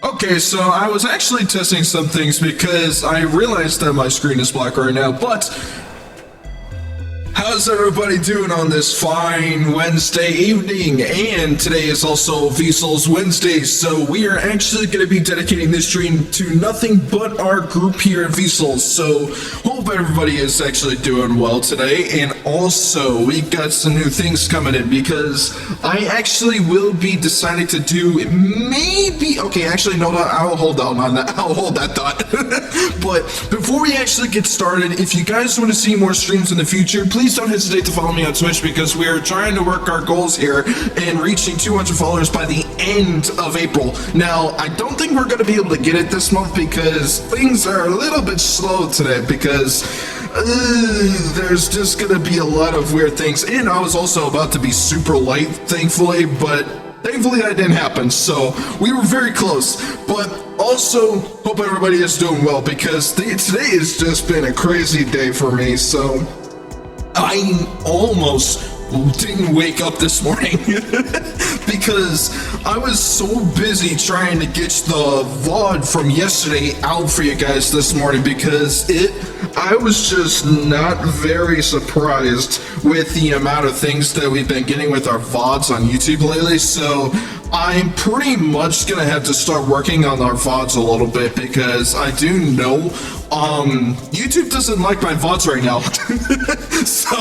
Okay, so I was actually testing some things because I realized that my screen is black right now, but how's everybody doing on this fine Wednesday evening? And today is also Vsel's Wednesday, so we are actually going to be dedicating this stream to nothing but our group here at Vsels. So hope everybody is actually doing well today. And also, we got some new things coming in because I actually will be deciding to do maybe. Okay, actually, no, I'll hold on that. I'll hold that thought. But before we actually get started, if you guys want to see more streams in the future, please don't hesitate to follow me on Twitch because we are trying to work our goals here and reaching 200 followers by the end of April. Now, I don't think we're going to be able to get it this month because things are a little bit slow today because there's just going to be a lot of weird things. And I was also about to be super late, thankfully, but thankfully that didn't happen, so we were very close. But also, hope everybody is doing well because today has just been a crazy day for me, so I almost didn't wake up this morning because I was so busy trying to get the VOD from yesterday out for you guys this morning because I was just not very surprised with the amount of things that we've been getting with our VODs on YouTube lately, so I'm pretty much gonna have to start working on our VODs a little bit because I do know YouTube doesn't like my VODs right now. So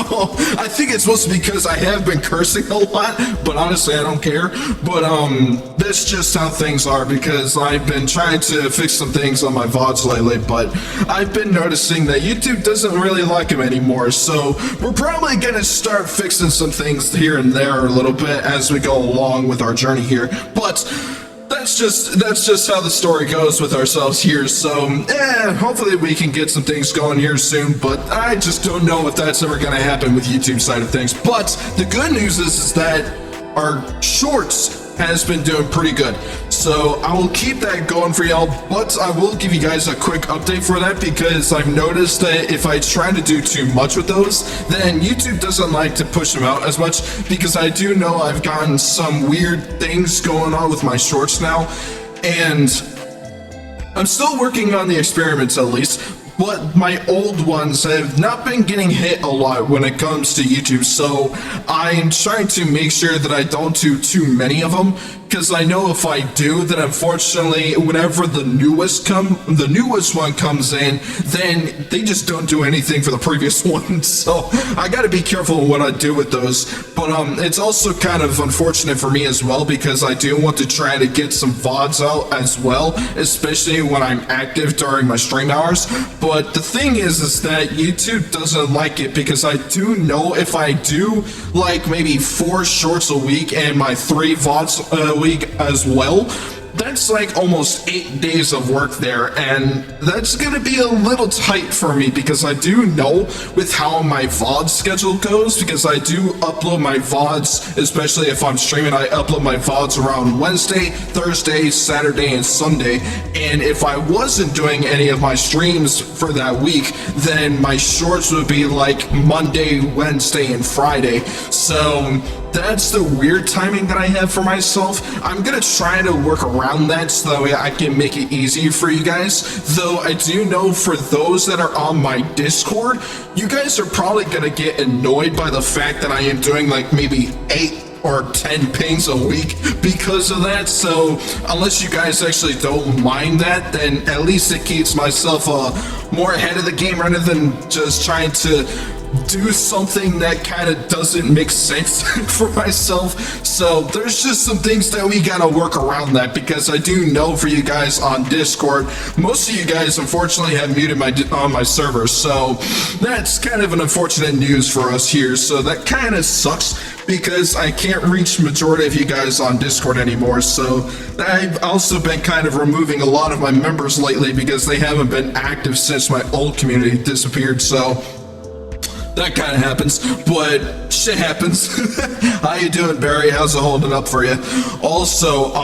I think it's supposed to be because I have been cursing a lot, but honestly I don't care. But that's just how things are because I've been trying to fix some things on my VODs lately, but I've been noticing that YouTube doesn't really like them anymore. So we're probably gonna start fixing some things here and there a little bit as we go along with our journey here. But that's just how the story goes with ourselves here. So hopefully we can get some things going here soon, but I just don't know if that's ever gonna happen with YouTube side of things. But the good news is that our shorts has been doing pretty good, so I will keep that going for y'all, but I will give you guys a quick update for that because I've noticed that if I try to do too much with those, then YouTube doesn't like to push them out as much because I do know I've gotten some weird things going on with my shorts now, and I'm still working on the experiments at least, but my old ones have not been getting hit a lot when it comes to YouTube, so I'm trying to make sure that I don't do too many of them, because I know if I do, then unfortunately, whenever the newest one comes in, then they just don't do anything for the previous one, so I gotta be careful what I do with those. But it's also kind of unfortunate for me as well, because I do want to try to get some VODs out as well, especially when I'm active during my stream hours. But the thing is that YouTube doesn't like it, because I do know if I do like maybe 4 shorts a week and my 3 VODs a week as well, that's like almost 8 days of work there, and that's gonna be a little tight for me because I do know with how my VOD schedule goes, because I do upload my VODs, especially if I'm streaming, I upload my VODs around Wednesday, Thursday, Saturday, and Sunday, and if I wasn't doing any of my streams for that week, then my shorts would be like Monday, Wednesday, and Friday. So that's the weird timing that I have for myself. I'm gonna try to work around that so that way I can make it easier for you guys. Though I do know for those that are on my Discord, you guys are probably gonna get annoyed by the fact that I am doing like maybe 8 or 10 pings a week because of that. So unless you guys actually don't mind that, then at least it keeps myself more ahead of the game rather than just trying to do something that kind of doesn't make sense for myself. So there's just some things that we gotta work around that, because I do know for you guys on Discord, most of you guys unfortunately have muted on my server, so that's kind of an unfortunate news for us here. So that kind of sucks because I can't reach majority of you guys on Discord anymore. So I've also been kind of removing a lot of my members lately because they haven't been active since my old community disappeared. So that kind of happens, but shit happens. How you doing, Barry? How's it holding up for you? Also,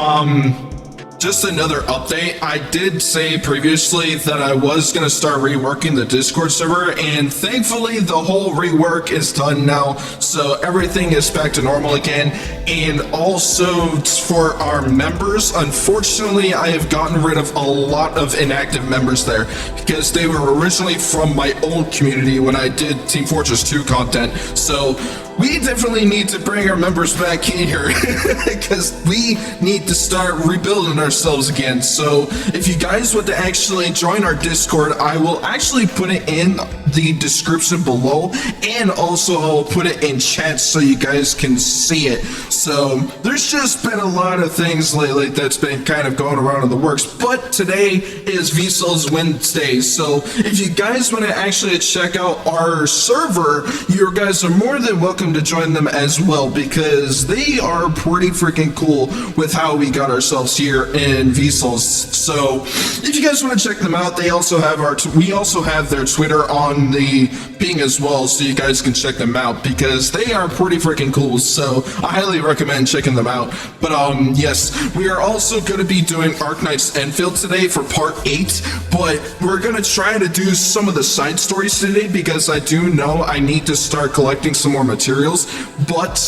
just another update. I did say previously that I was going to start reworking the Discord server, and thankfully the whole rework is done now, so everything is back to normal again. And also for our members, unfortunately I have gotten rid of a lot of inactive members there because they were originally from my old community when I did Team Fortress 2 content. So we definitely need to bring our members back in here because we need to start rebuilding ourselves again. So if you guys want to actually join our Discord, I will actually put it in the description below, and also I'll put it in chat so you guys can see it. So there's just been a lot of things lately that's been kind of going around in the works, but today is Vsouls Wednesday, so if you guys want to actually check out our server, you guys are more than welcome to join them as well, because they are pretty freaking cool with how we got ourselves here in Vsouls. So if you guys want to check them out, they also have we also have their Twitter on the ping as well, so you guys can check them out because they are pretty freaking cool. So I highly recommend checking them out. But yes, we are also going to be doing Arknights Endfield today for part 8, but we're going to try to do some of the side stories today because I do know I need to start collecting some more materials. But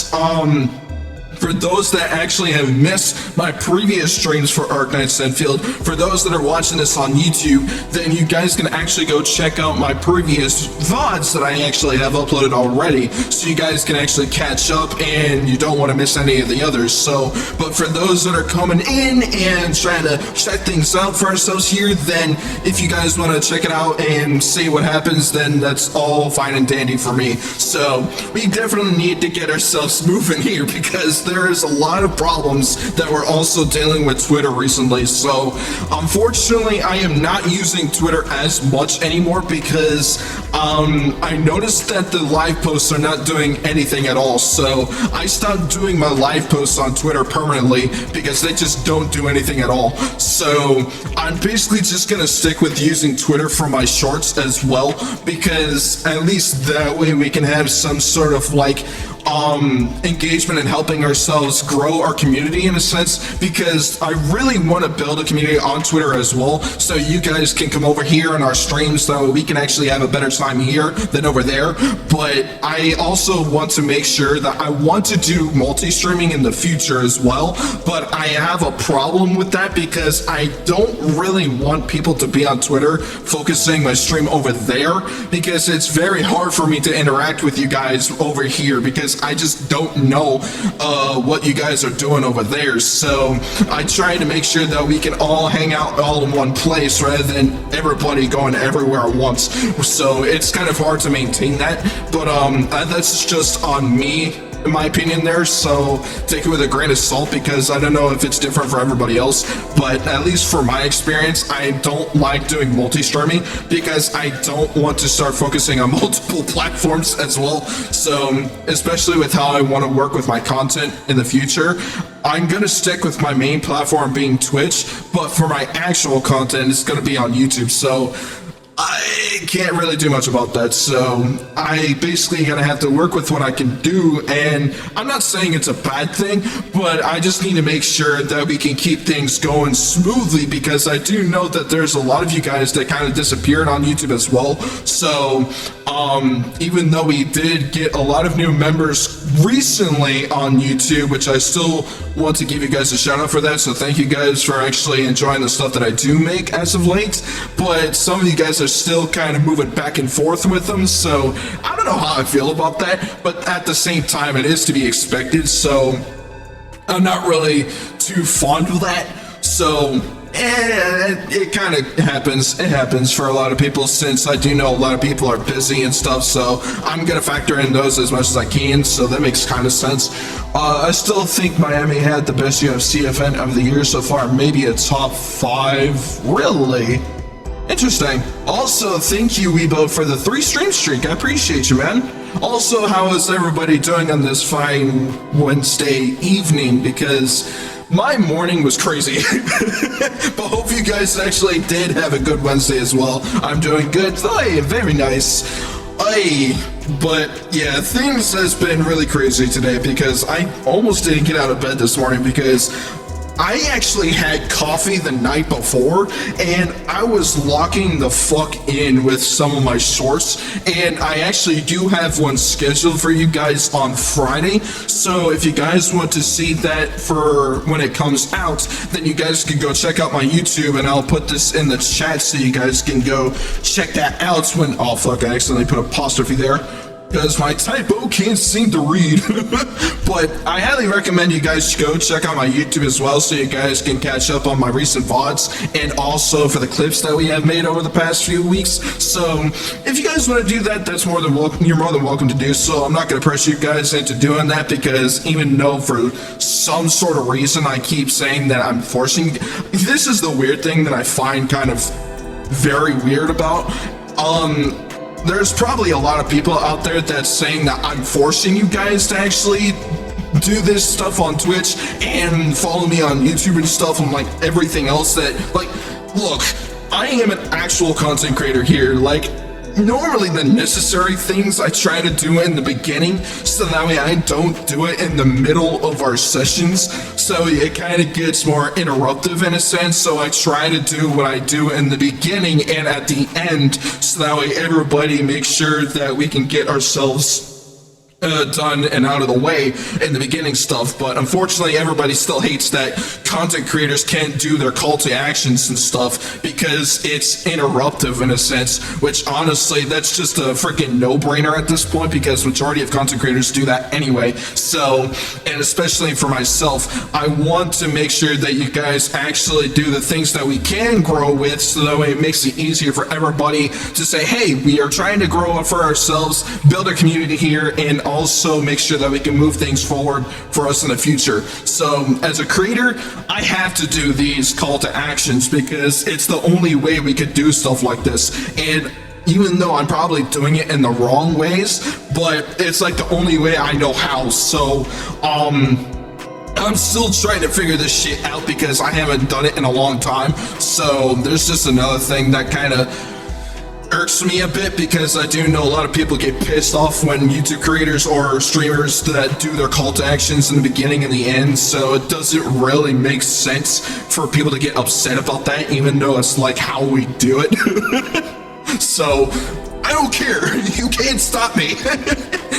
for those that actually have missed my previous streams for Arknights Endfield, for those that are watching this on YouTube, then you guys can actually go check out my previous VODs that I actually have uploaded already, so you guys can actually catch up and you don't want to miss any of the others. So, but for those that are coming in and trying to check things out for ourselves here, then if you guys want to check it out and see what happens, then that's all fine and dandy for me. So we definitely need to get ourselves moving here because there's a lot of problems that we're also dealing with Twitter recently. So unfortunately I am not using Twitter as much anymore because I noticed that the live posts are not doing anything at all. So I stopped doing my live posts on Twitter permanently because they just don't do anything at all. So I'm basically just gonna stick with using Twitter for my shorts as well, because at least that way we can have some sort of like engagement in helping ourselves grow our community in a sense, because I really want to build a community on Twitter as well, so you guys can come over here in our streams so we can actually have a better time here than over there. But I also want to make sure that I want to do multi-streaming in the future as well, but I have a problem with that because I don't really want people to be on Twitter focusing my stream over there, because it's very hard for me to interact with you guys over here because I just don't know what you guys are doing over there. So I try to make sure that we can all hang out all in one place rather than everybody going everywhere at once. So it's kind of hard to maintain that, but that's just on me, in my opinion there, so take it with a grain of salt because I don't know if it's different for everybody else, but at least for my experience, I don't like doing multi-streaming because I don't want to start focusing on multiple platforms as well. So especially with how I want to work with my content in the future, I'm gonna stick with my main platform being Twitch, but for my actual content it's gonna be on YouTube. So I can't really do much about that, so I basically gonna have to work with what I can do, and I'm not saying it's a bad thing, but I just need to make sure that we can keep things going smoothly because I do know that there's a lot of you guys that kind of disappeared on YouTube as well. So even though we did get a lot of new members recently on YouTube, which I still want to give you guys a shout out for that, so thank you guys for actually enjoying the stuff that I do make as of late, but some of you guys are still kind of moving back and forth with them, so I don't know how I feel about that, but at the same time it is to be expected, so I'm not really too fond of that. So it kind of happens. It happens for a lot of people, since I do know a lot of people are busy and stuff, so I'm gonna factor in those as much as I can, so that makes kind of sense. I still think Miami had the best UFC event of the year so far, maybe a top 5. Really interesting. Also, thank you, Weibo, for the 3 stream streak. I appreciate you, man. Also, how is everybody doing on this fine Wednesday evening? Because my morning was crazy, but hope you guys actually did have a good Wednesday as well. I'm doing good. Oy, very nice. Oy. But yeah, things has been really crazy today because I almost didn't get out of bed this morning because I actually had coffee the night before, and I was locking the fuck in with some of my shorts, and I actually do have one scheduled for you guys on Friday, so if you guys want to see that for when it comes out, then you guys can go check out my YouTube, and I'll put this in the chat so you guys can go check that out when, oh fuck, I accidentally put apostrophe there, because my typo can't seem to read. But I highly recommend you guys go check out my YouTube as well so you guys can catch up on my recent VODs and also for the clips that we have made over the past few weeks. So if you guys want to do that, that's more than welcome. You're more than welcome to do so. I'm not going to press you guys into doing that because even though for some sort of reason I keep saying that I'm forcing, this is the weird thing that I find kind of very weird about. There's probably a lot of people out there that's saying that I'm forcing you guys to actually do this stuff on Twitch and follow me on YouTube and stuff and like everything else that, like, look, I am an actual content creator here. Like, normally the necessary things I try to do in the beginning so that way I don't do it in the middle of our sessions, so it kind of gets more interruptive in a sense. So I try to do what I do in the beginning and at the end so that way everybody makes sure that we can get ourselves done and out of the way in the beginning stuff. But unfortunately everybody still hates that content creators can't do their call to actions and stuff because it's interruptive in a sense, which honestly that's just a freaking no-brainer at this point because majority of content creators do that anyway. So, and especially for myself, I want to make sure that you guys actually do the things that we can grow with so that way it makes it easier for everybody to say, hey, we are trying to grow up for ourselves, build a community here, and also make sure that we can move things forward for us in the future. So as a creator, I have to do these call to actions because it's the only way we could do stuff like this. And even though I'm probably doing it in the wrong ways, but it's like the only way I know how. So I'm still trying to figure this shit out because I haven't done it in a long time. So there's just another thing that kind of irks me a bit because I do know a lot of people get pissed off when YouTube creators or streamers that do their call to actions in the beginning and the end, so it doesn't really make sense for people to get upset about that even though it's like how we do it. So I don't care, you can't stop me.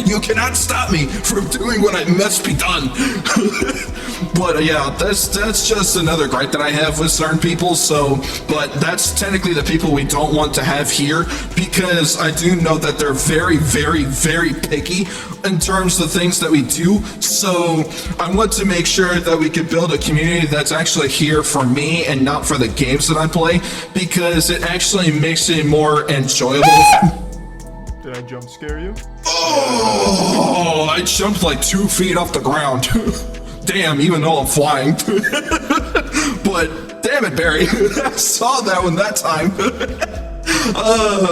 You cannot stop me from doing what I must be done. But yeah, that's just another gripe that I have with certain people. So, but that's technically the people we don't want to have here because I do know that they're very, very, very picky in terms of things that we do. So I want to make sure that we can build a community that's actually here for me and not for the games that I play because it actually makes it more enjoyable. Did I jump scare you? Oh, I jumped like 2 feet off the ground. Damn, even though I'm flying. But damn it, Barry, I saw that one that time.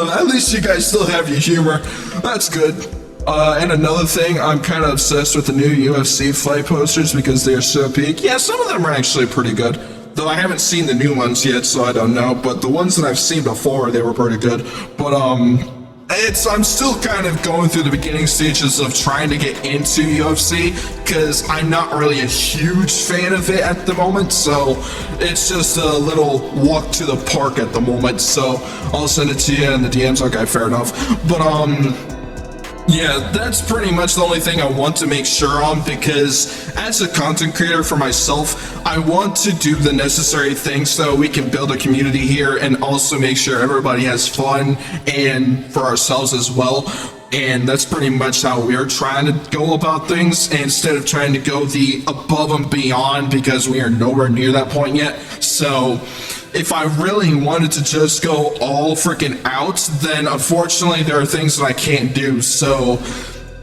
At least you guys still have your humor. That's good. And another thing, I'm kind of obsessed with the new UFC fight posters because they're so peak. Yeah, some of them are actually pretty good. Though I haven't seen the new ones yet, so I don't know. But the ones that I've seen before, they were pretty good. But I'm still kind of going through the beginning stages of trying to get into UFC because I'm not really a huge fan of it at the moment, so it's just a little walk to the park at the moment. So I'll send it to you in the DMs. Okay, fair enough. But yeah, that's pretty much the only thing I want to make sure on because as a content creator for myself, I want to do the necessary things so we can build a community here and also make sure everybody has fun and for ourselves as well. And that's pretty much how we're trying to go about things instead of trying to go the above and beyond because we are nowhere near that point yet. So if I really wanted to just go all freaking out, then unfortunately there are things that I can't do. So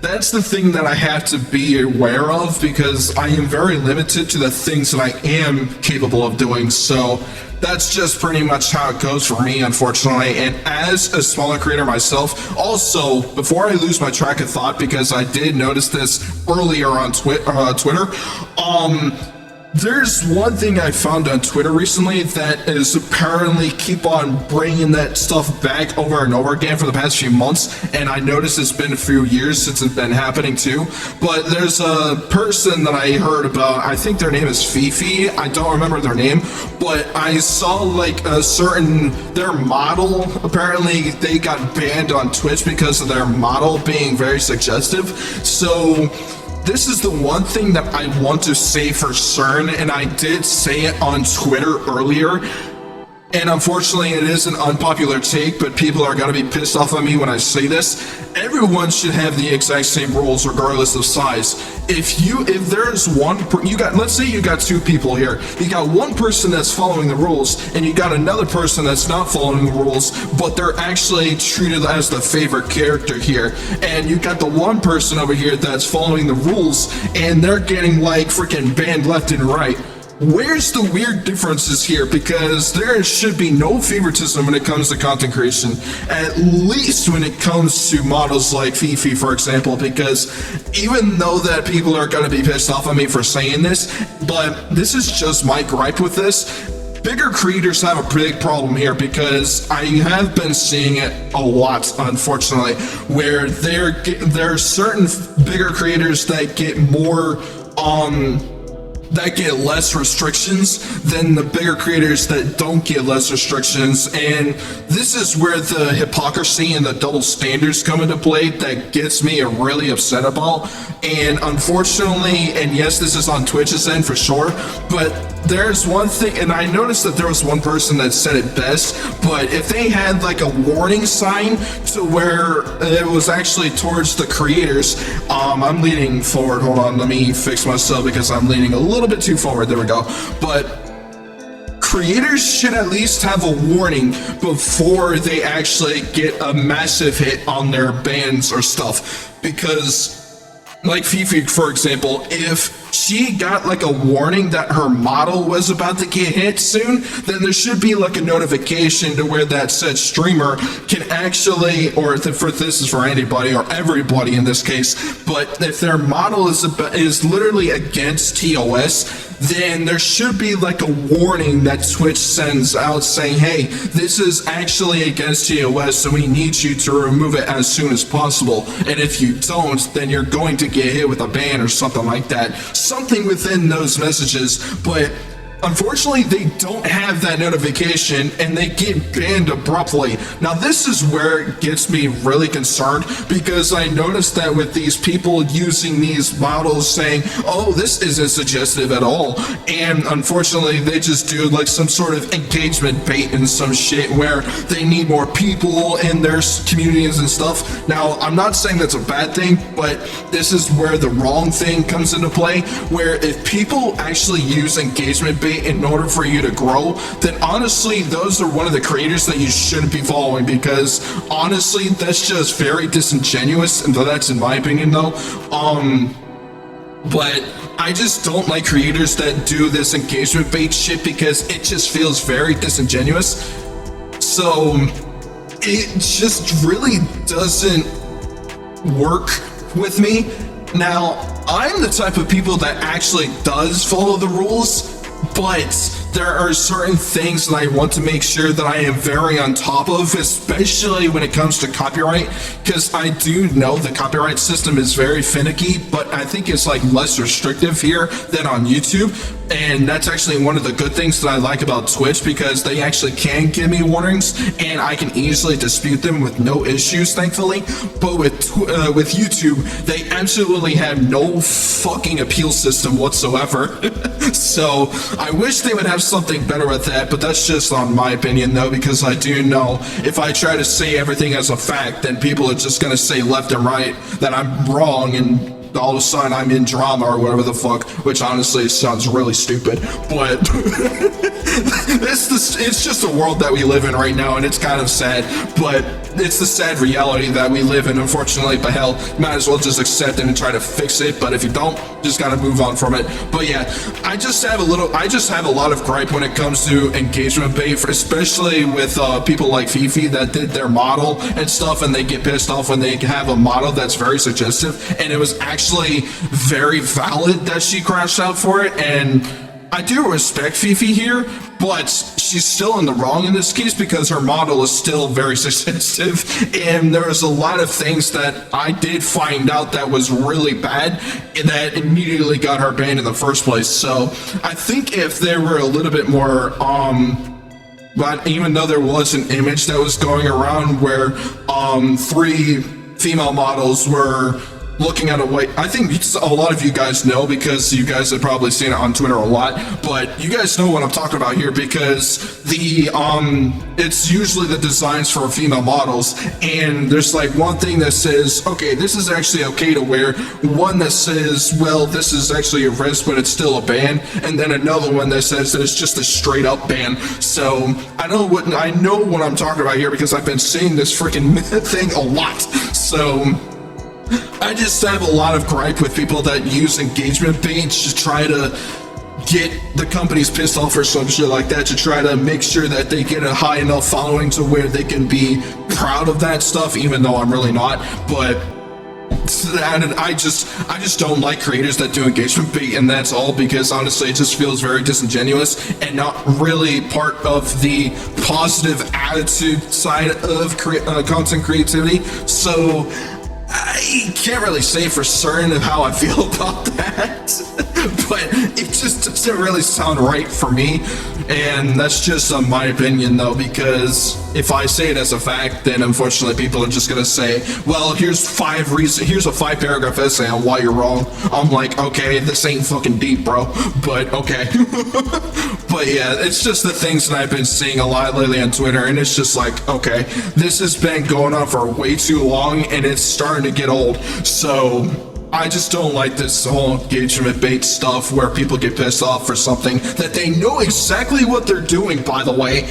that's the thing that I have to be aware of because I am very limited to the things that I am capable of doing. So that's just pretty much how it goes for me, unfortunately. And as a smaller creator myself, also, before I lose my track of thought, because I did notice this earlier on Twitter, There's one thing I found on Twitter recently that is apparently keep on bringing that stuff back over and over again for the past few months, and I noticed it's been a few years since it's been happening too. But there's a person that I heard about, I think their name is Fifi, I don't remember their name, but I saw like their model, apparently they got banned on Twitch because of their model being very suggestive. So this is the one thing that I want to say for certain, and I did say it on Twitter earlier, and unfortunately it is an unpopular take, but people are going to be pissed off at me when I say this. Everyone should have the exact same rules regardless of size. If there's let's say you got two people here. You got one person that's following the rules, and you got another person that's not following the rules, but they're actually treated as the favorite character here. And you got the one person over here that's following the rules, and they're getting like freaking banned left and right. Where's the weird differences here? Because there should be no favoritism when it comes to content creation, at least when it comes to models like Fifi, for example, because even though that people are going to be pissed off at me for saying this, but this is just my gripe with this. Bigger creators have a big problem here because I have been seeing it a lot, unfortunately, where there are certain bigger creators that get more that get less restrictions than the bigger creators that don't get less restrictions, and this is where the hypocrisy and the double standards come into play that gets me really upset about. And unfortunately, and yes, this is on Twitch's end for sure, but there's one thing, and I noticed that there was one person that said it best, but if they had like a warning sign to where it was actually towards the creators, I'm leaning forward, hold on, let me fix myself because I'm leaning a little bit too forward, there we go. But creators should at least have a warning before they actually get a massive hit on their bans or stuff, because like Fifi, for example, if she got like a warning that her model was about to get hit soon, then there should be like a notification to where that said streamer can actually, or this is for anybody or everybody in this case, but if their model is literally against TOS, then there should be like a warning that Twitch sends out saying, hey, this is actually against TOS, so we need you to remove it as soon as possible. And if you don't, then you're going to get hit with a ban or something like that. Something within those messages, but unfortunately they don't have that notification and they get banned abruptly. Now this is where it gets me really concerned, because I noticed that with these people using these models saying, oh, this isn't suggestive at all, and unfortunately they just do like some sort of engagement bait and some shit where they need more people in their communities and stuff. Now I'm not saying that's a bad thing, but this is where the wrong thing comes into play, where if people actually use engagement bait in order for you to grow, then honestly those are one of the creators that you shouldn't be following, because honestly that's just very disingenuous, and that's in my opinion though. But I just don't like creators that do this engagement bait shit, because it just feels very disingenuous. So it just really doesn't work with me. Now I'm the type of people that actually does follow the rules, but there are certain things that I want to make sure that I am very on top of, especially when it comes to copyright, because I do know the copyright system is very finicky, but I think it's like less restrictive here than on YouTube. And that's actually one of the good things that I like about Twitch, because they actually can give me warnings and I can easily dispute them with no issues, thankfully. But with YouTube, they absolutely have no fucking appeal system whatsoever. So I wish they would have something better with that, but that's just on my opinion though, because I do know if I try to say everything as a fact, then people are just gonna say left and right that I'm wrong, and all of a sudden I'm in drama or whatever the fuck, which honestly sounds really stupid, but it's just a world that we live in right now, and it's kind of sad, but it's the sad reality that we live in, unfortunately. But hell, might as well just accept it and try to fix it, but if you don't, just gotta move on from it. But yeah, I just have a lot of gripe when it comes to engagement bait, especially with people like Fifi that did their model and stuff, and they get pissed off when they have a model that's very suggestive, and it was actually very valid that she crashed out for it. And I do respect Fifi here, but she's still in the wrong in this case because her model is still very sensitive, and there was a lot of things that I did find out that was really bad that immediately got her banned in the first place. So I think if there were a little bit more, but even though there was an image that was going around where 3 female models were looking at a white, I think a lot of you guys know because you guys have probably seen it on Twitter a lot, but you guys know what I'm talking about here because the it's usually the designs for female models, and there's like one thing that says, okay, this is actually okay to wear, one that says, well, this is actually a risk but it's still a ban, and then another one that says that it's just a straight up ban. So I know what I'm talking about here because I've been seeing this freaking thing a lot. So I just have a lot of gripe with people that use engagement bait to try to get the companies pissed off or some shit like that, to try to make sure that they get a high enough following to where they can be proud of that stuff, even though I'm really not. But I just don't like creators that do engagement bait, and that's all, because honestly it just feels very disingenuous and not really part of the positive attitude side of content creativity. So I can't really say for certain of how I feel about that, but it just doesn't really sound right for me, and that's just my opinion though, because if I say it as a fact, then unfortunately people are just gonna say, well, here's a 5-paragraph essay on why you're wrong. I'm like, okay, this ain't fucking deep, bro, but okay. But yeah, it's just the things that I've been seeing a lot lately on Twitter, and it's just like, okay, this has been going on for way too long, and it's starting to get old. So I just don't like this whole engagement bait stuff where people get pissed off for something that they know exactly what they're doing, by the way.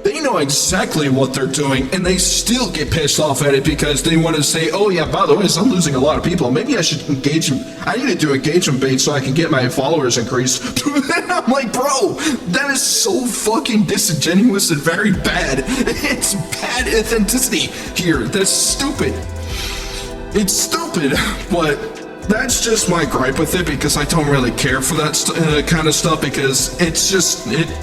They know exactly what they're doing, and they still get pissed off at it because they want to say, oh yeah, by the way, I'm losing a lot of people. Maybe I should I need to do engagement bait so I can get my followers increased. I'm like, bro, that is so fucking disingenuous and very bad. It's bad authenticity here. That's stupid. It's stupid, but that's just my gripe with it, because I don't really care for that kind of stuff, because it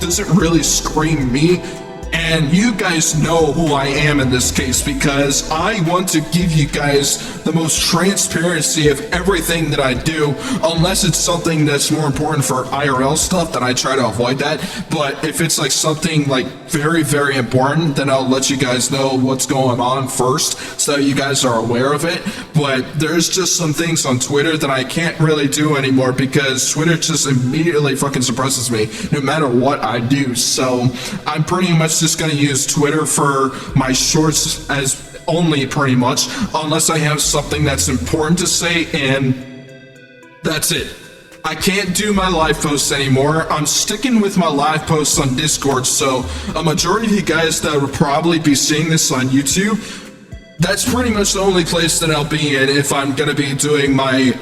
doesn't really scream me. And you guys know who I am in this case, because I want to give you guys the most transparency of everything that I do, unless it's something that's more important for IRL stuff, then I try to avoid that. But if it's like something like very, very important, then I'll let you guys know what's going on first, so you guys are aware of it. But there's just some things on Twitter that I can't really do anymore, because Twitter just immediately fucking suppresses me, no matter what I do. So I'm pretty much just gonna use Twitter for my shorts as only, pretty much, unless I have something that's important to say, and that's it. I can't do my live posts anymore. I'm sticking with my live posts on Discord, so a majority of you guys that will probably be seeing this on YouTube, that's pretty much the only place that I'll be in if I'm gonna be doing my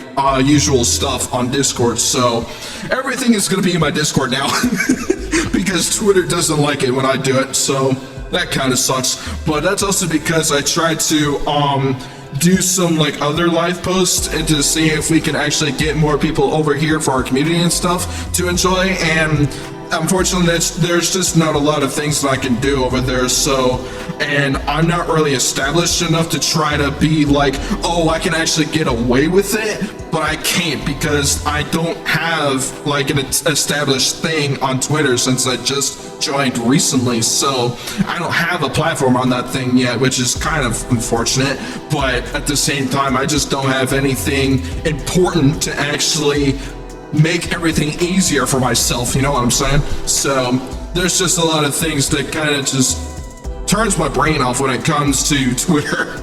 usual stuff on Discord. So everything is gonna be in my Discord now. Because Twitter doesn't like it when I do it, so that kind of sucks. But that's also because I tried to do some like other live posts and to see if we can actually get more people over here for our community and stuff to enjoy, and unfortunately there's just not a lot of things that I can do over there. So, and I'm not really established enough to try to be like, oh, I can actually get away with it, but I can't, because I don't have like an established thing on Twitter since I just joined recently. So I don't have a platform on that thing yet, which is kind of unfortunate, but at the same time I just don't have anything important to actually make everything easier for myself, you know what I'm saying? So there's just a lot of things that kind of just turns my brain off when it comes to Twitter.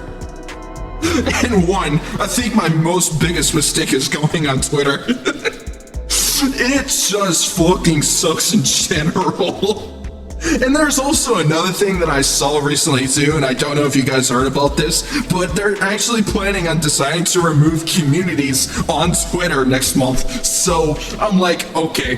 And one, I think my most biggest mistake is going on Twitter. It just fucking sucks in general. And there's also another thing that I saw recently too, and I don't know if you guys heard about this, but they're actually planning on deciding to remove communities on Twitter next month. So I'm like, okay,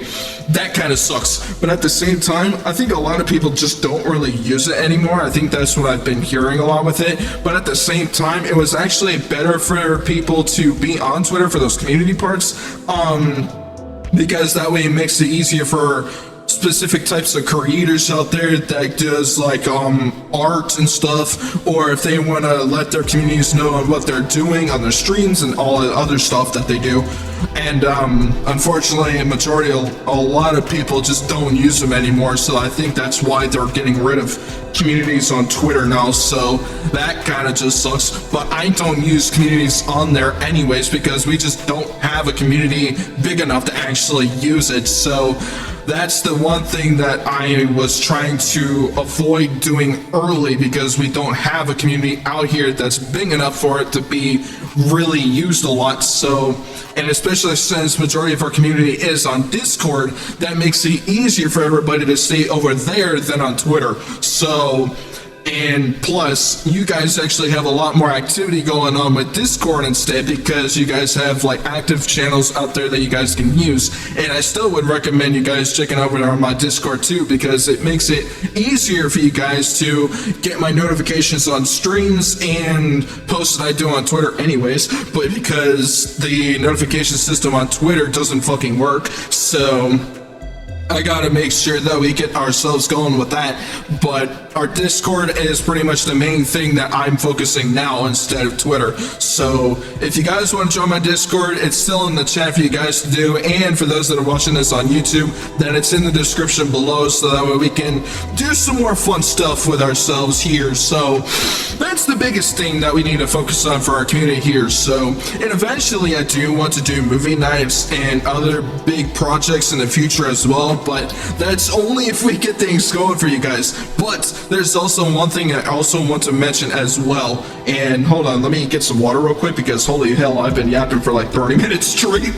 that kind of sucks. But at the same time, I think a lot of people just don't really use it anymore. I think that's what I've been hearing a lot with it. But at the same time, it was actually better for people to be on Twitter for those community parts. because that way it makes it easier for specific types of creators out there that does like art and stuff, or if they want to let their communities know on what they're doing on their streams and all the other stuff that they do. And unfortunately, a majority of a lot of people just don't use them anymore, so I think that's why they're getting rid of communities on Twitter now, so that kind of just sucks. But I don't use communities on there anyways, because we just don't have a community big enough to actually use it. So that's the one thing that I was trying to avoid doing early, because we don't have a community out here that's big enough for it to be really used a lot. So, and especially since majority of our community is on Discord, that makes it easier for everybody to stay over there than on Twitter. So, and plus, you guys actually have a lot more activity going on with Discord instead, because you guys have like active channels out there that you guys can use. And I still would recommend you guys checking over on my Discord too, because it makes it easier for you guys to get my notifications on streams and posts that I do on Twitter anyways, but because the notification system on Twitter doesn't fucking work, so I gotta make sure that we get ourselves going with that. But our Discord is pretty much the main thing that I'm focusing now instead of Twitter. So if you guys want to join my Discord, it's still in the chat for you guys to do, and for those that are watching this on YouTube, then it's in the description below, so that way we can do some more fun stuff with ourselves here. So that's the biggest thing that we need to focus on for our community here. So, and eventually I do want to do movie nights and other big projects in the future as well, but that's only if we get things going for you guys. But there's also one thing I also want to mention as well, and hold on, let me get some water real quick, because holy hell, I've been yapping for like 30 minutes straight.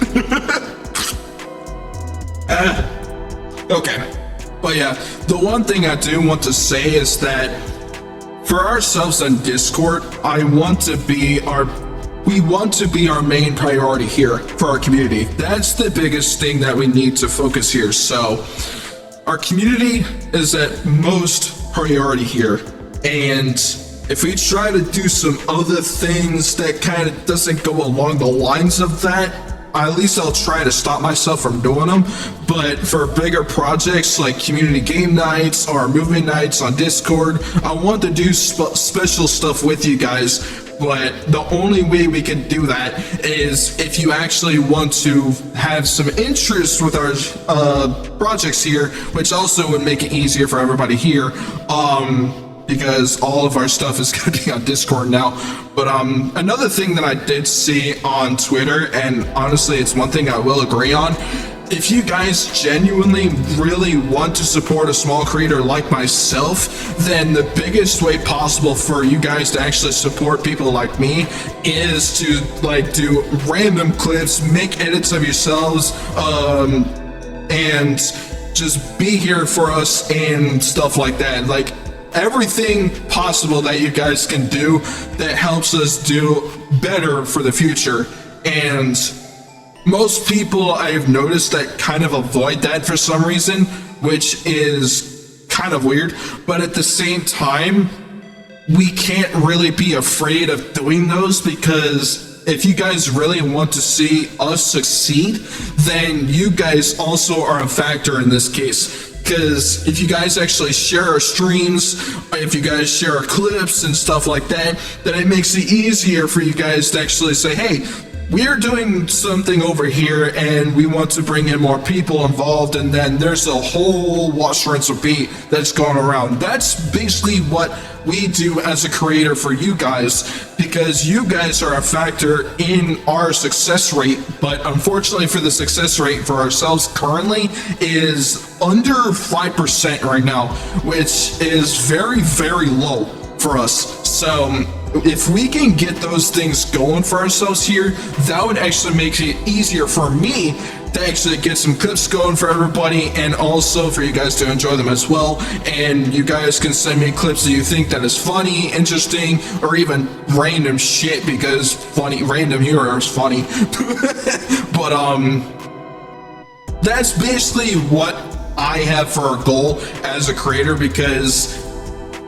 Okay, but yeah, the one thing I do want to say is that for ourselves on Discord, we want to be our main priority here for our community. That's the biggest thing that we need to focus here. So our community is at most priority here, and if we try to do some other things that kind of doesn't go along the lines of that, at least I'll try to stop myself from doing them. But for bigger projects like community game nights or movie nights on Discord, I want to do special stuff with you guys. But the only way we can do that is if you actually want to have some interest with our projects here, which also would make it easier for everybody here, because all of our stuff is going to be on Discord now. But another thing that I did see on Twitter, and honestly it's one thing I will agree on, if you guys genuinely really want to support a small creator like myself, then the biggest way possible for you guys to actually support people like me is to like do random clips, make edits of yourselves, and just be here for us and stuff like that. Like everything possible that you guys can do that helps us do better for the future. And most people I've noticed that kind of avoid that for some reason, which is kind of weird, but at the same time, we can't really be afraid of doing those, because if you guys really want to see us succeed, then you guys also are a factor in this case. Because if you guys actually share our streams, if you guys share our clips and stuff like that, then it makes it easier for you guys to actually say, hey, we're doing something over here and we want to bring in more people involved, and then there's a whole wash, rinse, repeat that's going around. That's basically what we do as a creator for you guys, because you guys are a factor in our success rate. But unfortunately for the success rate for ourselves currently is under 5% right now, which is very, very low for us. So if we can get those things going for ourselves here, that would actually make it easier for me to actually get some clips going for everybody, and also for you guys to enjoy them as well. And you guys can send me clips that you think that is funny, interesting, or even random shit, because random humor is funny. But that's basically what I have for a goal as a creator, because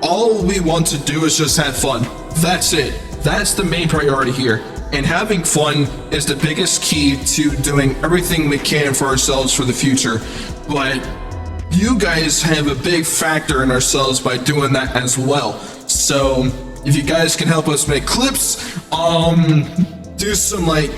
all we want to do is just have fun. That's it. That's the main priority here. and having fun is the biggest key to doing everything we can for ourselves for the future. But you guys have a big factor in ourselves by doing that as well. So if you guys can help us make clips, do some like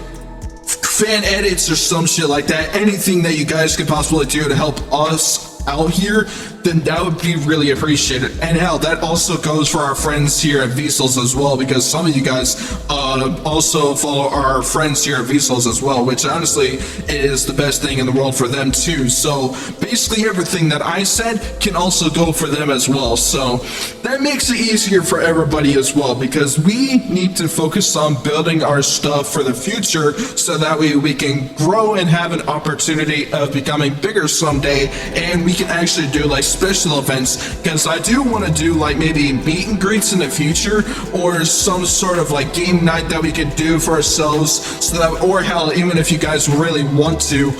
fan edits or some shit like that, anything that you guys could possibly do to help us out here, then that would be really appreciated. And hell, that also goes for our friends here at Vsauce as well, because some of you guys also follow our friends here at Vsauce as well, which honestly is the best thing in the world for them too. So basically everything that I said can also go for them as well. So that makes it easier for everybody as well, because we need to focus on building our stuff for the future, so that way we can grow and have an opportunity of becoming bigger someday, and we can actually do like special events, because I do want to do like maybe meet and greets in the future, or some sort of like game night that we could do for ourselves, so that, or hell, even if you guys really want to,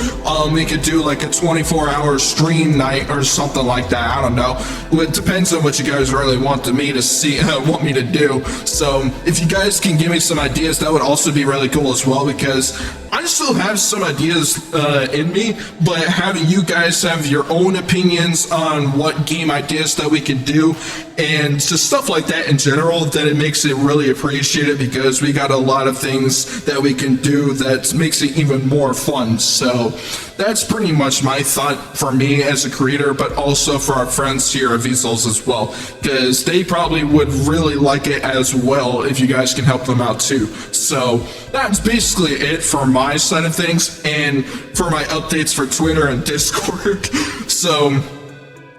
we could do like a 24-hour stream night or something like that. I don't know, it depends on what you guys really want me to see, want me to do. So if you guys can give me some ideas, that would also be really cool as well, because I still have some ideas in me, but having you guys have your own opinions on what game ideas that we can do and just stuff like that in general, then it makes it really appreciated, because we got a lot of things that we can do that makes it even more fun. So that's pretty much my thought for me as a creator, but also for our friends here at Vsauce as well, because they probably would really like it as well if you guys can help them out too. So that's basically it for my side of things and for my updates for Twitter and Discord. So,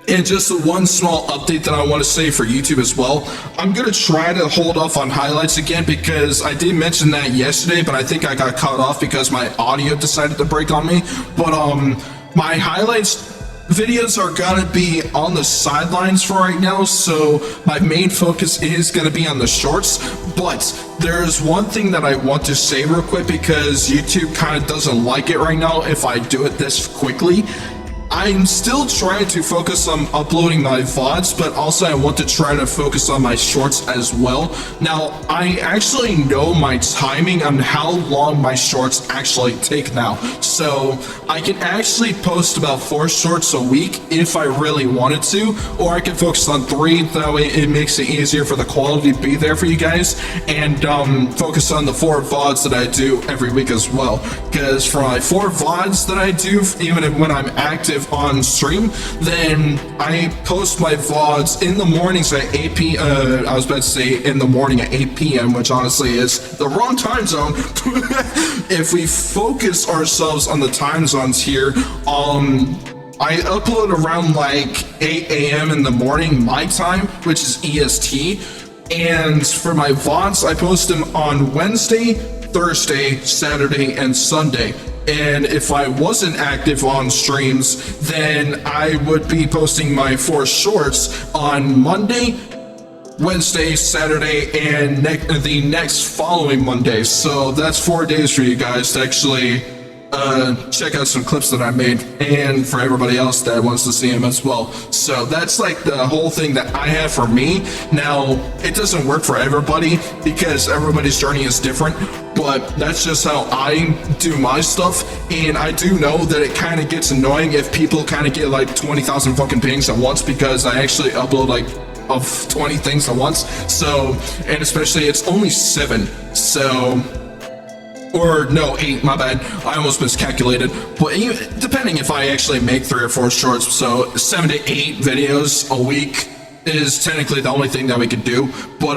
and just one small update that I want to say for YouTube as well. I'm going to try to hold off on highlights again, because I did mention that yesterday, but I think I got cut off because my audio decided to break on me. But my highlights videos are gonna be on the sidelines for right now, so my main focus is gonna be on the shorts. But there's one thing that I want to say real quick, because YouTube kind of doesn't like it right now if I do it this quickly. I'm still trying to focus on uploading my VODs, but also I want to try to focus on my shorts as well. Now, I actually know my timing on how long my shorts actually take now. So I can actually post about 4 shorts a week if I really wanted to, or I can focus on 3, that way it makes it easier for the quality to be there for you guys, and focus on the 4 VODs that I do every week as well. Because for my 4 VODs that I do, even when I'm active on stream, then I post my VODs in the mornings at 8 p.m. I was about to say in the morning at 8 p.m., which honestly is the wrong time zone. If we focus ourselves on the time zones here, I upload around like 8 a.m. in the morning my time, which is EST. And for my VODs, I post them on Wednesday, Thursday, Saturday, and Sunday. And if I wasn't active on streams, then I would be posting my 4 shorts on Monday, Wednesday, Saturday, and the next following Monday. So that's 4 days for you guys to actually check out some clips that I made, and for everybody else that wants to see them as well. So that's like the whole thing that I have for me. Now, it doesn't work for everybody because everybody's journey is different, but that's just how I do my stuff. And I do know that it kind of gets annoying if people kind of get like 20,000 fucking pings at once, because I actually upload like of 20 things at once. So, and especially it's only 7, so, or no, 8, my bad, I almost miscalculated. But even, depending if I actually make 3 or 4 shorts, so 7 to 8 videos a week is technically the only thing that we could do. But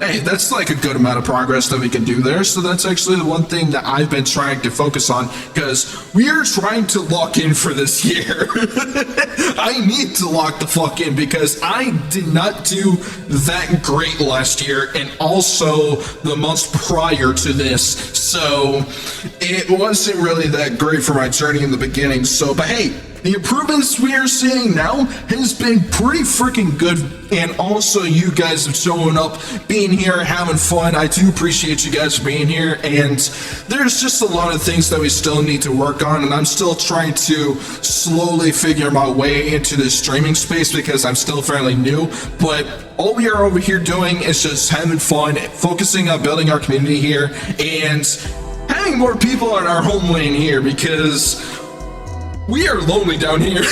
hey, that's like a good amount of progress that we can do there. So that's actually the one thing that I've been trying to focus on, because we are trying to lock in for this year. I need to lock the fuck in, because I did not do that great last year, and also the months prior to this. So it wasn't really that great for my journey in the beginning. So, but hey, the improvements we are seeing now has been pretty freaking good, and also you guys have shown up, being here, having fun. I do appreciate you guys being here, and there's just a lot of things that we still need to work on, and I'm still trying to slowly figure my way into this streaming space because I'm still fairly new, but all we are over here doing is just having fun, focusing on building our community here, and having more people on our home lane here because we are lonely down here.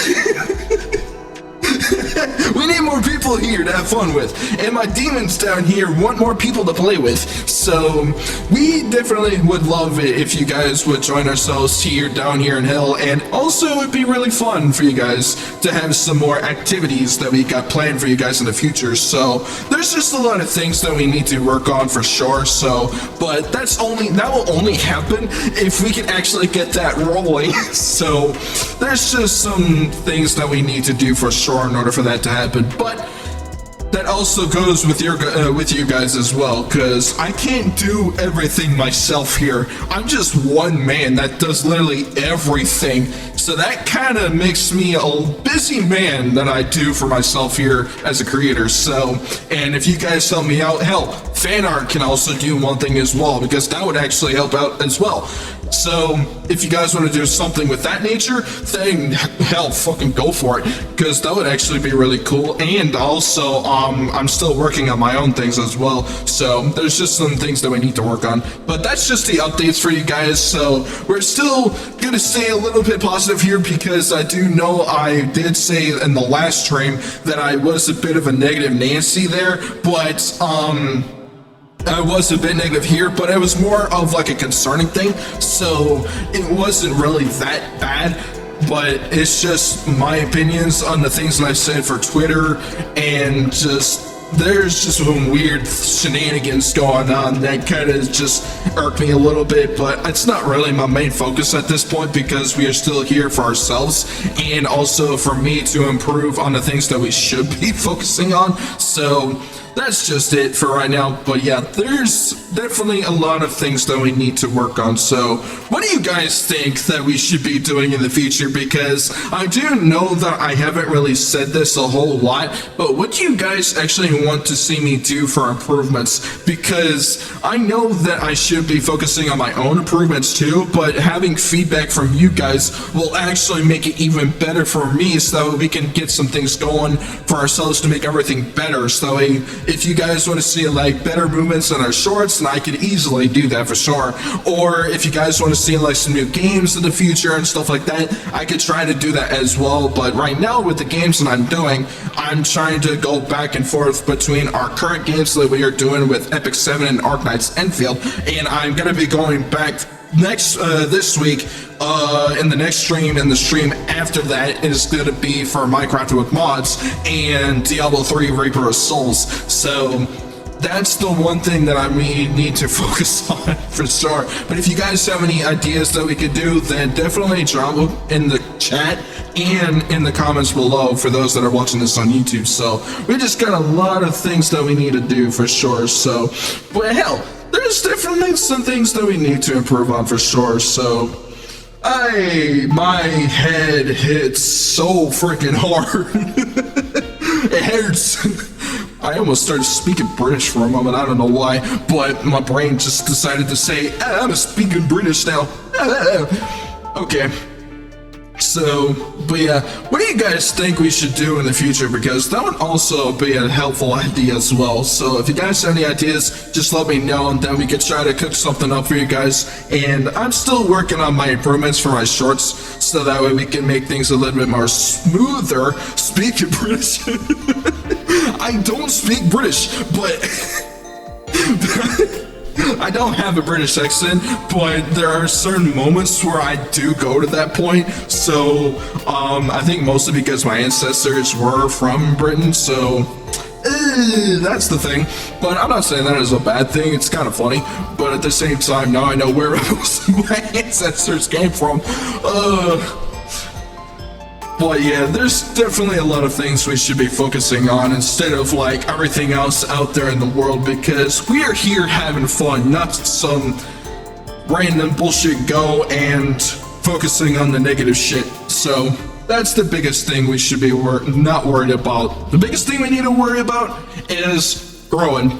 We need more people here to have fun with, and my demons down here want more people to play with, so we definitely would love it if you guys would join ourselves here down here in Hell, and also it would be really fun for you guys to have some more activities that we got planned for you guys in the future. So there's just a lot of things that we need to work on for sure, so but that will only happen if we can actually get that rolling. So there's just some things that we need to do for sure in order for that to happen, but that also goes with you guys as well, because I can't do everything myself here. I'm just one man that does literally everything, so that kind of makes me a busy man that I do for myself here as a creator. So, and if you guys help me out, hell, fan art can also do one thing as well, because that would actually help out as well. So if you guys want to do something with that nature, then hell, fucking go for it, because that would actually be really cool. And also, I'm still working on my own things as well, so there's just some things that we need to work on. But that's just the updates for you guys, so we're still gonna stay a little bit positive here, because I do know I did say in the last stream that I was a bit of a negative Nancy there, but I was a bit negative here, but it was more of like a concerning thing, so it wasn't really that bad. But it's just my opinions on the things that I've said for Twitter, and just there's just some weird shenanigans going on that kind of just irk me a little bit, but it's not really my main focus at this point, because we are still here for ourselves, and also for me to improve on the things that we should be focusing on. So that's just it for right now. But yeah, there's definitely a lot of things that we need to work on. So what do you guys think that we should be doing in the future? Because I do know that I haven't really said this a whole lot, but what do you guys actually want to see me do for improvements? Because I know that I should be focusing on my own improvements too, but having feedback from you guys will actually make it even better for me, so that we can get some things going for ourselves to make everything better. So if you guys want to see like better movements in our shorts, then I could easily do that for sure. Or if you guys want to see like some new games in the future and stuff like that, I could try to do that as well. But right now with the games that I'm doing, I'm trying to go back and forth between our current games that we are doing with Epic 7 and Arknights Endfield, and I'm going to be going back this week in the next stream, and the stream after that is going to be for Minecraft with mods and Diablo 3 Reaper of Souls. So that's the one thing that I need to focus on for sure. But if you guys have any ideas that we could do, then definitely drop them in the chat and in the comments below for those that are watching this on YouTube. So we just got a lot of things that we need to do for sure. So, but hell, there's definitely some things that we need to improve on for sure. So my head hits so freaking hard. It hurts. I almost started speaking British for a moment, I don't know why, but my brain just decided to say, I'm speaking British now. Okay. So, but yeah, what do you guys think we should do in the future? Because that would also be a helpful idea as well. So if you guys have any ideas, just let me know, and then we could try to cook something up for you guys. And I'm still working on my improvements for my shorts, so that way we can make things a little bit more smoother. Speaking British. I don't speak British, but I don't have a British accent, but there are certain moments where I do go to that point. So I think mostly because my ancestors were from Britain, so that's the thing. But I'm not saying that is a bad thing, it's kind of funny, but at the same time, now I know where most of my ancestors came from. But yeah, there's definitely a lot of things we should be focusing on instead of like everything else out there in the world, because we are here having fun, not some random bullshit go and focusing on the negative shit. So that's the biggest thing we should be not worried about. The biggest thing we need to worry about is growing.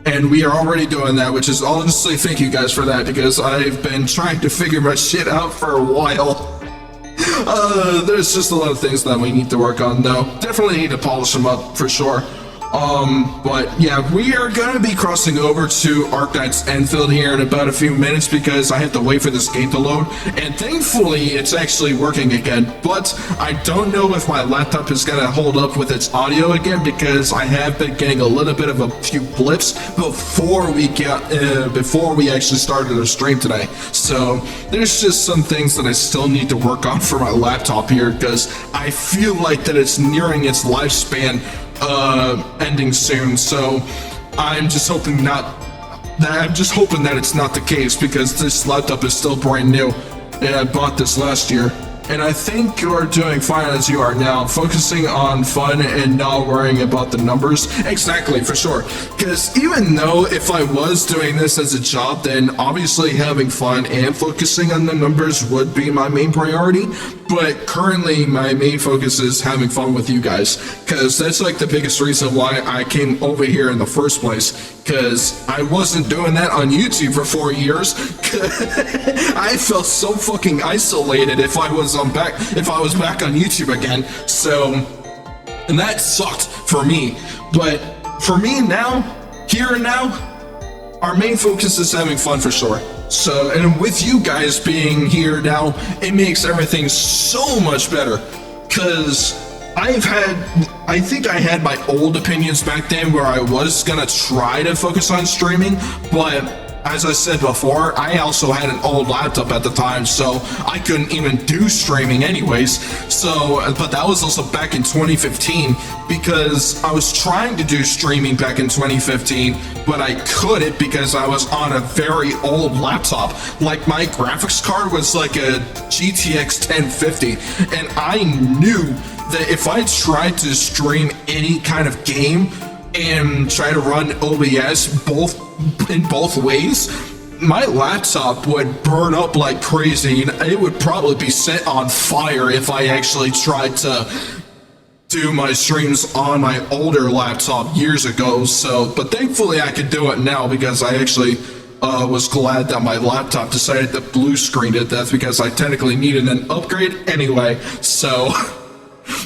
And we are already doing that, which is honestly, thank you guys for that, because I've been trying to figure my shit out for a while. There's just a lot of things that we need to work on, though. Definitely need to polish them up, for sure. But yeah, we are gonna be crossing over to Arknights Endfield here in about a few minutes because I have to wait for this game to load, and thankfully it's actually working again. But I don't know if my laptop is gonna hold up with its audio again, because I have been getting a little bit of a few blips before we actually started our stream today. So there's just some things that I still need to work on for my laptop here, because I feel like that it's nearing its lifespan ending soon, so I'm just hoping that it's not the case, because this laptop is still brand new and I bought this last year. And I think you're doing fine as you are now, focusing on fun and not worrying about the numbers. Exactly, for sure. Because even though if I was doing this as a job, then obviously having fun and focusing on the numbers would be my main priority. But currently my main focus is having fun with you guys, because that's like the biggest reason why I came over here in the first place. Because I wasn't doing that on YouTube for 4 years. I felt so fucking isolated if I was back on YouTube again. So, and that sucked for me. But for me now, here and now, our main focus is having fun for sure. So, and with you guys being here now, it makes everything so much better. Because I think I had my old opinions back then where I was gonna try to focus on streaming, but as I said before, I also had an old laptop at the time, so I couldn't even do streaming anyways. So, but that was also back in 2015, because I was trying to do streaming back in 2015, but I couldn't because I was on a very old laptop. Like, my graphics card was like a GTX 1050, and I knew that if I tried to stream any kind of game and try to run OBS in both ways, my laptop would burn up like crazy, and it would probably be set on fire if I actually tried to do my streams on my older laptop years ago. So, but thankfully I could do it now, because I actually was glad that my laptop decided to blue screen to death, because I technically needed an upgrade anyway. So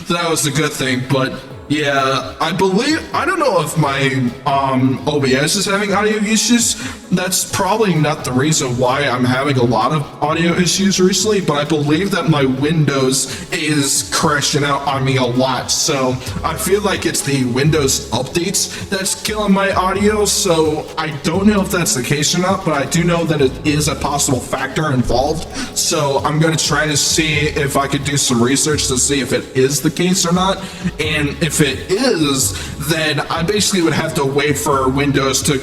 that was a good thing. But yeah, I don't know if my OBS is having audio issues. That's probably not the reason why I'm having a lot of audio issues recently, but I believe that my Windows is crashing out on me a lot. So I feel like it's the Windows updates that's killing my audio. So I don't know if that's the case or not, but I do know that it is a possible factor involved. So I'm going to try to see if I could do some research to see if it is the case or not. And if it is, then I basically would have to wait for Windows to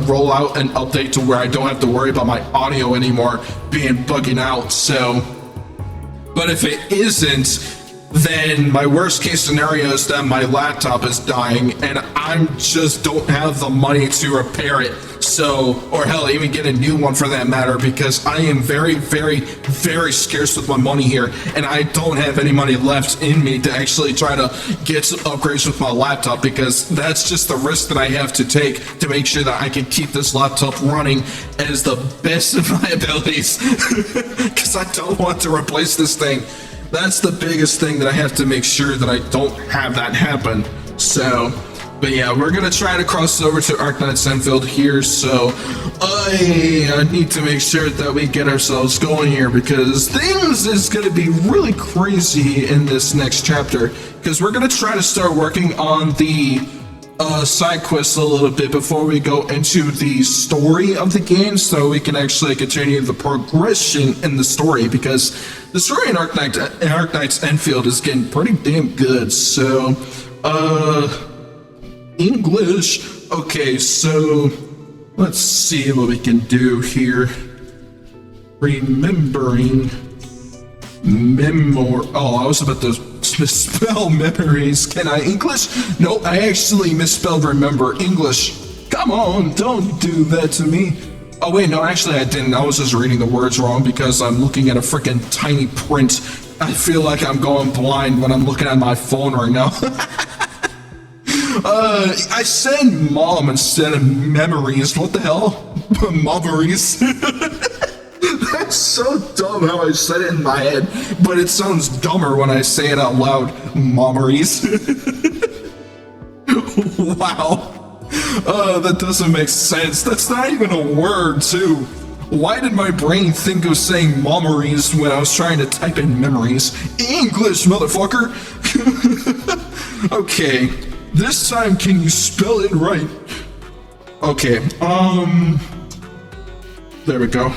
roll out an update to where I don't have to worry about my audio anymore bugging out. So, but if it isn't, then my worst case scenario is that my laptop is dying and I just don't have the money to repair it. So, or hell, even get a new one for that matter, because I am very, very, very scarce with my money here, and I don't have any money left in me to actually try to get some upgrades with my laptop, because that's just the risk that I have to take to make sure that I can keep this laptop running as the best of my abilities, because I don't want to replace this thing. That's the biggest thing that I have to make sure that I don't have that happen. So, but yeah, we're gonna try to cross over to Arknights Endfield here, so I need to make sure that we get ourselves going here, because things is gonna be really crazy in this next chapter, because we're gonna try to start working on the side quests a little bit before we go into the story of the game, so we can actually continue the progression in the story, because the story in Arknights Endfield is getting pretty damn good. So, English. Okay, so let's see what we can do here. Remembering Oh, I was about to misspell memories. Can I English? No, I actually misspelled remember English. Come on, don't do that to me. Oh wait, no, actually I didn't. I was just reading the words wrong because I'm looking at a freaking tiny print I feel like I'm going blind when I'm looking at my phone right now. I said mom instead of memories. What the hell? Memories. That's so dumb how I said it in my head, but it sounds dumber when I say it out loud. Memories. Wow. That doesn't make sense. That's not even a word, too. Why did my brain think of saying memories when I was trying to type in memories? English, motherfucker! Okay, this time can you spell it right? Okay, there we go.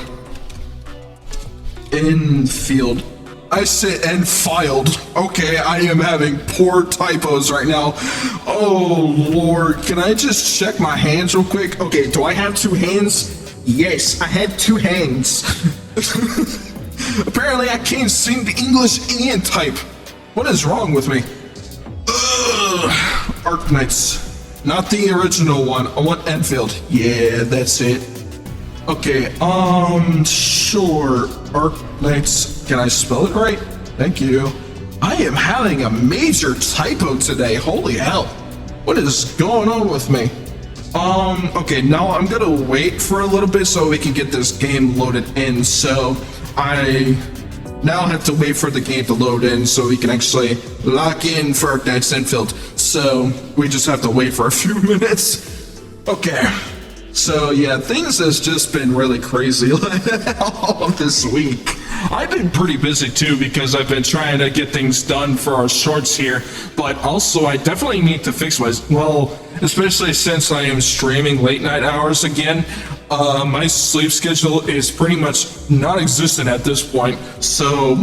Endfield. I said Endfield. Okay, I am having poor typos right now. Oh lord, can I just check my hands real quick? Okay, do I have two hands? Yes, I have two hands. Apparently I can't sing the English and type. What is wrong with me? Arknights. Not the original one. I want Endfield. Yeah, that's it. Okay, sure. Arknights. Can I spell it right? Thank you. I am having a major typo today. Holy hell. What is going on with me? Okay, now I'm gonna wait for a little bit so we can get this game loaded in. So I now have to wait for the game to load in so we can actually lock in for Arknights Endfield. So we just have to wait for a few minutes. Okay. So yeah, things has just been really crazy all of this week. I've been pretty busy too because I've been trying to get things done for our shorts here, but also I definitely need to fix especially since I am streaming late night hours again. My sleep schedule is pretty much non-existent at this point, so,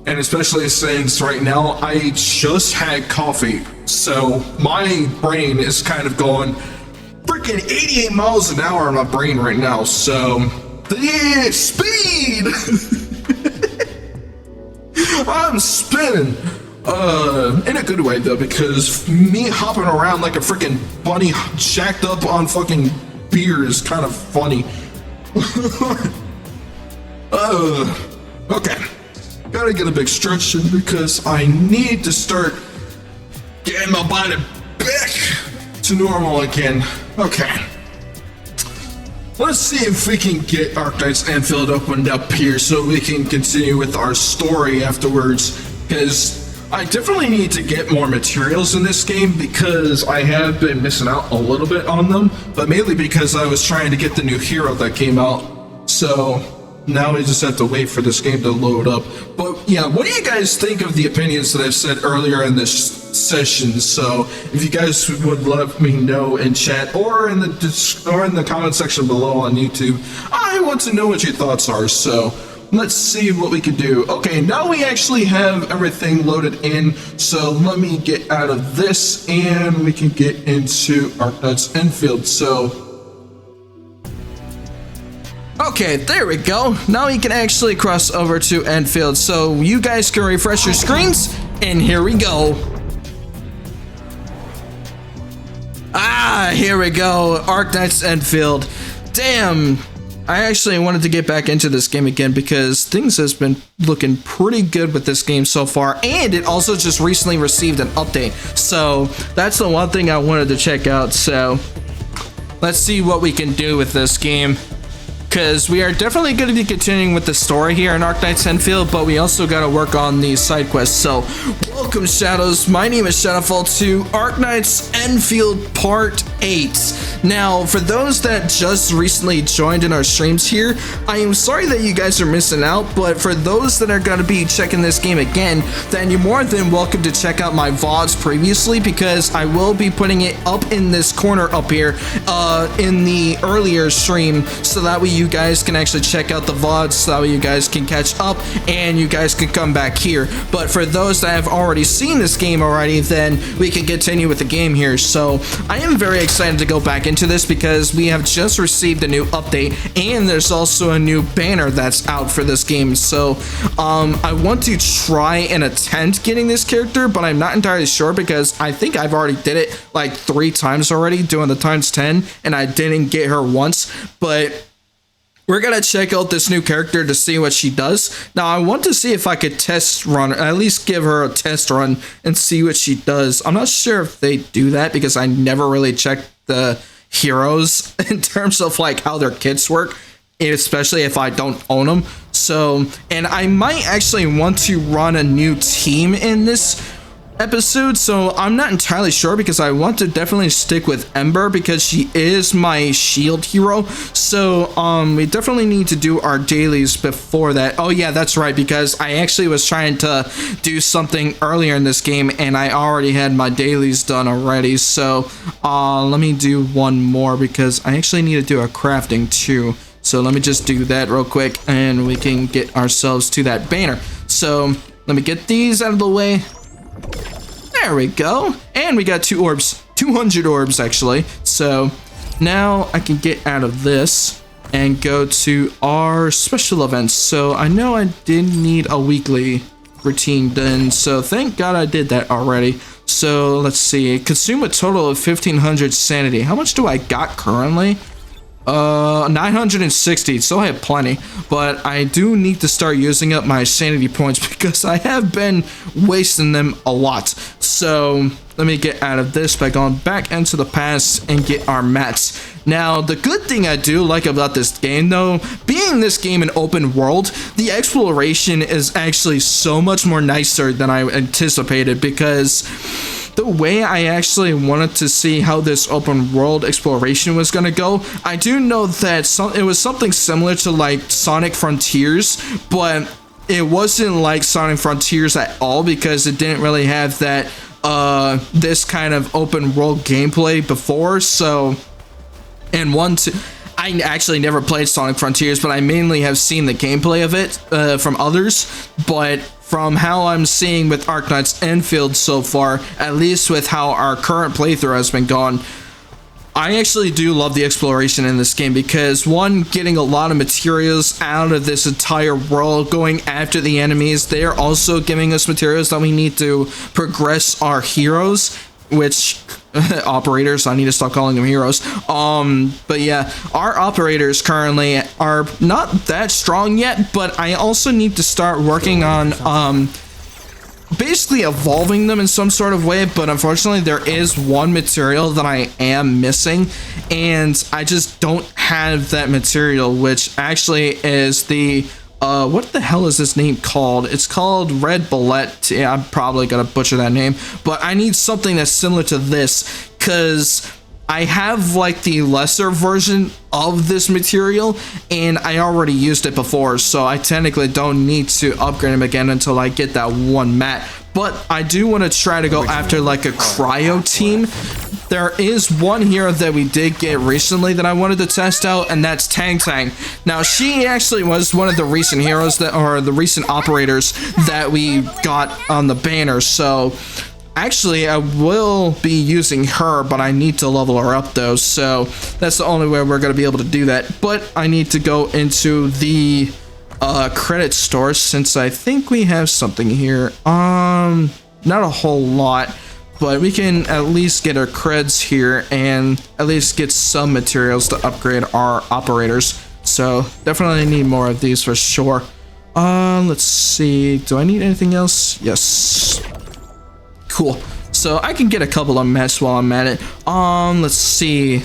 and especially since right now I just had coffee, so my brain is kind of going freaking 88 miles an hour in my brain right now, so the speed! I'm spinning. In a good way though, because me hopping around like a freaking bunny jacked up on fucking beer is kind of funny. Okay. Gotta get a big stretch in because I need to start getting my body back to normal again. Okay. Let's see if we can get Arknights Endfield opened up here so we can continue with our story afterwards, because I definitely need to get more materials in this game because I have been missing out a little bit on them, but mainly because I was trying to get the new hero that came out. So now we just have to wait for this game to load up. But yeah, what do you guys think of the opinions that I've said earlier in this session? So if you guys would let me know in chat or in the comment section below on YouTube, I want to know what your thoughts are. So let's see what we can do. Okay, now we actually have everything loaded in, so let me get out of this and we can get into Arknights Endfield. So okay, there we go. Now we can actually cross over to Endfield, so you guys can refresh your screens, and here we go. Ah, here we go. Arknights Endfield. Damn. I actually wanted to get back into this game again because things has been looking pretty good with this game so far, and it also just recently received an update, so that's the one thing I wanted to check out. So let's see what we can do with this game, because we are definitely going to be continuing with the story here in Arknights Endfield, but we also got to work on these side quests. So welcome, Shadows. My name is ShadowFallVT, Arknights Endfield Part 8. Now, for those that just recently joined in our streams here, I am sorry that you guys are missing out, but for those that are going to be checking this game again, then you're more than welcome to check out my VODs previously, because I will be putting it up in this corner up here in the earlier stream, so that way you guys can actually check out the VODs, so that way you guys can catch up and you guys can come back here. But for those that have already seen this game already, then we can continue with the game here. So I am very excited to go back into this because we have just received a new update, and there's also a new banner that's out for this game. So I want to try and attempt getting this character, but I'm not entirely sure because I think I've already did it like 3 times already doing the times 10, and I didn't get her once. But we're gonna check out this new character to see what she does. Now, I want to see if I could test run, or at least give her a test run and see what she does. I'm not sure if they do that because I never really checked the heroes in terms of like how their kits work, especially if I don't own them. So, and I might actually want to run a new team in this episode, so I'm not entirely sure because I want to definitely stick with Ember because she is my shield hero. So we definitely need to do our dailies before that. Oh yeah, that's right, because I actually was trying to do something earlier in this game and I already had my dailies done already. So let me do one more because I actually need to do a crafting too. So let me just do that real quick and we can get ourselves to that banner. So let me get these out of the way. There we go. And we got 2 orbs. 200 orbs, actually. So now I can get out of this and go to our special events. So I know I did need a weekly routine done. So thank God I did that already. So let's see. Consume a total of 1,500 sanity. How much do I got currently? 960. So I have plenty, but I do need to start using up my sanity points because I have been wasting them a lot. So let me get out of this by going back into the past and get our mats. Now, the good thing I do like about this game, though, being this game an open world, the exploration is actually so much more nicer than I anticipated because the way I actually wanted to see how this open world exploration was going to go, I do know that it was something similar to like Sonic Frontiers, but it wasn't like Sonic Frontiers at all because it didn't really have that this kind of open world gameplay before. So, and I actually never played Sonic Frontiers, but I mainly have seen the gameplay of it from others. But from how I'm seeing with Arknights Endfield so far, at least with how our current playthrough has been going, I actually do love the exploration in this game because, one, getting a lot of materials out of this entire world, going after the enemies, they are also giving us materials that we need to progress our heroes, which operators, I need to stop calling them heroes. But yeah, our operators currently are not that strong yet, but I also need to start working on basically evolving them in some sort of way. But unfortunately, there is one material that I am missing, and I just don't have that material, which actually is the what the hell is this name called? It's called Red Bullet. Yeah, I'm probably gonna butcher that name, but I need something that's similar to this because I have like the lesser version of this material and I already used it before, so I technically don't need to upgrade them again until I get that one mat. But I do want to try to go after like a cryo team. There is one here that we did get recently that I wanted to test out, and that's Tang Tang. Now, she actually was one of the recent heroes that, or the recent operators that we got on the banner. So actually, I will be using her, but I need to level her up though. So that's the only way we're going to be able to do that. But I need to go into the credit store since I think we have something here. Not a whole lot, but we can at least get our creds here and at least get some materials to upgrade our operators. So definitely need more of these for sure. Let's see. Do I need anything else? Yes. Cool. So I can get a couple of mats while I'm at it. Let's see.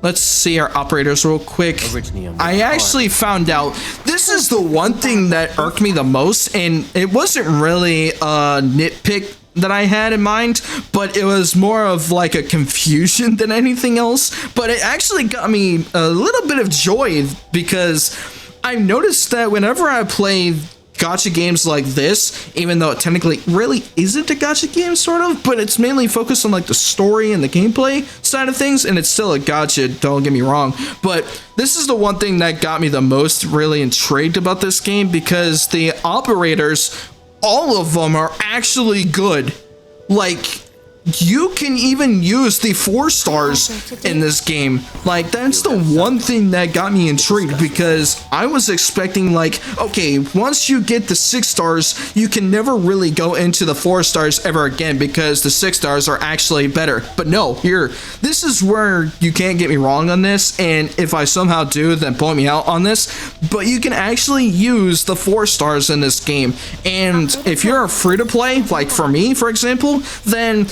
Let's see our operators real quick. I actually found out this is the one thing that irked me the most, and it wasn't really a nitpick that I had in mind, but it was more of like a confusion than anything else. But it actually got me a little bit of joy because I noticed that whenever I play gacha games like this, even though it technically really isn't a gacha game, sort of, but it's mainly focused on like the story and the gameplay side of things, and it's still a gacha, don't get me wrong, but this is the one thing that got me the most really intrigued about this game because the operators, all of them are actually good. Like, you can even use the 4 stars in this game. Like, that's the one thing that got me intrigued, because I was expecting, like, okay, once you get the 6 stars, you can never really go into the 4 stars ever again, because the 6 stars are actually better. But no, this is where you can't get me wrong on this, and if I somehow do, then point me out on this, but you can actually use the 4 stars in this game. And if you're free to play, like for me, for example, then,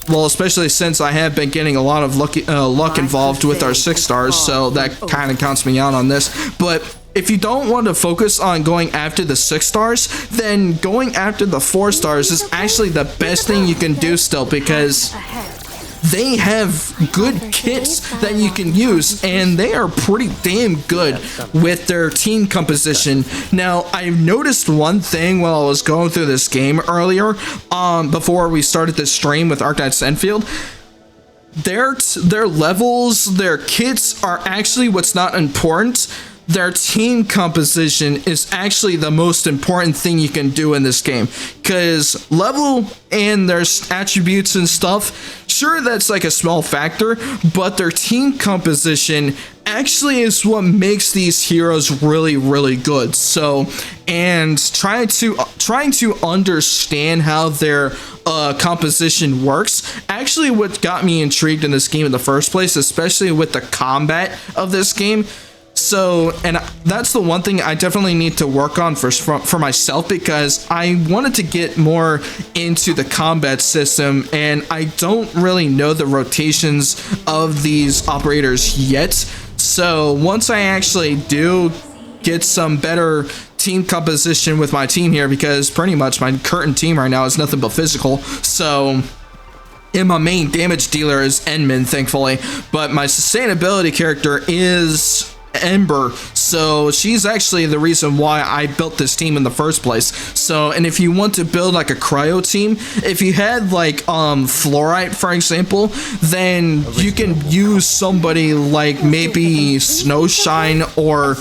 well, especially since I have been getting a lot of luck involved with our 6 stars, so that kind of counts me out on this. But if you don't want to focus on going after the 6 stars, then going after the 4 stars is actually the best thing you can do still, because they have good kits that you can use, and they are pretty damn good with their team composition. Now, I noticed one thing while I was going through this game earlier, before we started this stream with Arknights Endfield. Their levels, their kits are actually what's not important. Their team composition is actually the most important thing you can do in this game, because level and their attributes and stuff, sure, that's like a small factor, but their team composition actually is what makes these heroes really, really good. So, and trying to understand how their composition works, actually what got me intrigued in this game in the first place, especially with the combat of this game. So, and that's the one thing I definitely need to work on for myself, because I wanted to get more into the combat system, and I don't really know the rotations of these operators yet. So once I actually do get some better team composition with my team here, because pretty much my current team right now is nothing but physical, so, and my main damage dealer is Endmin, thankfully, but my sustainability character is Ember, so she's actually the reason why I built this team in the first place. So, and if you want to build like a cryo team, if you had like Fluorite, for example, then you can use somebody like maybe Snowshine or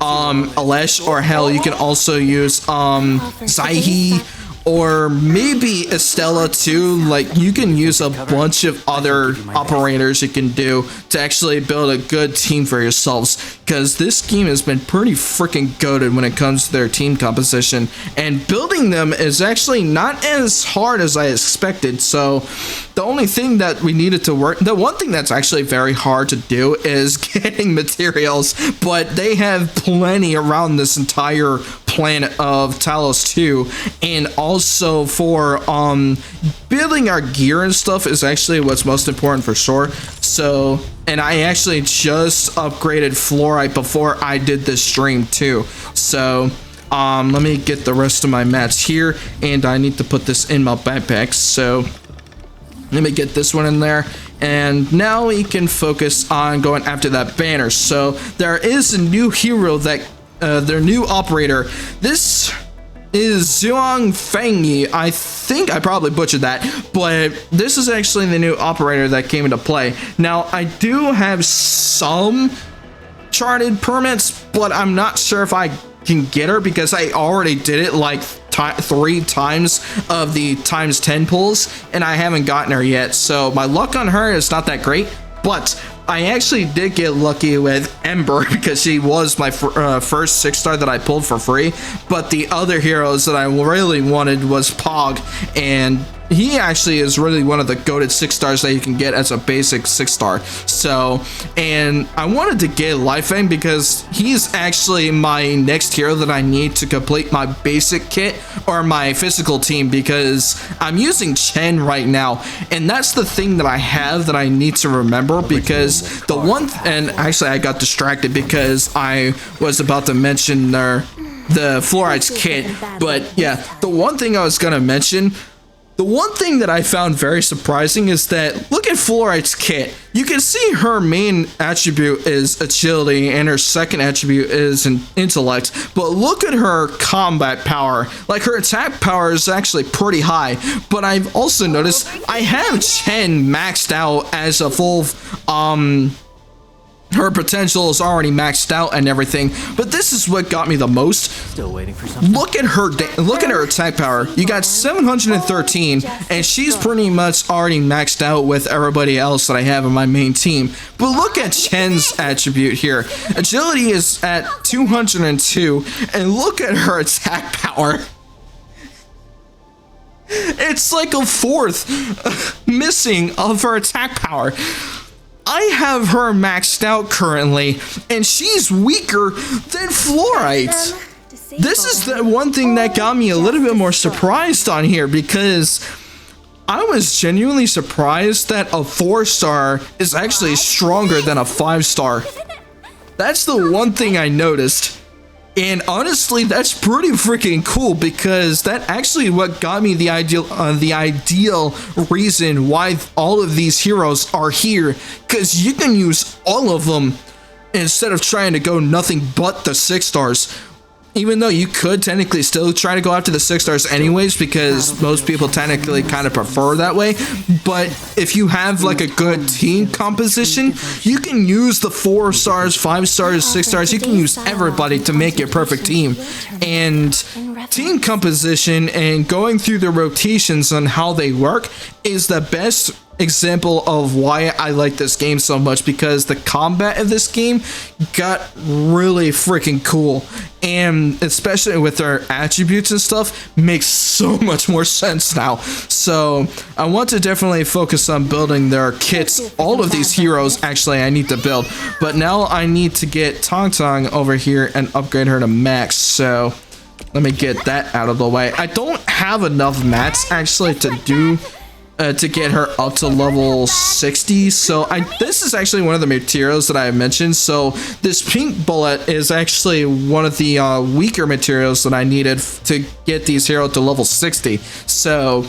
Alesh, or hell, you can also use Zaihi, or maybe Estella too. Like, you can use a bunch of other operators you can do to actually build a good team for yourselves, because this game has been pretty freaking goated when it comes to their team composition, and building them is actually not as hard as I expected. So the only thing that we needed to work, the one thing that's actually very hard to do is getting materials, but they have plenty around this entire planet of Talos 2, and also for building our gear and stuff is actually what's most important for sure. So, and I actually just upgraded Fluorite before I did this stream too. So let me get the rest of my mats here, and I need to put this in my backpack. So let me get this one in there, and now we can focus on going after that banner. So there is a new hero that their new operator. This is Zhuang Fengyi. I think I probably butchered that, but this is actually the new operator that came into play. Now, I do have some charted permits, but I'm not sure if I can get her, because I already did it like 3 times of the times 10 pulls, and I haven't gotten her yet. So my luck on her is not that great, but I actually did get lucky with Ember, because she was my first 6-star that I pulled for free. But the other heroes that I really wanted was Pog, and he actually is really one of the goated 6-stars that you can get as a basic 6-star. So, and I wanted to get Laevatain because he's actually my next hero that I need to complete my basic kit or my physical team, because I'm using Chen right now, and that's the thing that I have that I need to remember, because the one and actually I got distracted because I was about to mention the Fluorite's kit. But yeah, the one thing I was gonna mention, the one thing that I found very surprising is that, look at Fluorite's kit. You can see her main attribute is agility and her second attribute is an intellect, but look at her combat power. Like, her attack power is actually pretty high, but I've also noticed I have Chen maxed out as a full her potential is already maxed out and everything, but this is what got me the most. Still waiting for something. Look at her attack power. You got 713, and she's pretty much already maxed out with everybody else that I have in my main team. But look at Chen's attribute here. Agility is at 202, and look at her attack power. It's like a fourth missing of her attack power. I have her maxed out currently, and she's weaker than Fluorite. This is the one thing that got me a little bit more surprised on here, because I was genuinely surprised that a 4-star is actually stronger than a 5-star. That's the one thing I noticed. And honestly, that's pretty freaking cool, because that actually what got me the ideal reason why all of these heroes are here, because you can use all of them instead of trying to go nothing but the 6-stars. Even though you could technically still try to go after the 6-stars anyways, because most people technically kind of prefer that way. But if you have like a good team composition, you can use the 4-stars, 5-stars, 6-stars. You can use everybody to make a perfect team. And team composition and going through the rotations on how they work is the best example of why I like this game so much, because the combat of this game got really freaking cool, and especially with their attributes and stuff makes so much more sense now. So I want to definitely focus on building their kits. All of these heroes actually I need to build, but now I need to get Tong Tong over here and upgrade her to max. So let me get that out of the way. I don't have enough mats actually to do to get her up to level 60. So this is actually one of the materials that I mentioned. So this pink bullet is actually one of the weaker materials that I needed to get these heroes to level 60. So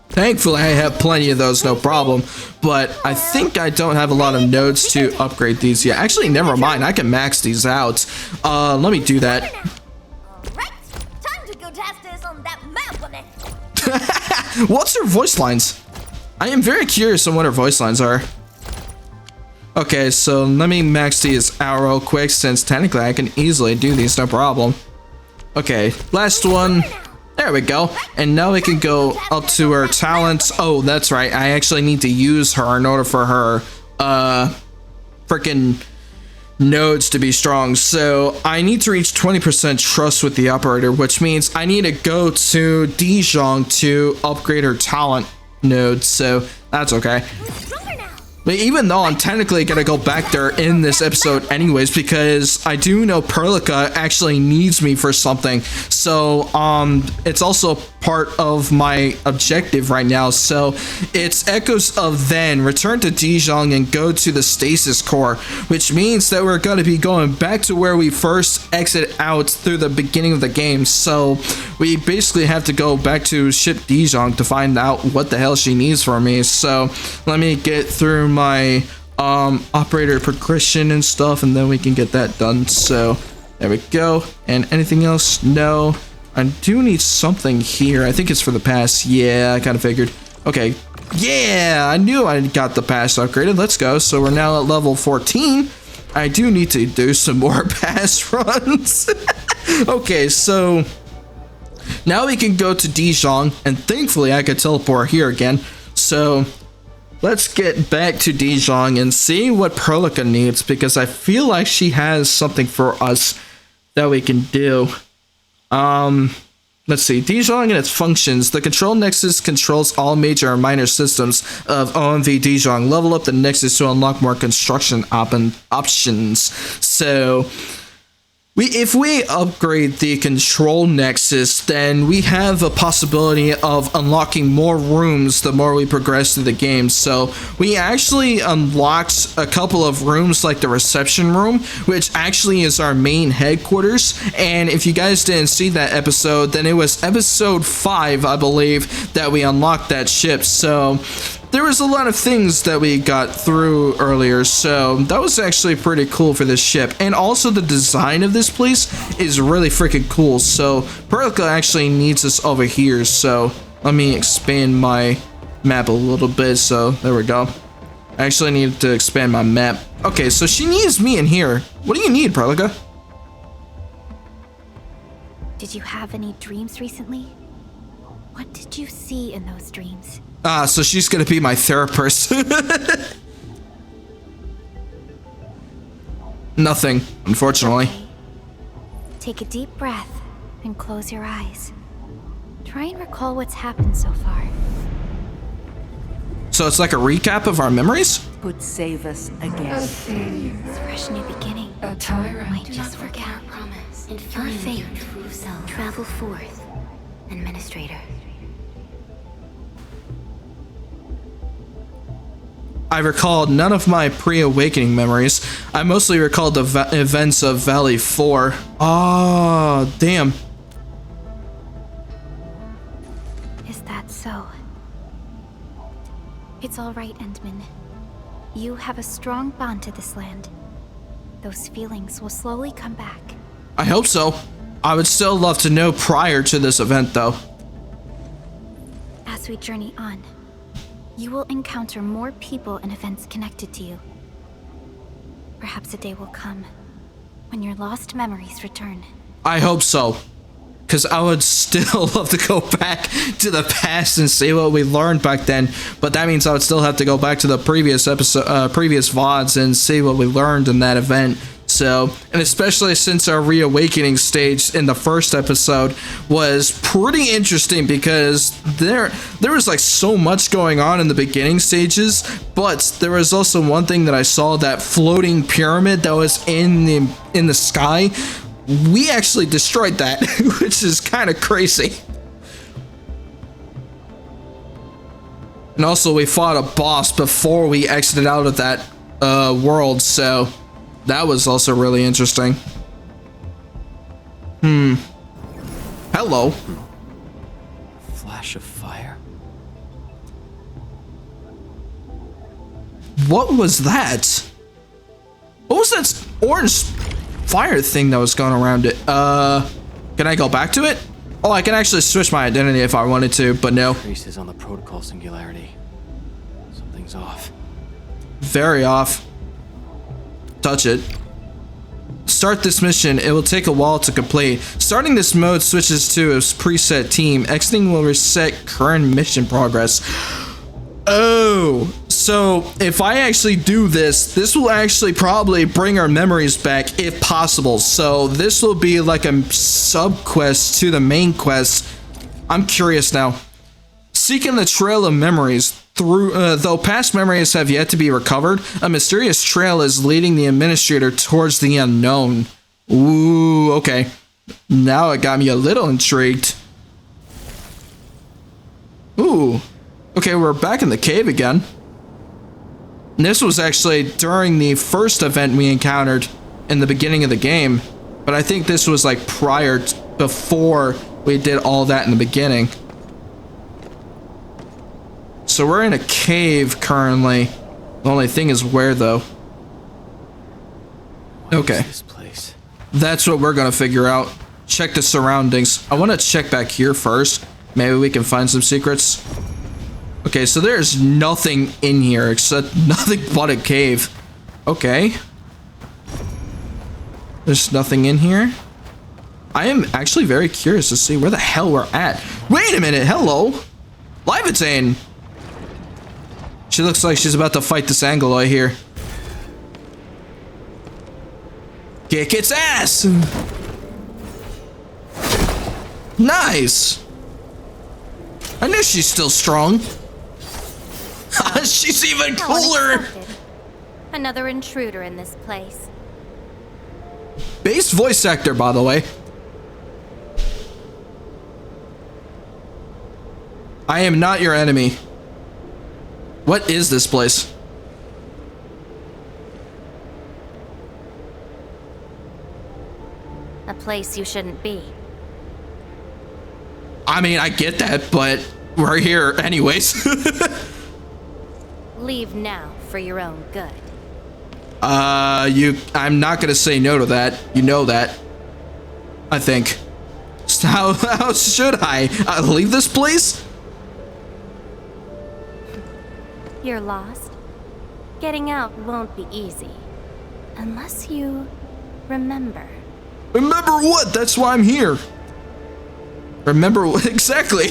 thankfully I have plenty of those, no problem. But I think I don't have a lot of nodes to upgrade these yet. Actually, never mind, I can max these out. Let me do that. What's her voice lines? I am very curious on what her voice lines are. Okay, so let me max these out real quick, since technically I can easily do these, no problem. Okay, last one. There we go. And now we can go up to her talents. Oh, that's right. I actually need to use her in order for her freaking nodes to be strong. So I need to reach 20% trust with the operator, which means I need to go to Dijon to upgrade her talent node. So that's okay. But even though I'm technically gonna go back there in this episode anyways, because I do know Perlica actually needs me for something. So it's also part of my objective right now. So it's Echoes of Then, return to Dijon and go to the stasis core, which means that we're gonna be going back to where we first exit out through the beginning of the game. So we basically have to go back to ship Dijon to find out what the hell she needs from me. So let me get through my operator progression and stuff, and then we can get that done. So there we go. And anything else? No. I do need something here. I think it's for the pass. Yeah, I kind of figured. Okay. Yeah, I knew I got the pass upgraded. Let's go. So we're now at level 14. I do need to do some more pass runs. Okay, so now we can go to Dijon, and thankfully I could teleport here again. So let's get back to Dijon and see what Perlica needs, because I feel like she has something for us that we can do. Let's see. Dijon and its functions. The control nexus controls all major and minor systems of OMV Dijon. Level up the nexus to unlock more construction options. So if we upgrade the control nexus, then we have a possibility of unlocking more rooms the more we progress through the game. So we actually unlocked a couple of rooms, like the reception room, which actually is our main headquarters. And if you guys didn't see that episode, then it was episode 5, I believe, that we unlocked that ship. So there was a lot of things that we got through earlier, so that was actually pretty cool for this ship. And also the design of this place is really freaking cool. So Perlica actually needs us over here, so let me expand my map a little bit. So there we go. I actually need to expand my map. Okay, so she needs me in here. What do you need, Perlica? Did you have any dreams recently? What did you see in those dreams? So she's gonna be my therapist. Nothing, unfortunately. Okay. Take a deep breath and close your eyes. Try and recall what's happened so far. So it's like a recap of our memories? Would save us again. A fresh new beginning. A tyrant. Might just forget our promise. And find faith. True self. Travel forth. Administrator. I recalled none of my pre-awakening memories. I mostly recalled the events of Valley 4. Oh, damn. Is that so? It's all right, Endmin. You have a strong bond to this land. Those feelings will slowly come back. I hope so. I would still love to know prior to this event, though. As we journey on, you will encounter more people and events connected to you. Perhaps a day will come when your lost memories return. I hope so. Because I would still love to go back to the past and see what we learned back then. But that means I would still have to go back to the previous episode, previous VODs and see what we learned in that event. So, and especially since our reawakening stage in the first episode was pretty interesting because there was like so much going on in the beginning stages, but there was also one thing that I saw, that floating pyramid that was in the sky. We actually destroyed that, which is kind of crazy. And also we fought a boss before we exited out of that world, so that was also really interesting. Hello. Flash of fire. What was that? What was that orange fire thing that was going around it? Can I go back to it? Oh, I can actually switch my identity if I wanted to, but no. Traces on the protocol singularity. Something's off. Very off. Touch it. Start this mission. It will take a while to complete. Starting this mode switches to a preset team. Exiting will reset current mission progress. Oh, so if I actually do this, this will actually probably bring our memories back if possible. So this will be like a sub quest to the main quest. I'm curious now. Seeking the trail of memories. Though past memories have yet to be recovered, a mysterious trail is leading the administrator towards the unknown. Ooh, okay. Now it got me a little intrigued. Ooh. Okay, we're back in the cave again. And this was actually during the first event we encountered in the beginning of the game. But I think this was like before we did all that in the beginning. So we're in a cave currently. The only thing is where, though. Okay. This place. That's what we're gonna figure out. Check the surroundings. I want to check back here first. Maybe we can find some secrets. Okay, so there's nothing in here except nothing but a cave. Okay. There's nothing in here. I am actually very curious to see where the hell we're at. Wait a minute, hello. Laevatain. She looks like she's about to fight this Angloy here. Kick its ass! Nice! I knew she's still strong. She's even cooler! Unexpected. Another intruder in this place. Base voice actor, by the way. I am not your enemy. What is this place? A place you shouldn't be. I mean, I get that, but we're here anyways. Leave now for your own good. I'm not gonna say no to that. You know that. I think. So how should I? Leave this place? You're lost? Getting out won't be easy. Unless you remember. Remember what? That's why I'm here. Remember what? Exactly.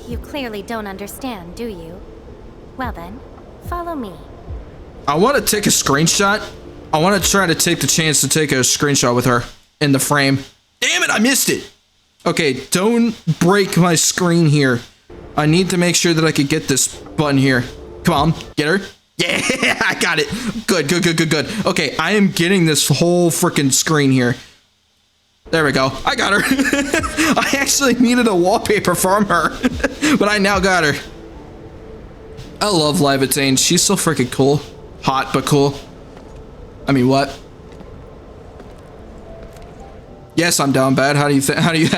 You clearly don't understand, do you? Well then, follow me. I want to take a screenshot. I want to try to take the chance to take a screenshot with her in the frame. Damn it, I missed it. Okay, don't break my screen here. I need to make sure that I could get this button here. Come on, get her. Yeah, I got it. Good, good, good, good, good. Okay, I am getting this whole freaking screen here. There we go. I got her. I actually needed a wallpaper from her, but I now got her. I love Laevatain. She's so freaking cool. Hot, but cool. I mean, what? Yes, I'm down bad. How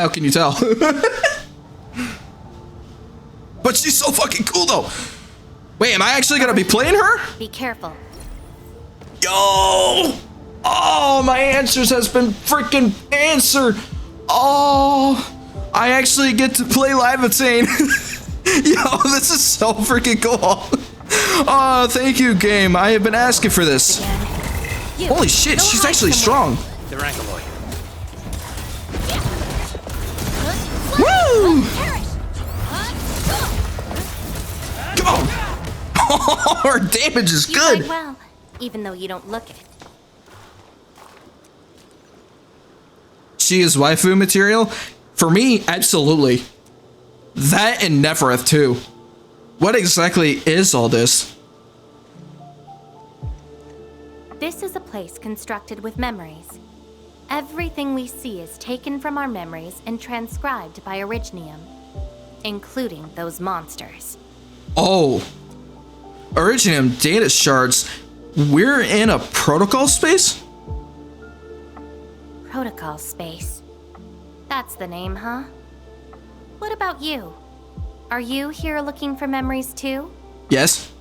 can you tell? But she's so fucking cool though. Wait, am I actually gonna be playing her? Be careful. Yo! Oh, my answers has been freaking answered. Oh, I actually get to play Laevatain. Yo, this is so freaking cool. Oh, thank you, game. I have been asking for this. Holy shit, she's actually strong. The Rankaloid. Woo! Come on. Oh, her damage is You fight good. well, even though you don't look it. She is waifu material? For me, absolutely. That and Nefereth too. What exactly is all this? This is a place constructed with memories. Everything we see is taken from our memories and transcribed by Originium, including those monsters. Oh. Originium data shards. We're in a protocol space? Protocol space. That's the name, huh? What about you? Are you here looking for memories too? Yes.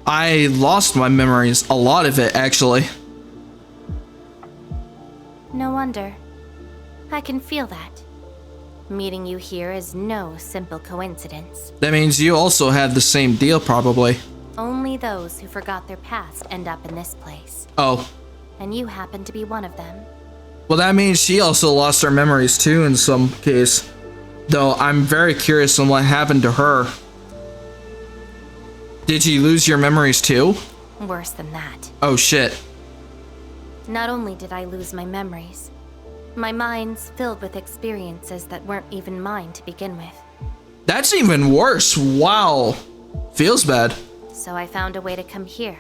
I lost my memories. A lot of it, actually. No wonder. I can feel that. Meeting you here is no simple coincidence. That means you also have the same deal, probably. Only those who forgot their past end up in this place. Oh. And you happen to be one of them. Well, that means she also lost her memories too in some case. Though I'm very curious on what happened to her. Did you lose your memories too? Worse than that. Oh shit. Not only did I lose my memories, my mind's filled with experiences that weren't even mine to begin with. That's even worse. Wow. Feels bad. So I found a way to come here.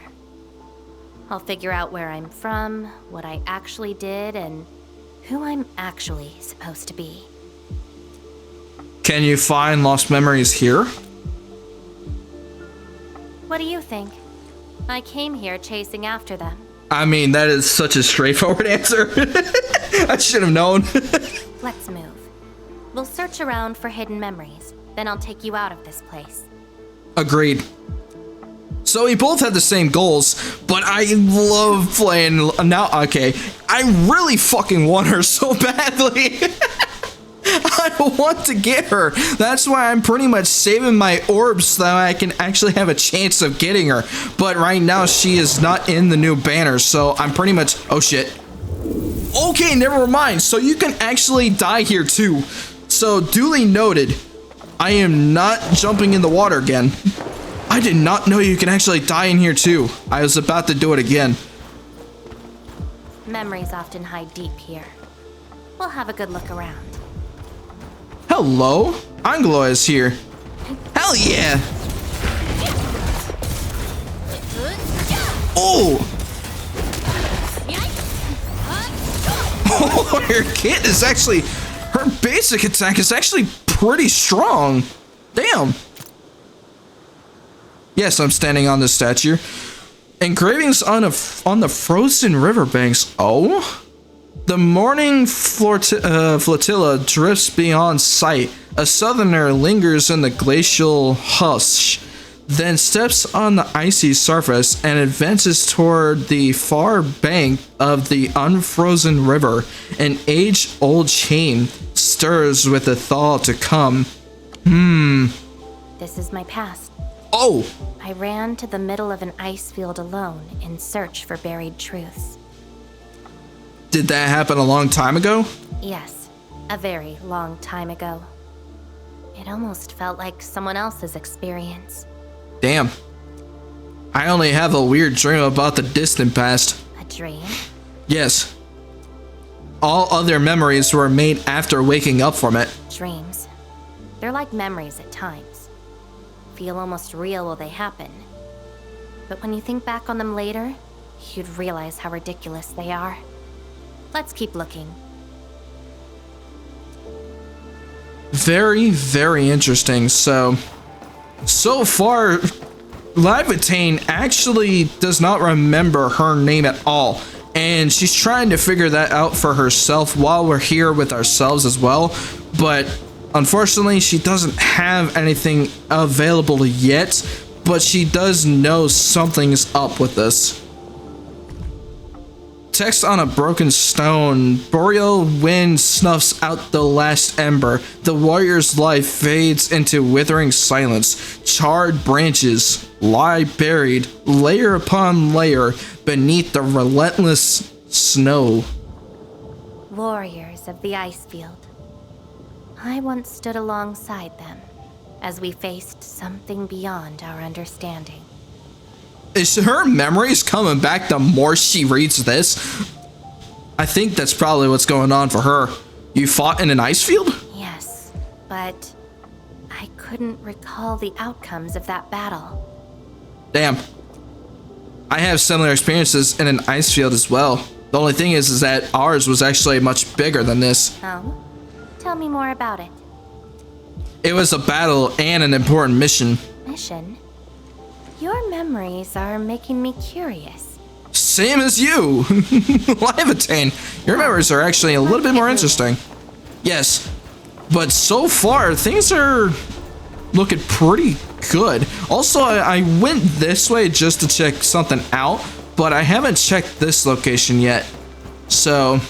I'll figure out where I'm from, what I actually did, and who I'm actually supposed to be. Can you find lost memories here? What do you think? I came here chasing after them. I mean, that is such a straightforward answer. I should have known. Let's move. We'll search around for hidden memories, then I'll take you out of this place. Agreed. So we both had the same goals, but I love playing now. Okay, I really fucking want her so badly. I want to get her. That's why I'm pretty much saving my orbs so that I can actually have a chance of getting her. But right now she is not in the new banner, so I'm pretty much... Oh shit. Okay, never mind. So you can actually die here too. So duly noted. I am not jumping in the water again. I did not know you can actually die in here too. I was about to do it again. Memories often hide deep here. We'll have a good look around. Hello? Anglo is here. Hell yeah! Oh! Oh, her kit is actually... Her basic attack is actually pretty strong. Damn. Yes, I'm standing on this statue. Engravings on the frozen riverbanks. Oh? The morning flotilla drifts beyond sight. A southerner lingers in the glacial hush, then steps on the icy surface and advances toward the far bank of the unfrozen river. An age-old chain stirs with the thaw to come. This is my past. Oh, I ran to the middle of an ice field alone in search for buried truths. did that happen a long time ago? Yes, a very long time ago. It almost felt like someone else's experience. Damn. I only have a weird dream about the distant past. A dream? Yes. All other memories were made after waking up from it. Dreams. They're like memories at times. Feel almost real while they happen. But when you think back on them later, you'd realize how ridiculous they are. Let's keep looking. Very, very interesting. So far, Laevatain actually does not remember her name at all. And she's trying to figure that out for herself while we're here with ourselves as well. But unfortunately, she doesn't have anything available yet. But she does know something's up with this. Text on a broken stone. Boreal wind snuffs out the last ember. The warrior's life fades into withering silence. Charred branches lie buried, layer upon layer, beneath the relentless snow. Warriors of the ice field. I once stood alongside them as we faced something beyond our understanding. Is her memories coming back the more she reads this? I think that's probably what's going on for her. You fought in an ice field? Yes, but I couldn't recall the outcomes of that battle. Damn. I have similar experiences in an ice field as well. The only thing is that ours was actually much bigger than this. Oh? Tell me more about it. It was a battle and an important mission. Mission? Your memories are making me curious. Same as you! Laevatain, your memories are actually a little bit more interesting. Yes, but so far, things are looking pretty good. Also, I went this way just to check something out, but I haven't checked this location yet. So,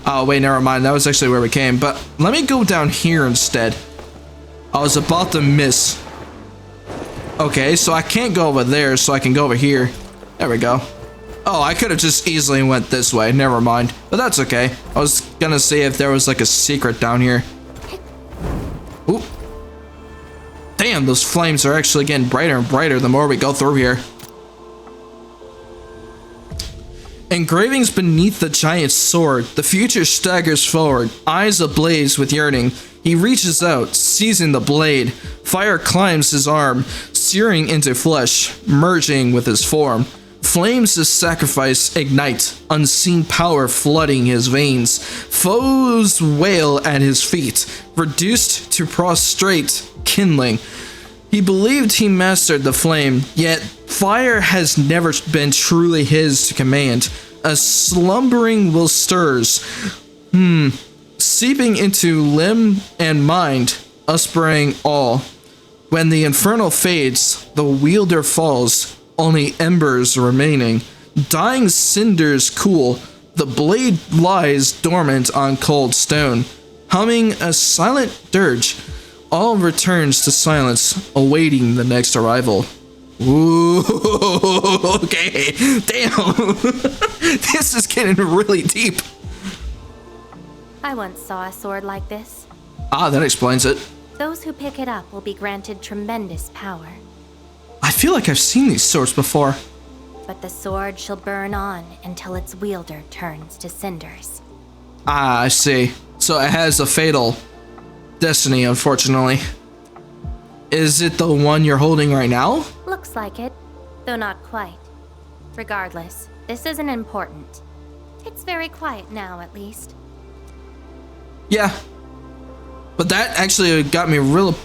oh wait, never mind, that was actually where we came. But let me go down here instead. I was about to miss. Okay, so I can't go over there, so I can go over here. There we go. Oh, I could have just easily went this way. Never mind. But that's okay. I was gonna see if there was like a secret down here. Ooh. Damn, those flames are actually getting brighter and brighter the more we go through here. Engravings beneath the giant sword. The future staggers forward, eyes ablaze with yearning. He reaches out, seizing the blade. Fire climbs his arm, searing into flesh, merging with his form. Flames of sacrifice ignite, unseen power flooding his veins. Foes wail at his feet, reduced to prostrate, kindling. He believed he mastered the flame, yet fire has never been truly his to command. A slumbering will stirs, seeping into limb and mind, uspering all. When the inferno fades, the wielder falls, only embers remaining. Dying cinders cool, the blade lies dormant on cold stone. Humming a silent dirge, all returns to silence, awaiting the next arrival. Ooh, okay, damn. This is getting really deep. I once saw a sword like this. Ah, that explains it. Those who pick it up will be granted tremendous power. I feel like I've seen these swords before. But the sword shall burn on until its wielder turns to cinders. Ah, I see. So it has a fatal destiny, unfortunately. Is it the one you're holding right now? Looks like it, though not quite. Regardless, this isn't important. It's very quiet now, at least. Yeah. But that actually got me real...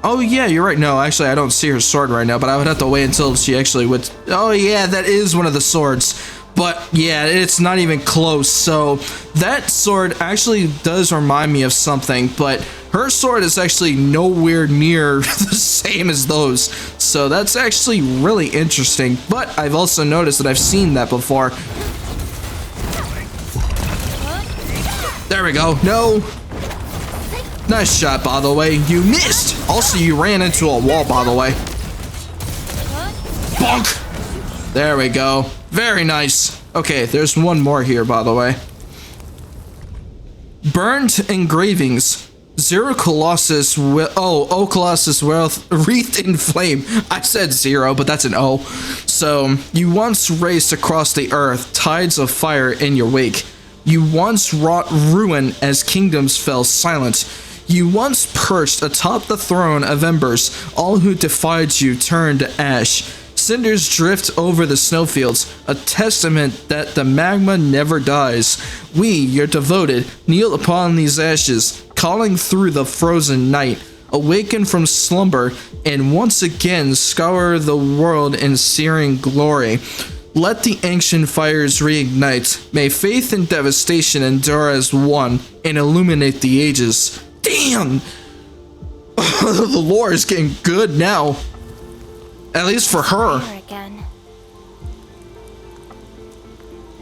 Oh yeah, you're right. No, actually I don't see her sword right now, but I would have to wait until she actually would... Oh yeah, that is one of the swords. But yeah, it's not even close. So that sword actually does remind me of something, but her sword is actually nowhere near the same as those. So that's actually really interesting. But I've also noticed that I've seen that before. There we go. No. Nice shot, by the way. You missed. Also, you ran into a wall, by the way. Bonk. There we go. Very nice. Okay, there's one more here, by the way. Burned engravings. Zero Colossus Colossus wealth wreathed in flame. I said zero, but that's an O. So, you once raced across the earth, tides of fire in your wake. You once wrought ruin as kingdoms fell silent. You once perched atop the throne of embers. All who defied you turned to ash. Cinders drift over the snowfields, a testament that the magma never dies. We, your devoted, kneel upon these ashes, calling through the frozen night. Awaken from slumber, and once again scour the world in searing glory. Let the ancient fires reignite. May faith and devastation endure as one, and illuminate the ages. Damn! The lore is getting good now. At least for her. Again.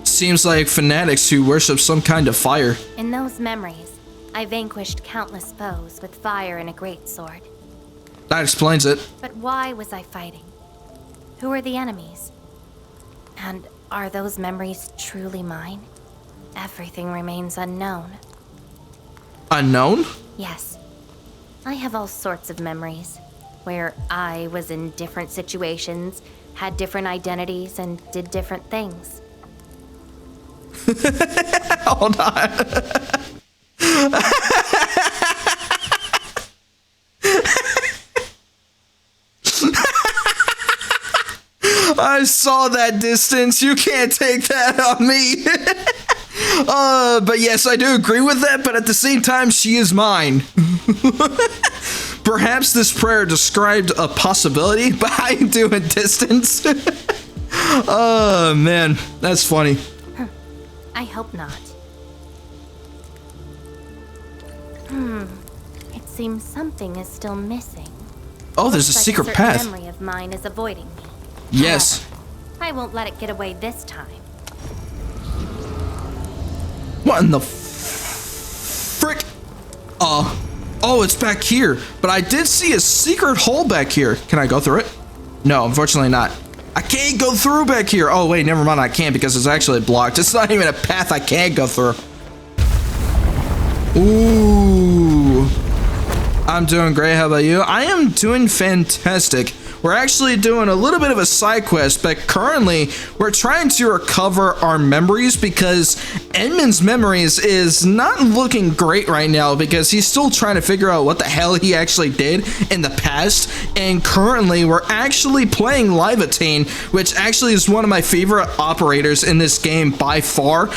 Seems like fanatics who worship some kind of fire. In those memories, I vanquished countless foes with fire and a greatsword. That explains it. But why was I fighting? Who are the enemies? And are those memories truly mine? Everything remains unknown. Unknown? Yes. I have all sorts of memories, where I was in different situations, had different identities, and did different things. Hold on. I saw that distance. You can't take that on me. But yes, I do agree with that, but at the same time, she is mine. Perhaps this prayer described a possibility, but I do in distance. Oh, man, that's funny. I hope not. It seems something is still missing. Oh, there's a Looks like secret certain path. memory of mine is avoiding me. Yes. However, I won't let it get away this time. What in the frick? Oh, it's back here. But I did see a secret hole back here. Can I go through it? No, unfortunately not. I can't go through back here. Oh, wait, never mind. I can't because it's actually blocked. It's not even a path I can't go through. Ooh. I'm doing great. How about you? I am doing fantastic. We're actually doing a little bit of a side quest, but currently we're trying to recover our memories because Endmin's memories is not looking great right now because he's still trying to figure out what the hell he actually did in the past. And currently we're actually playing Laevatain, which actually is one of my favorite operators in this game by far,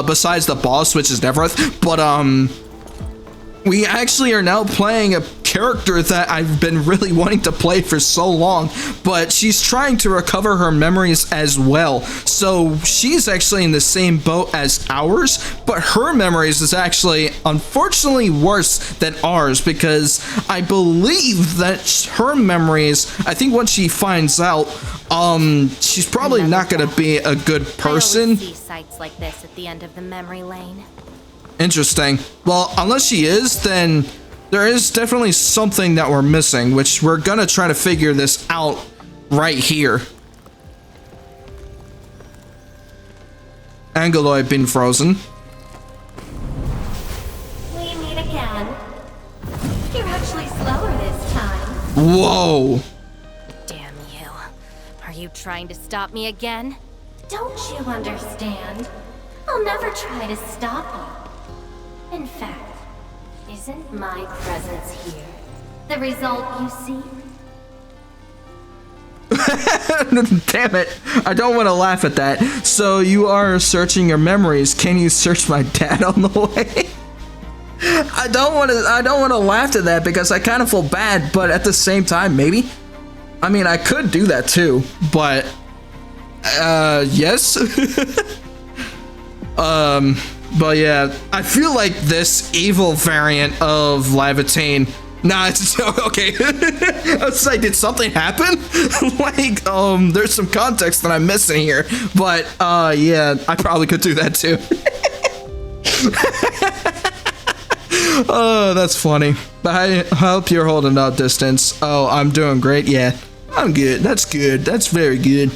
besides the boss, which is Neverth. But we actually are now playing a character that I've been really wanting to play for so long, but she's trying to recover her memories as well. So she's actually in the same boat as ours, but her memories is actually unfortunately worse than ours because I believe that her memories, I think once she finds out, she's probably not going to be a good person. I always see sights like this at the end of the memory lane. Interesting. Well, unless she is, then there is definitely something that we're missing, which we're gonna try to figure this out right here. Angeloid been frozen. We meet again. You're actually slower this time. Whoa. Damn you. Are you trying to stop me again? Don't you understand? I'll never try to stop you. In fact, isn't my presence here the result you seek? Damn it. I don't want to laugh at that. So you are searching your memories. Can you search my dad on the way? I don't want to laugh at that because I kind of feel bad, but at the same time, maybe. I mean, I could do that too, but yes. But yeah, I feel like this evil variant of Laevatain. Nah, it's okay. I was like, did something happen? Like, there's some context that I'm missing here. But yeah, I probably could do that too. Oh, that's funny. But I hope you're holding up distance. Oh, I'm doing great. Yeah, I'm good. That's good. That's very good.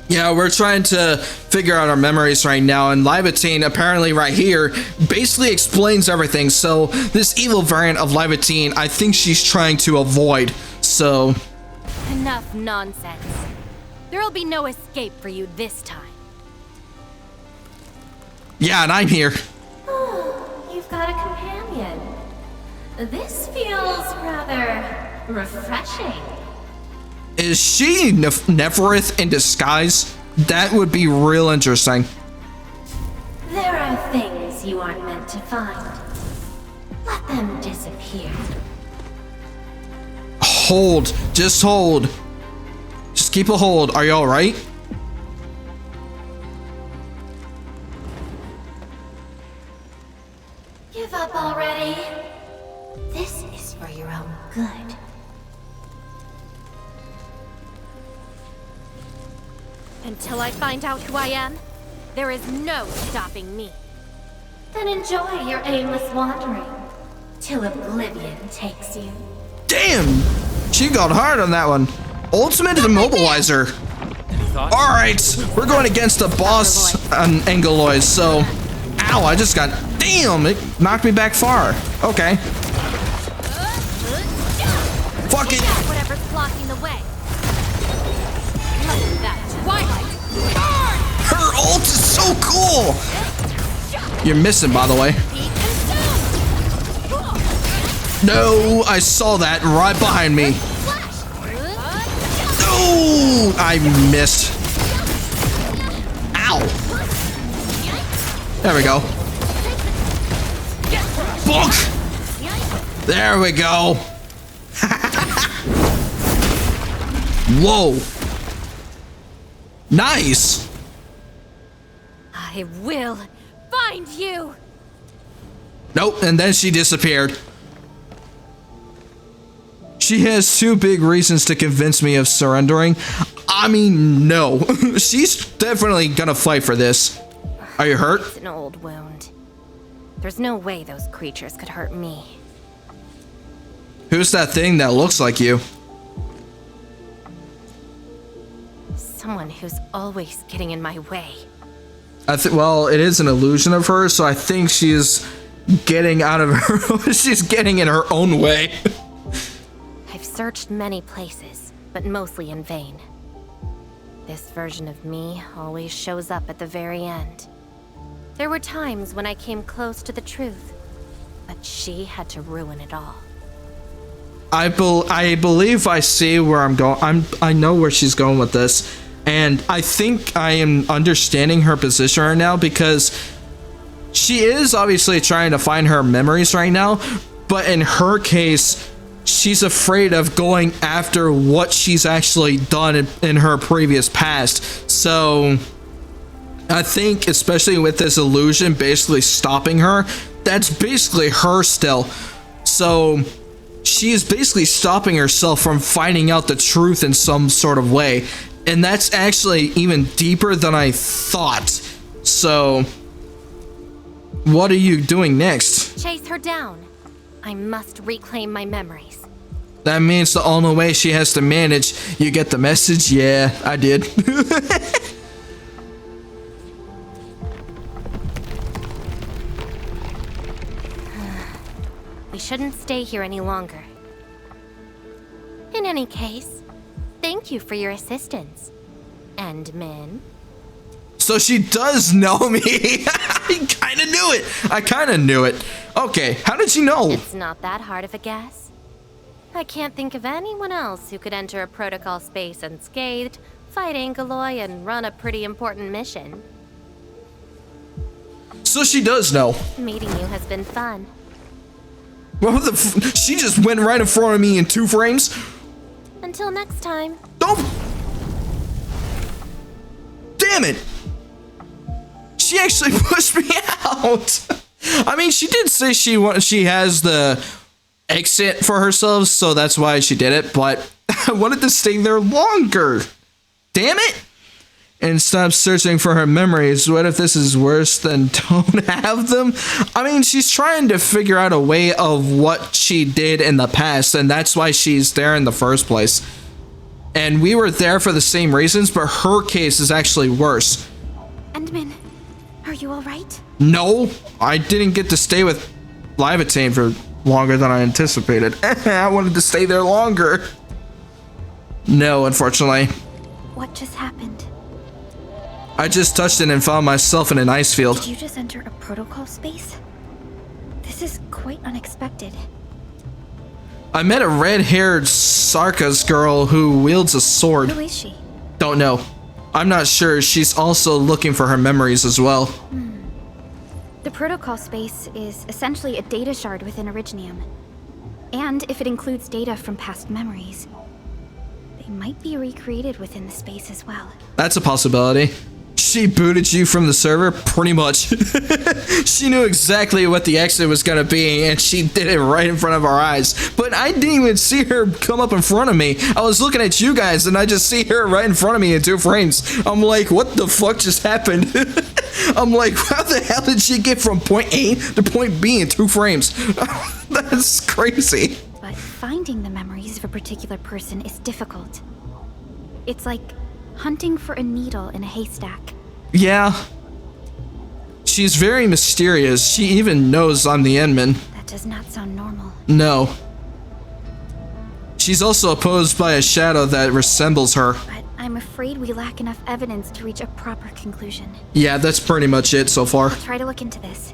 Yeah, we're trying to figure out our memories right now, and Laevatain apparently right here basically explains everything. So this evil variant of Laevatain, I think she's trying to avoid. So Enough nonsense. There'll be no escape for you this time. yeah, and I'm here. You've got a companion. This feels rather refreshing. Is she Neferith in disguise? That would be real interesting. There are things you aren't meant to find. Let them disappear. Hold. Just hold. Just keep a hold. Are you alright? Give up already. This is for your own good. Until I find out who I am, there is no stopping me. Then enjoy your aimless wandering, till oblivion takes you. Damn! She got hard on that one. Ultimate immobilizer. Alright, we're going against the boss on Angelois, so... Ow, I just got... Damn, it knocked me back far. Okay. Fuck it! Whatever's blocking the way. Like that twilight. Her ult is so cool! You're missing, by the way. No, I saw that right behind me. No, I missed. Ow. There we go. Bonk. There we go. Whoa. Nice. I will find you. Nope, and then she disappeared. She has two big reasons to convince me of surrendering. I mean, no. She's definitely gonna fight for this. Are you hurt? It's an old wound. There's no way those creatures could hurt me. Who's that thing that looks like you? Someone who's always getting in my way. Well, it is an illusion of her, so I think she's getting out of her. She's getting in her own way. I've searched many places, but mostly in vain. This version of me always shows up at the very end. There were times when I came close to the truth, but she had to ruin it all. I believe I see where I'm going. I know where she's going with this, and I think I am understanding her position right now, because she is obviously trying to find her memories right now, but in her case, she's afraid of going after what she's actually done in her previous past. So I think, especially with this illusion basically stopping her, that's basically her still. So she is basically stopping herself from finding out the truth in some sort of way. And that's actually even deeper than I thought. So what are you doing next? Chase her down. I must reclaim my memories. That means the only way she has to manage. You get the message? Yeah, I did. We shouldn't stay here any longer. In any case, thank you for your assistance, Endmin. So she does know me. I kind of knew it. I kind of knew it. Okay, how did she know? It's not that hard of a guess. I can't think of anyone else who could enter a protocol space unscathed, fight Angeloi, and run a pretty important mission. So she does know. Meeting you has been fun. What the she just went right in front of me in 2 frames? Until next time. Don't. Damn it. She actually pushed me out. I mean, she did say she has the exit for herself, so that's why she did it, but I wanted to stay there longer. Damn it. and stop searching for her memories. What if this is worse than don't have them? I mean, she's trying to figure out a way of what she did in the past, and that's why she's there in the first place. And we were there for the same reasons, but her case is actually worse. Endmin, are you alright? No, I didn't get to stay with Laevatain for longer than I anticipated. I wanted to stay there longer. No, unfortunately. What just happened? I just touched it and found myself in an ice field. Did you just enter a protocol space? This is quite unexpected. I met a red-haired Sarkas girl who wields a sword. Who is she? Don't know. I'm not sure. She's also looking for her memories as well. The protocol space is essentially a data shard within Originium. And if it includes data from past memories, they might be recreated within the space as well. That's a possibility. She booted you from the server? Pretty much. She knew exactly what the exit was gonna be, and she did it right in front of our eyes. But I didn't even see her come up in front of me. I was looking at you guys, and I just see her right in front of me in 2 frames. I'm like, what the fuck just happened? I'm like, how the hell did she get from point A to point B in 2 frames? That's crazy. But finding the memories of a particular person is difficult. It's like hunting for a needle in a haystack. Yeah. She's very mysterious. She even knows I'm the Endmin. That does not sound normal. No. She's also opposed by a shadow that resembles her. But I'm afraid we lack enough evidence to reach a proper conclusion. Yeah, that's pretty much it so far. Try to look into this.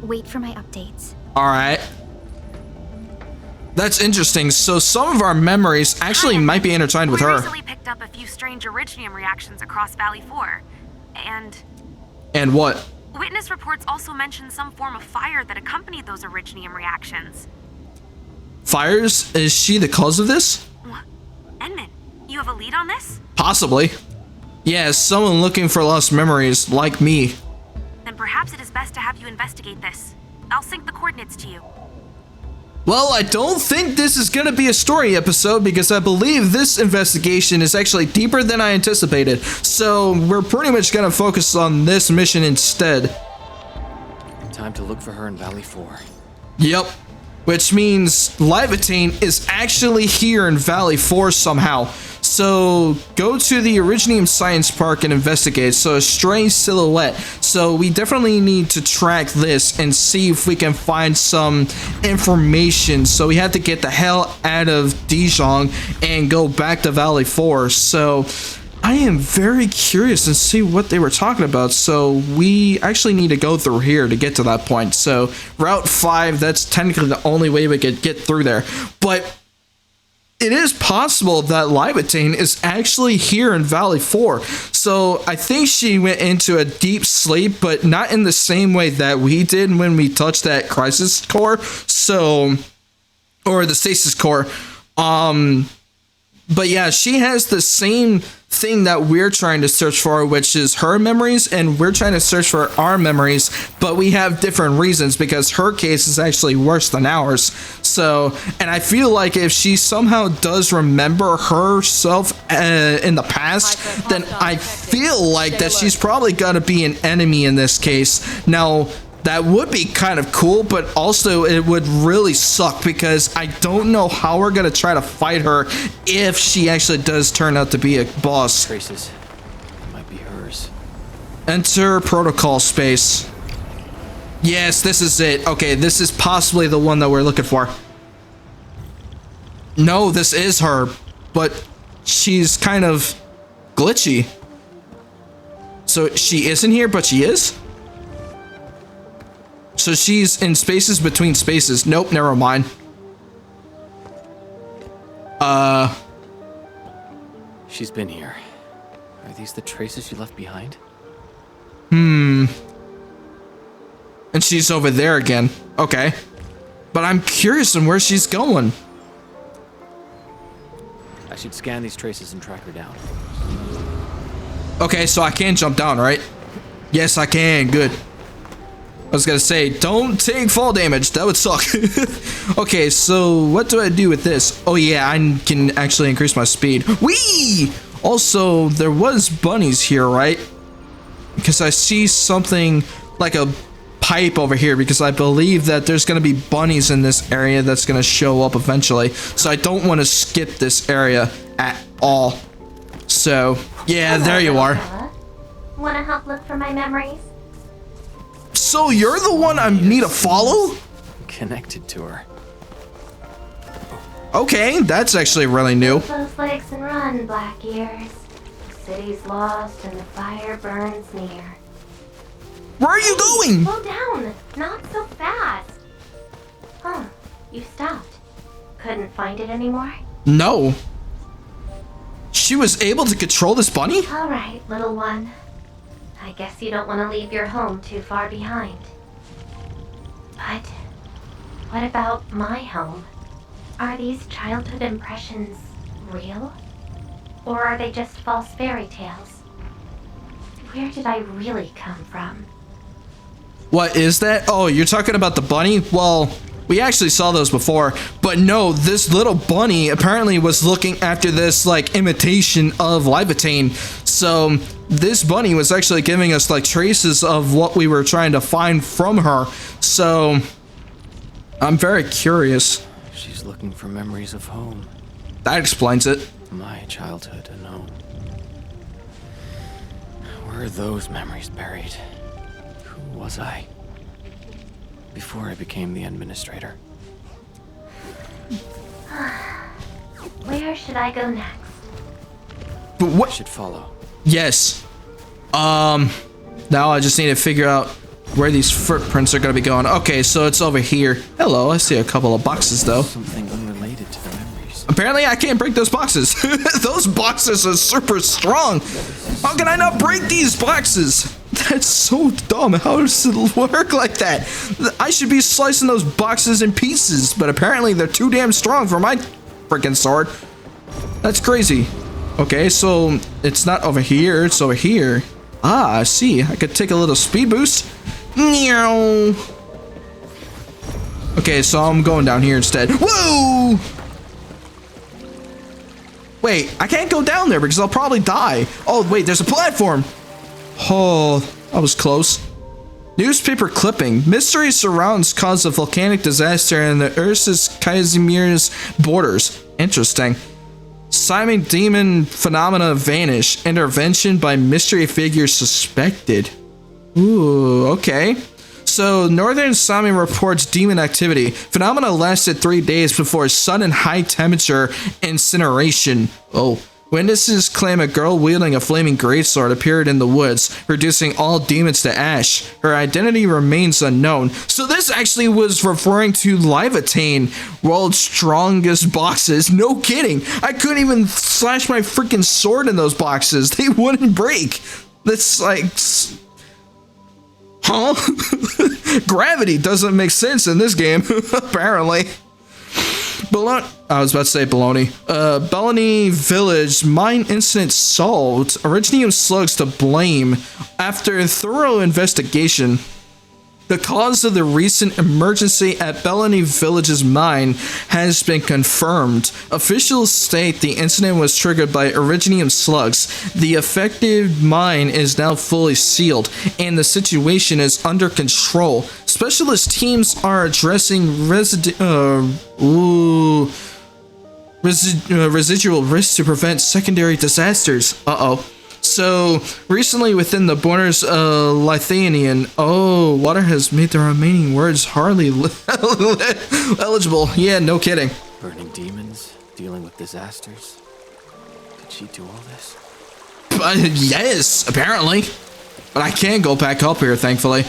Wait for my updates. Alright. That's interesting. So some of our memories actually might be intertwined with We her. recently picked up a few strange Originium reactions across Valley 4. And what? Witness reports also mention some form of fire that accompanied those Originium reactions. Fires? Is she the cause of this? Endmin, you have a lead on this? Possibly. Yeah, someone looking for lost memories, like me. Then perhaps it is best to have you investigate this. I'll sync the coordinates to you. Well, I don't think this is gonna be a story episode because I believe this investigation is actually deeper than I anticipated. So we're pretty much gonna focus on this mission instead. Time to look for her in Valley 4. Yep. Which means Laevatain is actually here in Valley 4 somehow. So go to the Originium Science Park and investigate. So a strange silhouette. So we definitely need to track this and see if we can find some information. So we have to get the hell out of Dijon and go back to Valley 4. So I am very curious and see what they were talking about. So we actually need to go through here to get to that point. So Route 5, that's technically the only way we could get through there. But it is possible that Laevatain is actually here in Valley 4. So I think she went into a deep sleep, but not in the same way that we did when we touched that crisis core. So, or the stasis core. But yeah, she has the same thing that we're trying to search for, which is her memories, and we're trying to search for our memories, but we have different reasons because her case is actually worse than ours. So, and I feel like if she somehow does remember herself in the past, then I feel like that she's probably got to be an enemy in this case. Now, that would be kind of cool, but also it would really suck because I don't know how we're gonna try to fight her if she actually does turn out to be a boss. Traces. Might be hers. Enter protocol space. Yes, this is it. Okay, this is possibly the one that we're looking for. No, this is her, but she's kind of glitchy. So she isn't here, but she is? So she's in spaces between spaces. Nope, never mind. She's been here. Are these the traces she left behind? And she's over there again. Okay. But I'm curious on where she's going. I should scan these traces and track her down. Okay, so I can jump down, right? Yes, I can. Good. I was gonna say, don't take fall damage. That would suck. Okay, so what do I do with this? Oh yeah, I can actually increase my speed. Whee! Also, there was bunnies here, right? Because I see something like a pipe over here, because I believe that there's going to be bunnies in this area that's going to show up eventually. So I don't want to skip this area at all. So, yeah, there you are. Wanna help look for my memories? So you're the one I need to follow? Connected to her. Okay, that's actually really new. Those legs and run, Black Ears. The city's lost and the fire burns near. Where are you going? Slow down, not so fast. Huh, you stopped. Couldn't find it anymore? No. She was able to control this bunny? All right, little one. I guess you don't want to leave your home too far behind. But what about my home? Are these childhood impressions real? Or are they just false fairy tales? Where did I really come from? What is that? Oh, you're talking about the bunny? Well, we actually saw those before, but no, this little bunny apparently was looking after this like imitation of Laevatain. So this bunny was actually giving us like traces of what we were trying to find from her. So I'm very curious. She's looking for memories of home. That explains it. My childhood and home. Where are those memories buried? Who was I? Before I became the Endministrator. Where should I go next? But I what? should follow. Yes. Now I just need to figure out where these footprints are going to be going. Okay, so it's over here. Hello, I see a couple of boxes though. Something unrelated to the memories. Apparently I can't break those boxes. Those boxes are super strong. How can I not break these boxes? That's so dumb. How does it work like that? I should be slicing those boxes in pieces, but apparently they're too damn strong for my freaking sword. That's crazy. Okay, so it's not over here, it's over here. Ah, I see. I could take a little speed boost. Meow. Okay, so I'm going down here instead. Whoa! Wait, I can't go down there because I'll probably die. Oh, wait, there's a platform. Oh, that was close. Newspaper clipping. Mystery surrounds cause of volcanic disaster in the Ursus Casimir's borders. Interesting. Simon demon phenomena vanish. Intervention by mystery figure suspected. Ooh, okay. So, Northern Sami reports demon activity. Phenomena lasted 3 days before sudden high temperature incineration. Oh. Witnesses claim a girl wielding a flaming greatsword appeared in the woods, reducing all demons to ash. Her identity remains unknown. So this actually was referring to Laevatain, world's strongest boxes. No kidding. I couldn't even slash my freaking sword in those boxes. They wouldn't break. That's like... Huh? Gravity doesn't make sense in this game, apparently. I was about to say baloney. Bellany Village mine incident solved. Originium slugs to blame. After thorough investigation, the cause of the recent emergency at Bellany Village's mine has been confirmed. Officials state the incident was triggered by Originium slugs. The affected mine is now fully sealed, and the situation is under control. Specialist teams are addressing residual risks to prevent secondary disasters. Uh-oh. So, recently within the borders of Laevatain, water has made the remaining words hardly eligible. Yeah, no kidding. Burning demons, dealing with disasters. Did she do all this? Yes, apparently. But I can go back up here, thankfully.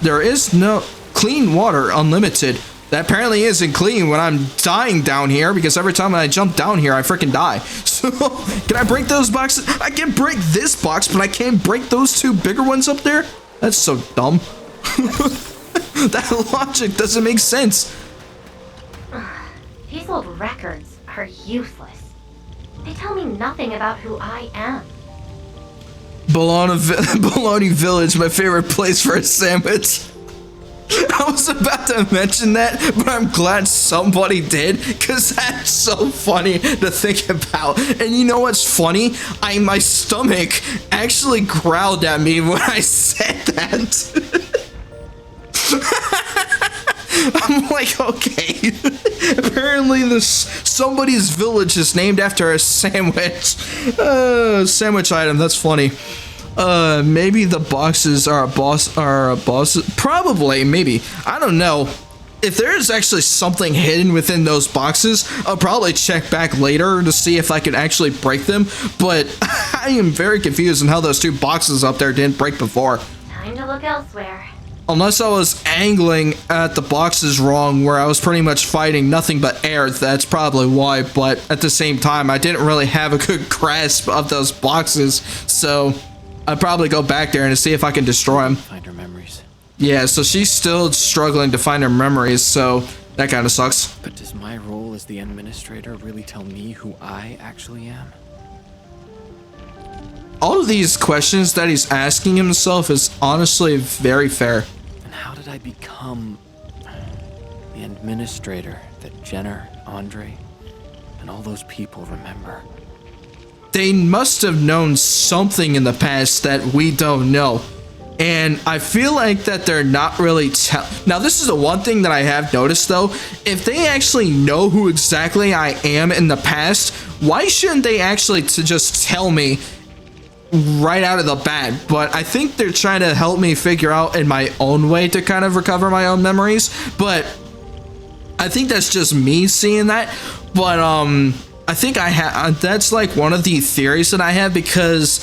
There is no clean water, unlimited. That apparently isn't clean when I'm dying down here, because every time I jump down here, I freaking die. So, can I break those boxes? I can break this box, but I can't break those two bigger ones up there? That's so dumb. That logic doesn't make sense. These old records are useless. They tell me nothing about who I am. Bologna Village, my favorite place for a sandwich. I was about to mention that, but I'm glad somebody did, because that's so funny to think about. And you know what's funny? My stomach actually growled at me when I said that. I'm like, okay. Apparently somebody's village is named after a sandwich. Sandwich item, that's funny. Maybe the boxes are a boss. Probably, maybe. I don't know. If there's actually something hidden within those boxes, I'll probably check back later to see if I can actually break them. But I am very confused on how those 2 boxes up there didn't break before. Time to look elsewhere. Unless I was angling at the boxes wrong, where I was pretty much fighting nothing but air, that's probably why. But at the same time, I didn't really have a good grasp of those boxes, so I'd probably go back there and see if I can destroy them. Find her memories. Yeah, so she's still struggling to find her memories, so that kind of sucks. But does my role as the Administrator really tell me who I actually am? All of these questions that he's asking himself is honestly very fair. And how did I become the Administrator that Jenner, Andre, and all those people remember? They must have known something in the past that we don't know. And I feel like that they're not really now this is the one thing that I have noticed though. If they actually know who exactly I am in the past, why shouldn't they actually just tell me right out of the bat? But I think they're trying to help me figure out in my own way to kind of recover my own memories. But I think that's just me seeing that. But I think I have, that's like one of the theories that I have, because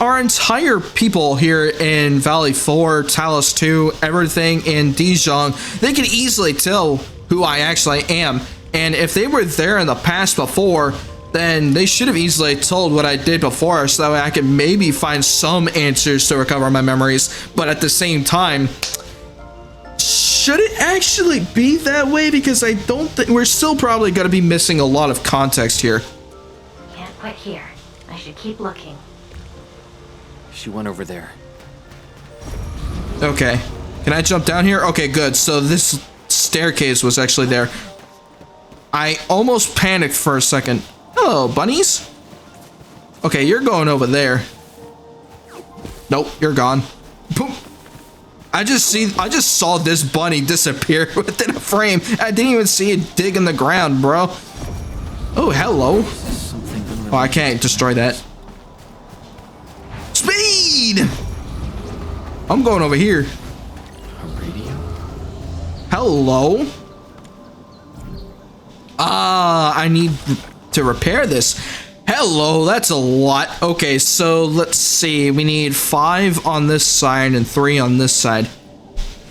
our entire people here in Valley 4, Talos 2, everything in Dijon, they can easily tell who I actually am. And if they were there in the past before, then they should have easily told what I did before, so that way I could maybe find some answers to recover my memories. But at the same time, should it actually be that way? Because I don't think we're still probably going to be missing a lot of context here. Can't quit here. I should keep looking. She went over there. Okay. Can I jump down here? Okay, good. So this staircase was actually there. I almost panicked for a second. Hello, bunnies. Okay, you're going over there. Nope, you're gone. Boom. I just saw this bunny disappear within a frame. I didn't even see it dig in the ground, bro. Oh, hello. Oh, I can't destroy that. Speed! I'm going over here. A radio? Hello? I need to repair this. Hello, that's a lot. Okay, so let's see. We need 5 on this side and 3 on this side.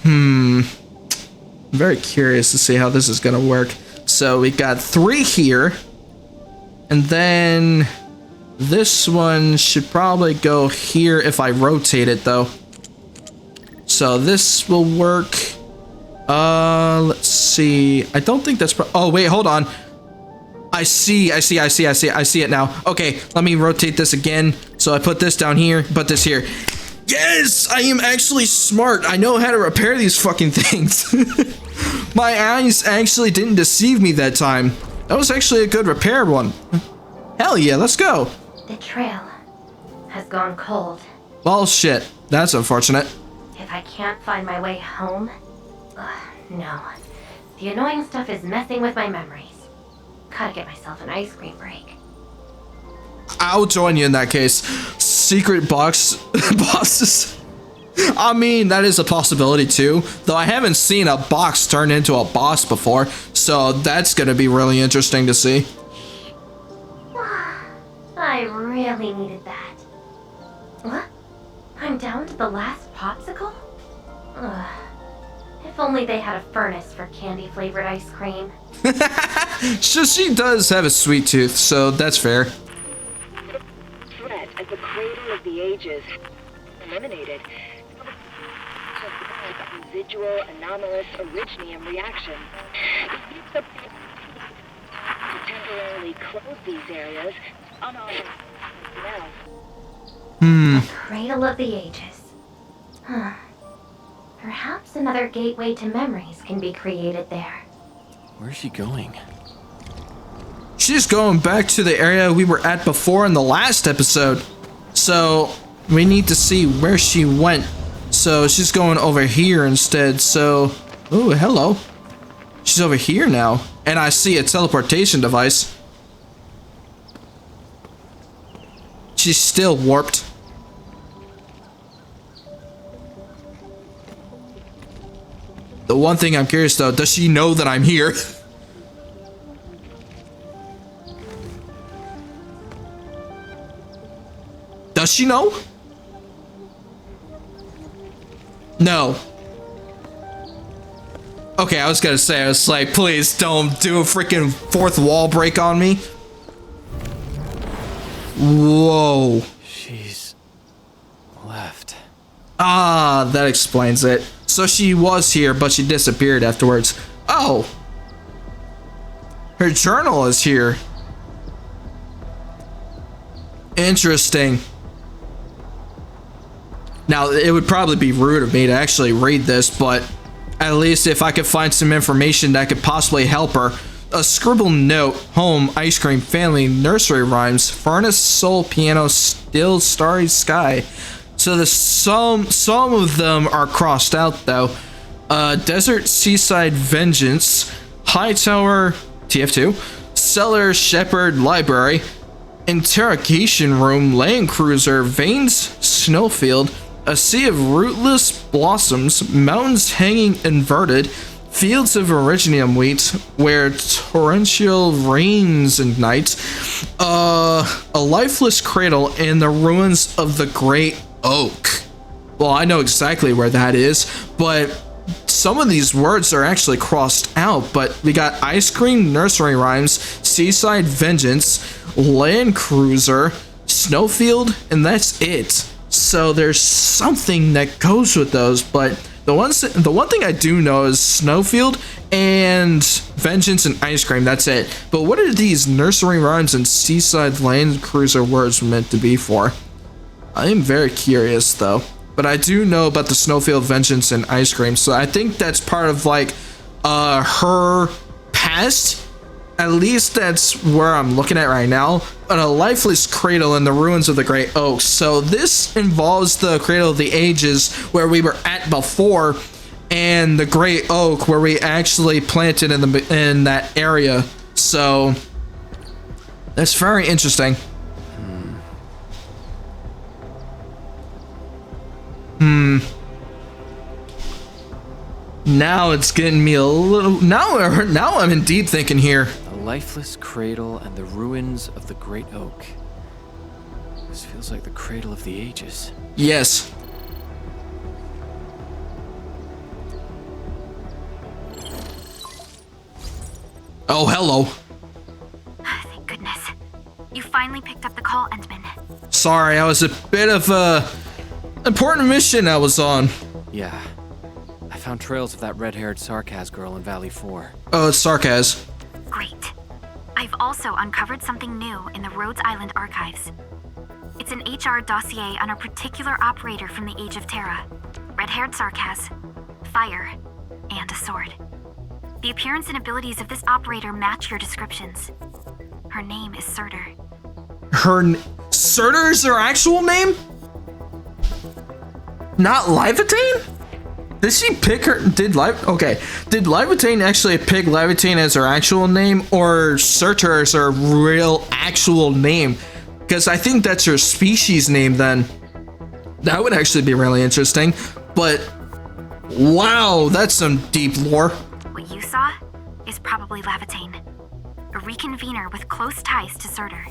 I'm very curious to see how this is gonna work. So we got 3 here. And then this one should probably go here if I rotate it though. So this will work. Let's see. I don't think that's oh wait, hold on. I see it now. Okay, let me rotate this again. So I put this down here, put this here. Yes, I am actually smart. I know how to repair these fucking things. My eyes actually didn't deceive me that time. That was actually a good repair one. Hell yeah, let's go. The trail has gone cold. Well, shit. That's unfortunate. If I can't find my way home, no. The annoying stuff is messing with my memories. Gotta get myself an ice cream break. I'll join you in that case. Secret bosses. I mean, that is a possibility too. Though I haven't seen a box turn into a boss before, so that's gonna be really interesting to see. I really needed that. What? I'm down to the last popsicle? Ugh. If only they had a furnace for candy-flavored ice cream. So she does have a sweet tooth, so that's fair. Threat at the cradle of the ages. Eliminated. Residual anomalous originium reaction. To temporarily close these areas, The cradle of the ages. Huh. Perhaps another gateway to memories can be created there. Where's she going? She's going back to the area we were at before in the last episode. So we need to see where she went. So she's going over here instead. So, oh, hello. She's over here now. And I see a teleportation device. She's still warped. The one thing I'm curious though, does she know that I'm here? Does she know? No. Okay, I was gonna say, I was like, please don't do a freaking fourth wall break on me. Whoa. She's left. Ah, that explains it. So she was here, but she disappeared afterwards. Oh. Her journal is here. Interesting. Now, it would probably be rude of me to actually read this, but at least if I could find some information that could possibly help her. A scribbled note, home, ice cream, family, nursery rhymes, furnace, soul, piano, still, starry sky. So the some of them are crossed out though. Desert, seaside, vengeance, high tower, TF2, cellar, shepherd, library, interrogation room, land cruiser, veins, snowfield, a sea of rootless blossoms, mountains hanging inverted, fields of originium wheat, where torrential rains ignite, a lifeless cradle, and the ruins of the great oak. Well, I know exactly where that is, but some of these words are actually crossed out. But we got ice cream, nursery rhymes, seaside, vengeance, land cruiser, snowfield, and that's it. So there's something that goes with those, but the one thing I do know is snowfield and vengeance and ice cream. That's it. But what are these nursery rhymes and seaside land cruiser words meant to be for? I am very curious though. But I do know about the snowfield, vengeance, and ice cream. So I think that's part of like her past. At least that's where I'm looking at right now. A lifeless cradle in the ruins of the great oak. So this involves the cradle of the ages where we were at before, and the great oak where we actually planted in that area. So that's very interesting. Now it's getting me a little. Now I'm indeed thinking here. A lifeless cradle and the ruins of the great oak. This feels like the cradle of the ages. Yes. Oh, hello. Thank goodness. You finally picked up the call, Endmin. Sorry, I was a bit of a important mission I was on. Yeah. I found trails of that red-haired Sarkaz girl in Valley 4. Oh, it's Sarkaz. Great. I've also uncovered something new in the Rhodes Island archives. It's an HR dossier on a particular operator from the Age of Terra. Red-haired Sarkaz, fire, and a sword. The appearance and abilities of this operator match your descriptions. Her name is Surtur. Surtur is her actual name? Not Laevatain? Did she pick her? Did Laevatain actually pick Laevatain as her actual name, or Surtur is her real actual name? Because I think that's her species name then. That would actually be really interesting. But wow, that's some deep lore. What you saw is probably Laevatain, a reconvener with close ties to Surtur.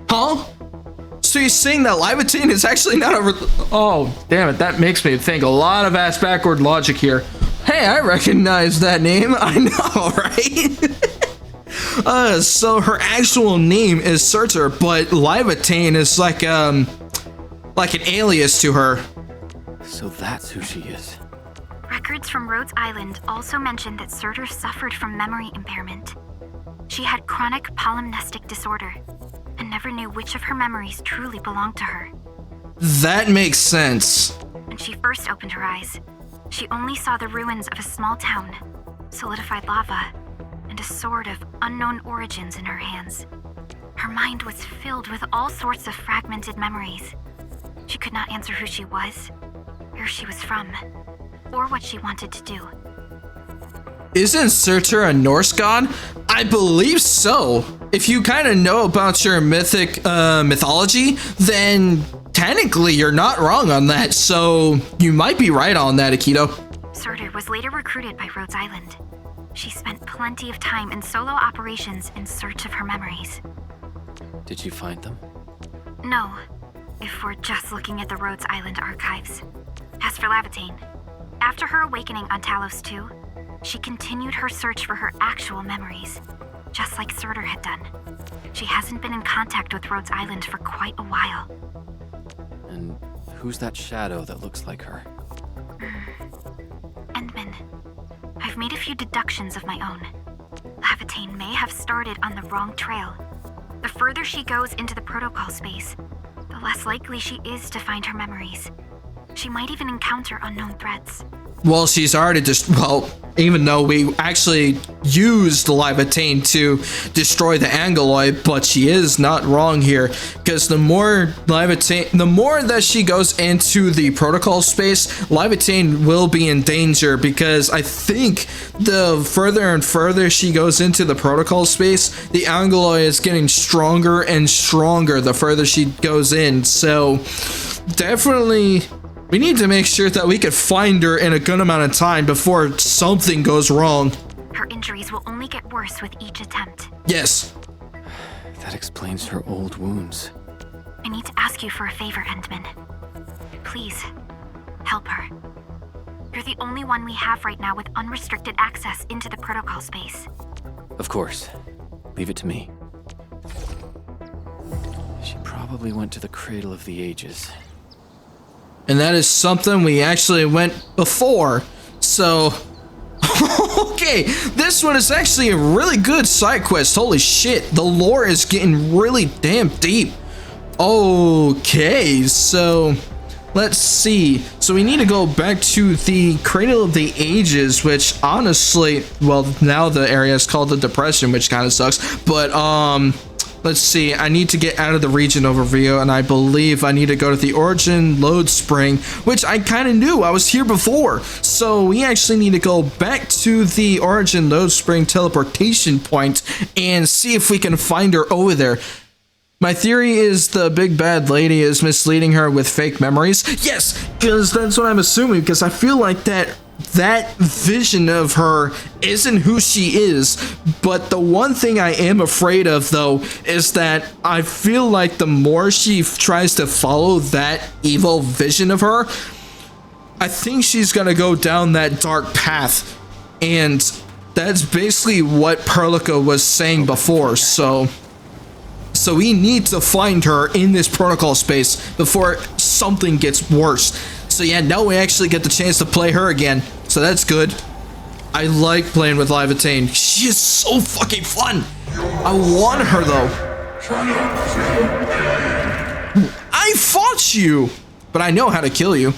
Huh? So you're saying that Laevatain is actually not a... Oh, damn it. That makes me think a lot of ass-backward logic here. Hey, I recognize that name. I know, right? So her actual name is Surtur, but Laevatain is like an alias to her. So that's who she is. Records from Rhodes Island also mention that Surtur suffered from memory impairment. She had chronic polymnestic disorder and never knew which of her memories truly belonged to her. That makes sense. When she first opened her eyes, she only saw the ruins of a small town, solidified lava, and a sword of unknown origins in her hands. Her mind was filled with all sorts of fragmented memories. She could not answer who she was, where she was from, or what she wanted to do. Isn't Surtur a Norse god? I believe so. If you kind of know about your mythology, then technically you're not wrong on that, so you might be right on that, Akito. Surtur was later recruited by Rhodes Island. She spent plenty of time in solo operations in search of her memories. Did you find them? No, if we're just looking at the Rhodes Island archives. As for Laevatain, after her awakening on Talos 2, she continued her search for her actual memories, just like Surtur had done. She hasn't been in contact with Rhodes Island for quite a while. And who's that shadow that looks like her? Endmin. I've made a few deductions of my own. Laevatain may have started on the wrong trail. The further she goes into the protocol space, the less likely she is to find her memories. She might even encounter unknown threats. Well, she's already even though we actually used Laevatain to destroy the Angeloid, but she is not wrong here, because the more that she goes into the protocol space, Laevatain will be in danger, because I think the further and further she goes into the protocol space, the Angeloid is getting stronger and stronger the further she goes in, so definitely we need to make sure that we can find her in a good amount of time before something goes wrong. Her injuries will only get worse with each attempt. Yes. That explains her old wounds. I need to ask you for a favor, Endmin. Please, help her. You're the only one we have right now with unrestricted access into the protocol space. Of course. Leave it to me. She probably went to the Cradle of the Ages. And that is something we actually went before. So, okay, this one is actually a really good side quest. Holy shit, the lore is getting really damn deep. Okay, so let's see. So we need to go back to the Cradle of the Ages, which honestly, well, now the area is called the Depression, which kind of sucks. But, let's see, I need to get out of the region overview, and I believe I need to go to the Origin Load Spring, which I kind of knew, I was here before. So we actually need to go back to the Origin Load Spring teleportation point and see if we can find her over there. My theory is the big bad lady is misleading her with fake memories. Yes, because that's what I'm assuming, because I feel like that vision of her isn't who she is. But the one thing I am afraid of, though, is that I feel like the more she tries to follow that evil vision of her, I think she's gonna go down that dark path. And that's basically what Perlica was saying before, so we need to find her in this protocol space before something gets worse. So yeah, now we actually get the chance to play her again, so that's good. I like playing with Laevatain. She is so fucking fun. I want her though. I fought you, but I know how to kill you.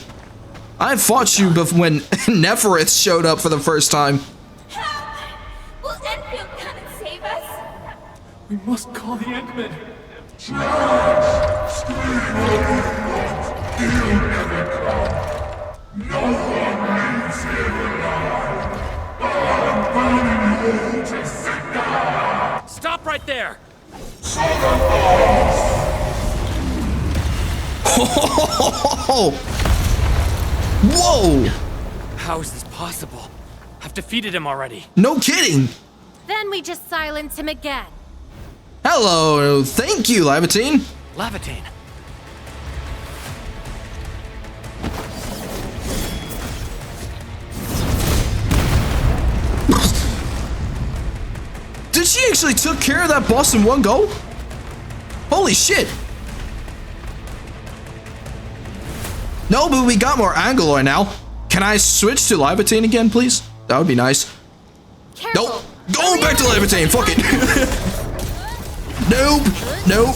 I fought you when Neferith showed up for the first time. Will Endfield come and save us? We must call the Endmin. Stop right there! Whoa! How is this possible? I've defeated him already. No kidding! Then we just silence him again. Hello, thank you, Laevatain. Laevatain. Did she actually took care of that boss in one go? Holy shit! No, but we got more Angeloid now. Can I switch to Laevatain again, please? That would be nice. Careful. Nope. Going back to Laevatain. Fuck it. Nope. Nope.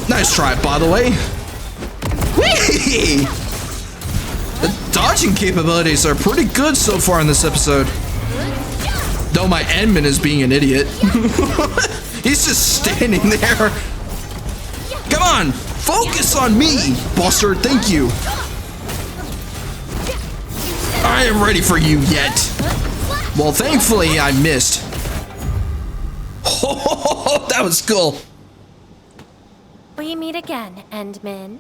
Nice try, by the way. Whee! The dodging capabilities are pretty good so far in this episode. Though my Endmin is being an idiot. He's just standing there. Come on, focus on me, Buster, thank you. I am ready for you yet. Well, thankfully I missed. Oh, that was cool. We meet again, Endmin.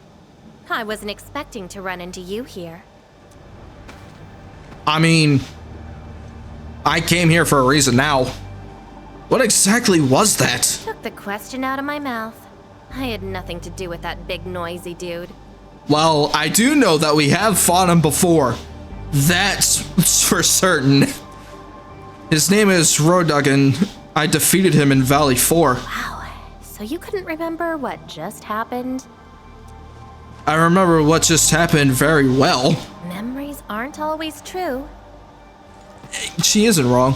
I wasn't expecting to run into you here. I mean, I came here for a reason now. What exactly was that? Took the question out of my mouth. I had nothing to do with that big noisy dude. Well, I do know that we have fought him before. That's for certain. His name is Rodug, and I defeated him in Valley 4. Wow, so you couldn't remember what just happened? I remember what just happened very well. Memories aren't always true. She isn't wrong.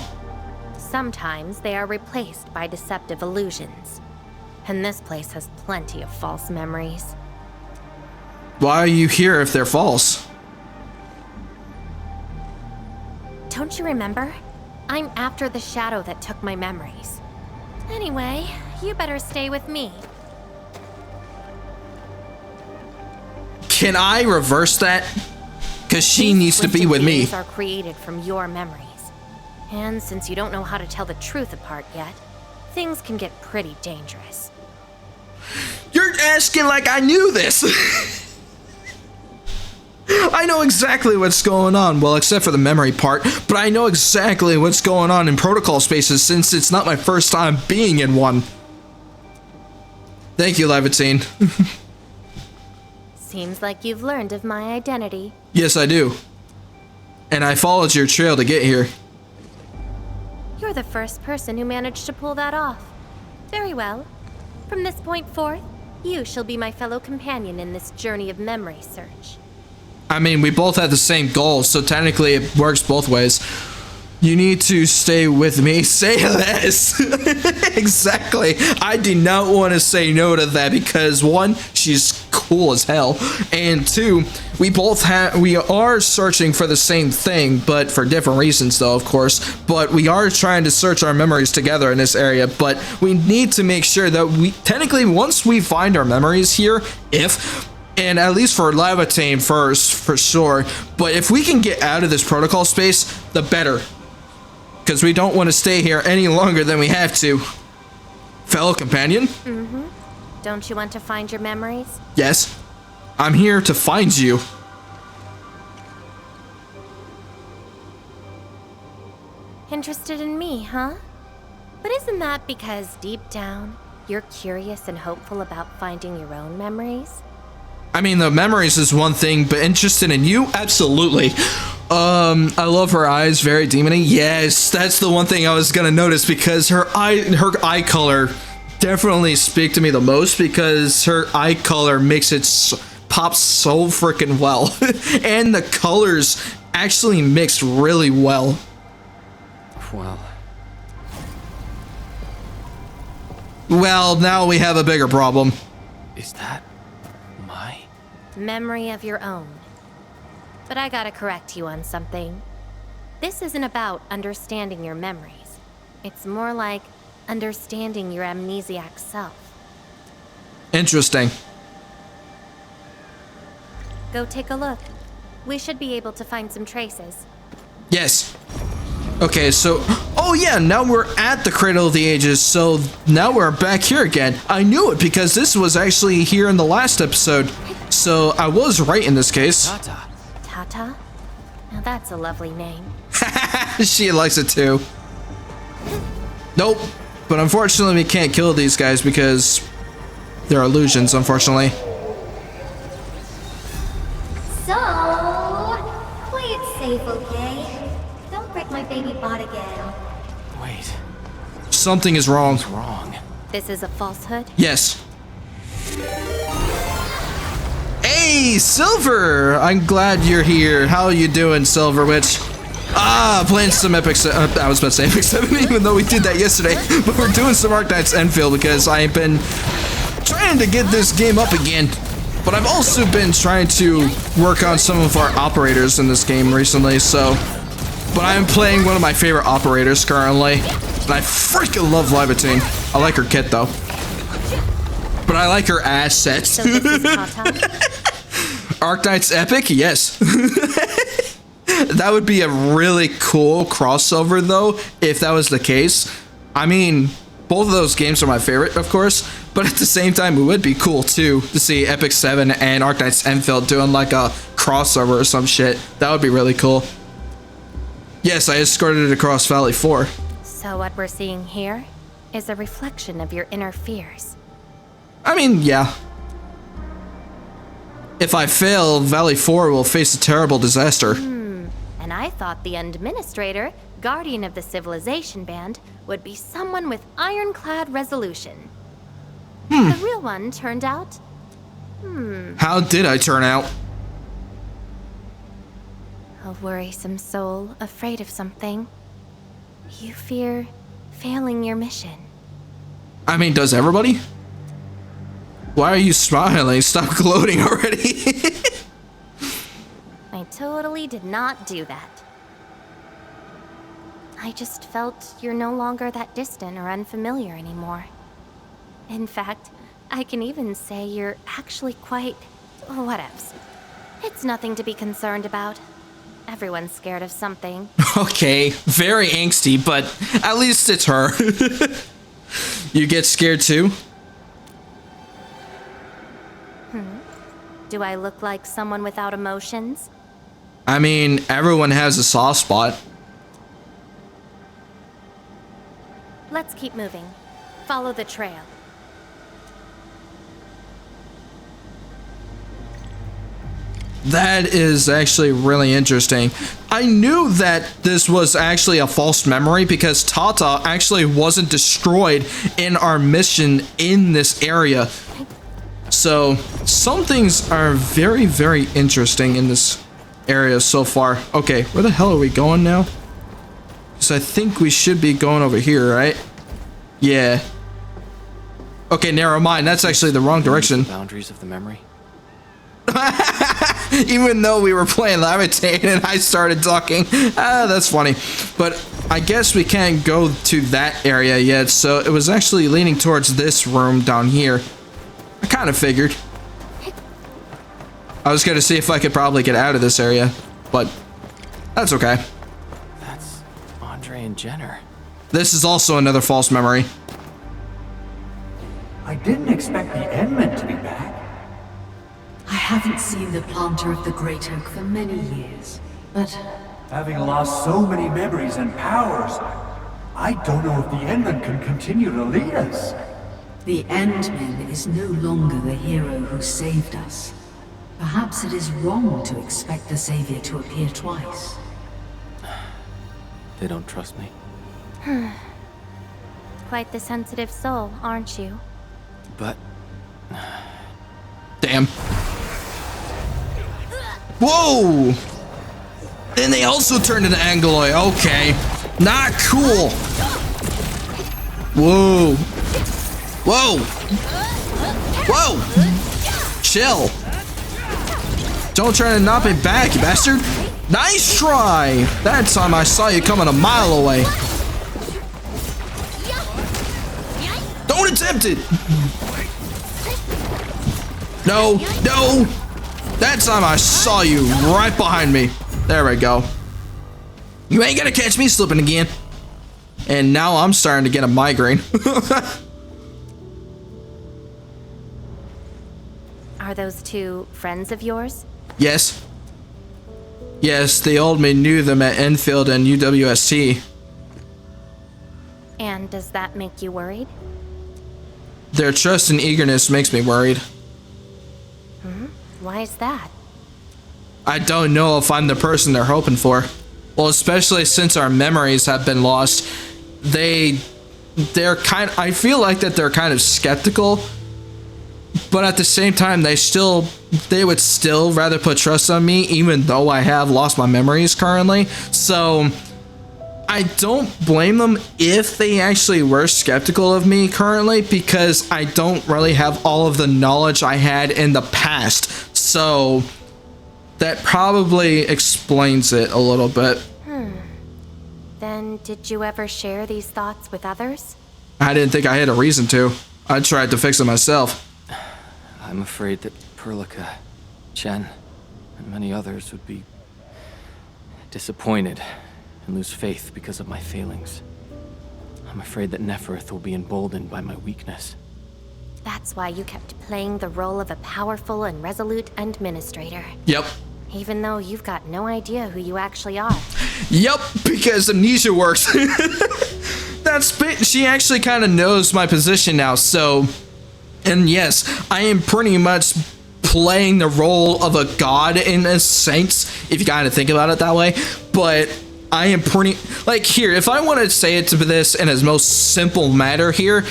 Sometimes they are replaced by deceptive illusions. And this place has plenty of false memories. Why are you here if they're false? Don't you remember? I'm after the shadow that took my memories. Anyway, you better stay with me. Can I reverse that? Because she needs to be with me. These are created from your memories. And since you don't know how to tell the truth apart yet, things can get pretty dangerous. You're asking like I knew this. I know exactly what's going on, well, except for the memory part, but I know exactly what's going on in protocol spaces since it's not my first time being in one. Thank you, Laevatain. Seems like you've learned of my identity. Yes, I do. And I followed your trail to get here. You're the first person who managed to pull that off. Very well. From this point forth, you shall be my fellow companion in this journey of memory search. I mean, we both had the same goals, so technically it works both ways. You need to stay with me. Say less. Exactly. I do not want to say no to that because one, she's cool as hell, and two, we are searching for the same thing, but for different reasons though, of course. But we are trying to search our memories together in this area, but we need to make sure that we technically, once we find our memories here, and at least for Laevatain first, for sure, but if we can get out of this protocol space, the better. Because we don't want to stay here any longer than we have to. Fellow companion? Mm-hmm. Don't you want to find your memories? Yes. I'm here to find you. Interested in me, huh? But isn't that because deep down, you're curious and hopeful about finding your own memories? I mean, the memories is one thing, but interested in you? Absolutely. I love her eyes, very demony. Yes, that's the one thing I was gonna notice because her eye color definitely speak to me the most because her eye color makes it pop so freaking well. And the colors actually mix really well. Well, now we have a bigger problem. Is that my memory of your own? But I gotta correct you on something. This isn't about understanding your memories. It's more like understanding your amnesiac self. Interesting. Go take a look. We should be able to find some traces. Yes. Okay, so... Oh yeah, now we're at the Cradle of the Ages, so now we're back here again. I knew it because this was actually here in the last episode. So I was right in this case. Tata? Tata? Now that's a lovely name. She likes it too. Nope. But unfortunately we can't kill these guys because they're illusions, unfortunately. So, play it safe, okay? Don't break my baby bot again. Wait. Something is wrong. What's wrong? This is a falsehood? Yes. Hey, Silver! I'm glad you're here. How are you doing, Silver Witch? Playing some Epic 7. I was about to say Epic 7, even though we did that yesterday. But we're doing some Arknights Endfield because I've been trying to get this game up again. But I've also been trying to work on some of our operators in this game recently, so... But I'm playing one of my favorite operators currently, and I freaking love Laevatain. I like her kit, though. But I like her assets. So this is Tata? Arknights epic? Yes. That would be a really cool crossover, though, if that was the case. I mean, both of those games are my favorite, of course, but at the same time, it would be cool, too, to see Epic 7 and Arknights Endfield doing, like, a crossover or some shit. That would be really cool. Yes, I escorted it across Valley 4. So what we're seeing here is a reflection of your inner fears. I mean, yeah. If I fail, Valley 4 will face a terrible disaster. And I thought the Endministrator, guardian of the civilization band, would be someone with ironclad resolution. The real one turned out... How did I turn out? A worrisome soul, afraid of something. You fear failing your mission. I mean, does everybody? Why are you smiling? Stop gloating already. I totally did not do that. I just felt you're no longer that distant or unfamiliar anymore. In fact, I can even say you're actually quite... whatevs. It's nothing to be concerned about. Everyone's scared of something. Okay, very angsty, but at least it's her. You get scared too? Do I look like someone without emotions? I mean, everyone has a soft spot. Let's keep moving. Follow the trail. That is actually really interesting. I knew that this was actually a false memory because Tata actually wasn't destroyed in our mission in this area. So, some things are very, very interesting in this area so far. Okay, where the hell are we going now? Because I think we should be going over here, right? Yeah. Okay, never mind. That's actually the wrong direction. Boundaries of the memory. Even though we were playing Laevatain and I started talking. That's funny. But I guess we can't go to that area yet, so it was actually leaning towards this room down here. I kind of figured. I was going to see if I could probably get out of this area, but that's okay. That's Andre and Jenner. This is also another false memory. I didn't expect the Endmin to be back. I haven't seen the planter of the Great Oak for many years, but... Having lost so many memories and powers, I don't know if the Endmin can continue to lead us. The Endmin is no longer the hero who saved us. Perhaps it is wrong to expect the Savior to appear twice. They don't trust me. Quite the sensitive soul, aren't you? But... Damn. Whoa! And they also turned into Angloy. Okay. Not cool. Whoa. Whoa. Whoa. Chill. Don't try to knock me back, you bastard. Nice try. That time I saw you coming a mile away. Don't attempt it. No, no. That time I saw you right behind me. There we go. You ain't gonna catch me slipping again. And now I'm starting to get a migraine. Are those two friends of yours? Yes. Yes, the old me knew them at Endfield and UWST. And does that make you worried? Their trust and eagerness makes me worried. Why is that? I don't know if I'm the person they're hoping for. Well, especially since our memories have been lost. I feel like that they're kind of skeptical. But at the same time, they would still rather put trust on me, even though I have lost my memories currently. So, I don't blame them if they actually were skeptical of me currently, because I don't really have all of the knowledge I had in the past. So that probably explains it a little bit. Then did you ever share these thoughts with others? I didn't think I had a reason to. I tried to fix it myself. I'm afraid that Perlica, Chen, and many others would be disappointed and lose faith because of my failings. I'm afraid that Nefereth will be emboldened by my weakness. That's why you kept playing the role of a powerful and resolute Endministrator. Yep. Even though you've got no idea who you actually are. Yep, because amnesia works. She actually kind of knows my position now, so... And yes, I am pretty much playing the role of a god in a sense, if you kind of think about it that way. But I am pretty... Like, here, if I want to say it to this in its most simple matter here,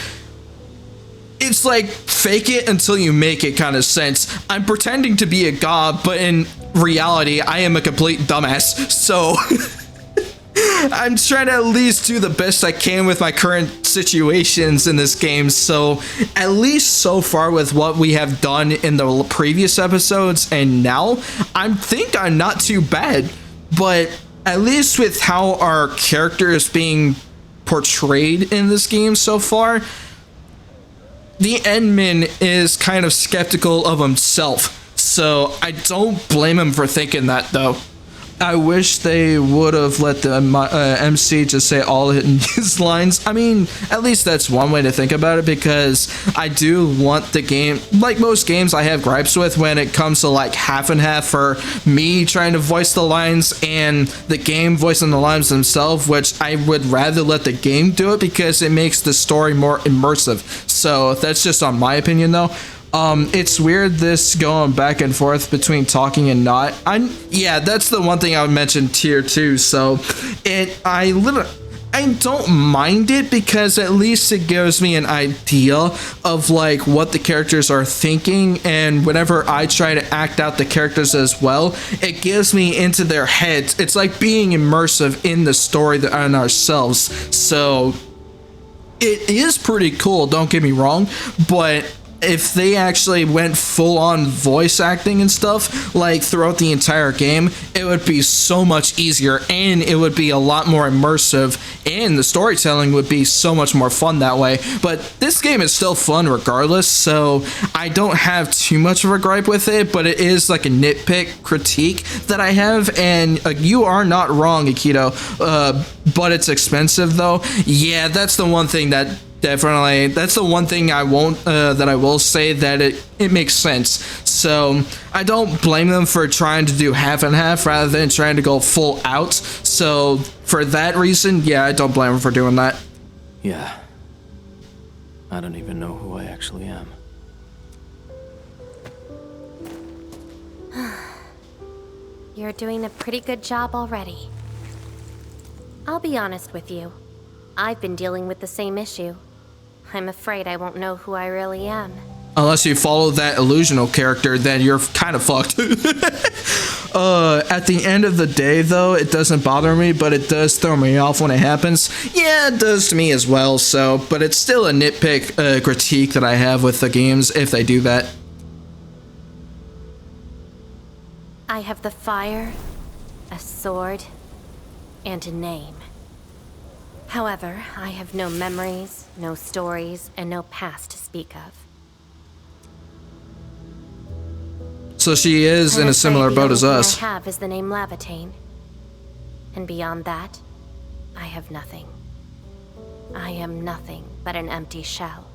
it's like fake it until you make it kind of sense. I'm pretending to be a god, but in reality, I am a complete dumbass. So... I'm trying to at least do the best I can with my current situations in this game, so at least so far with what we have done in the previous episodes and now, I think I'm not too bad, but at least with how our character is being portrayed in this game so far, the Endmin is kind of skeptical of himself, so I don't blame him for thinking that though. I wish they would have let the MC just say all in his lines. I mean, at least that's one way to think about it, because I do want the game, like most games I have gripes with when it comes to like half and half, for me trying to voice the lines and the game voicing the lines themselves, which I would rather let the game do it because it makes the story more immersive. So that's just on my opinion though. It's weird this going back and forth between talking and not. Yeah, that's the one thing I would mention tier 2. So I don't mind it, because at least it gives me an idea of like what the characters are thinking, and whenever I try to act out the characters as well, it gives me into their heads. It's like being immersive in the story and ourselves. So it is pretty cool, don't get me wrong, but if they actually went full-on voice acting and stuff like throughout the entire game, it would be so much easier, and it would be a lot more immersive, and the storytelling would be so much more fun that way. But this game is still fun regardless, so I don't have too much of a gripe with it, but it is like a nitpick critique that I have, and you are not wrong, Akito, but it's expensive though. Yeah, that's the one thing that definitely, that's the one thing I won't, that I will say that it makes sense. So I don't blame them for trying to do half and half rather than trying to go full out. So for that reason, yeah, I don't blame them for doing that. Yeah. I don't even know who I actually am. You're doing a pretty good job already. I'll be honest with you. I've been dealing with the same issue. I'm afraid I won't know who I really am. Unless you follow that illusional character, then you're kind of fucked. At the end of the day, though, it doesn't bother me, but it does throw me off when it happens. Yeah, it does to me as well, so, but it's still a nitpick critique that I have with the games if they do that. I have the fire, a sword, and a name. However, I have no memories, no stories, and no past to speak of. So she is in a similar boat as us. The only thing I have is the name Laevatain. And beyond that, I have nothing. I am nothing but an empty shell.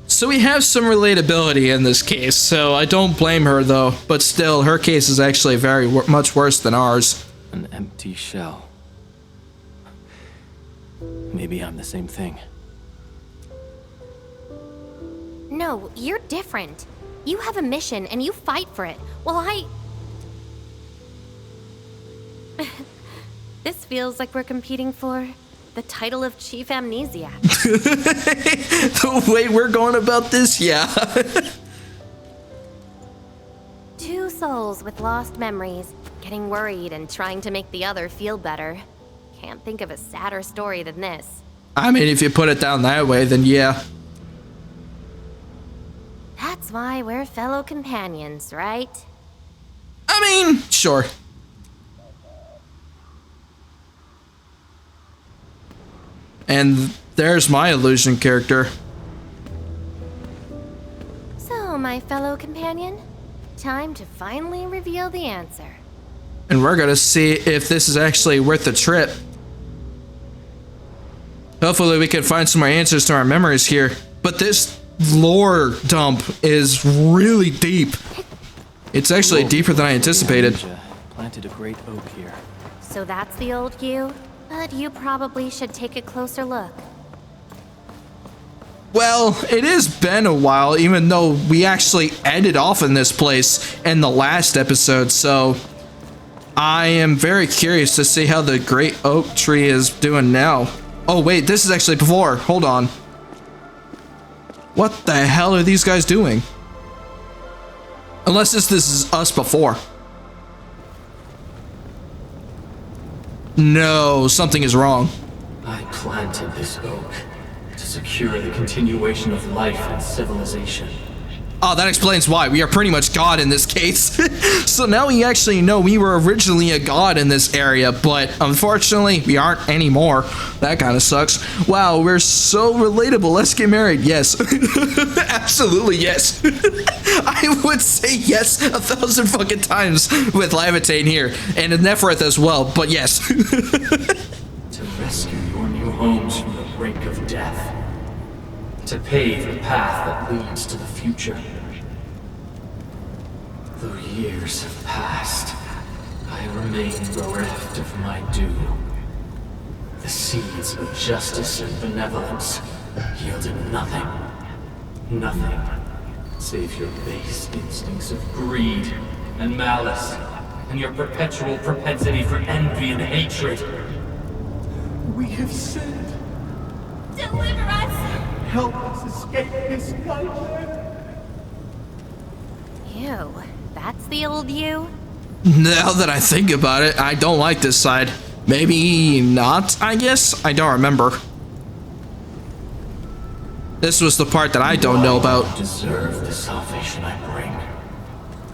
So we have some relatability in this case, so I don't blame her though, but still, her case is actually very much worse than ours. An empty shell. Maybe I'm the same thing. No, you're different. You have a mission and you fight for it. Well, This feels like we're competing for the title of Chief Amnesiac. The way we're going about this, yeah. Two souls with lost memories, getting worried and trying to make the other feel better. can't think of a sadder story than this. I mean, if you put it down that way, then yeah. That's why we're fellow companions, right? I mean, sure. And there's my illusion character. So, my fellow companion, time to finally reveal the answer. And we're gonna see if this is actually worth the trip. Hopefully we can find some more answers to our memories here. But this lore dump is really deep. It's actually deeper than I anticipated. Planted a great oak here. So that's the old you? But you probably should take a closer look. Well, it has been a while, even though we actually ended off in this place in the last episode, so I am very curious to see how the great oak tree is doing now. Oh wait, this is actually before. Hold on. What the hell are these guys doing? Unless this is us before. No, something is wrong. I planted this oak to secure the continuation of life and civilization. Oh, that explains why. We are pretty much God in this case. So now we actually know we were originally a god in this area, but unfortunately, we aren't anymore. That kind of sucks. Wow, we're so relatable. Let's get married. Yes. Absolutely yes. I would say yes 1,000 fucking times with Laevatain here, and in Neferth as well, but yes. To rescue your new homes from the brink of death. To pave the path that leads to the future. Though years have passed, I remain bereft of my due. The seeds of justice and benevolence yielded nothing. Nothing, save your base instincts of greed and malice, and your perpetual propensity for envy and hatred. We have sinned. Deliver us! Help us escape this nightmare. Ew, that's the old you? Now that I think about it, I don't like this side. Maybe not, I guess? I don't remember. This was the part that I don't know about. Deserve the salvation I bring.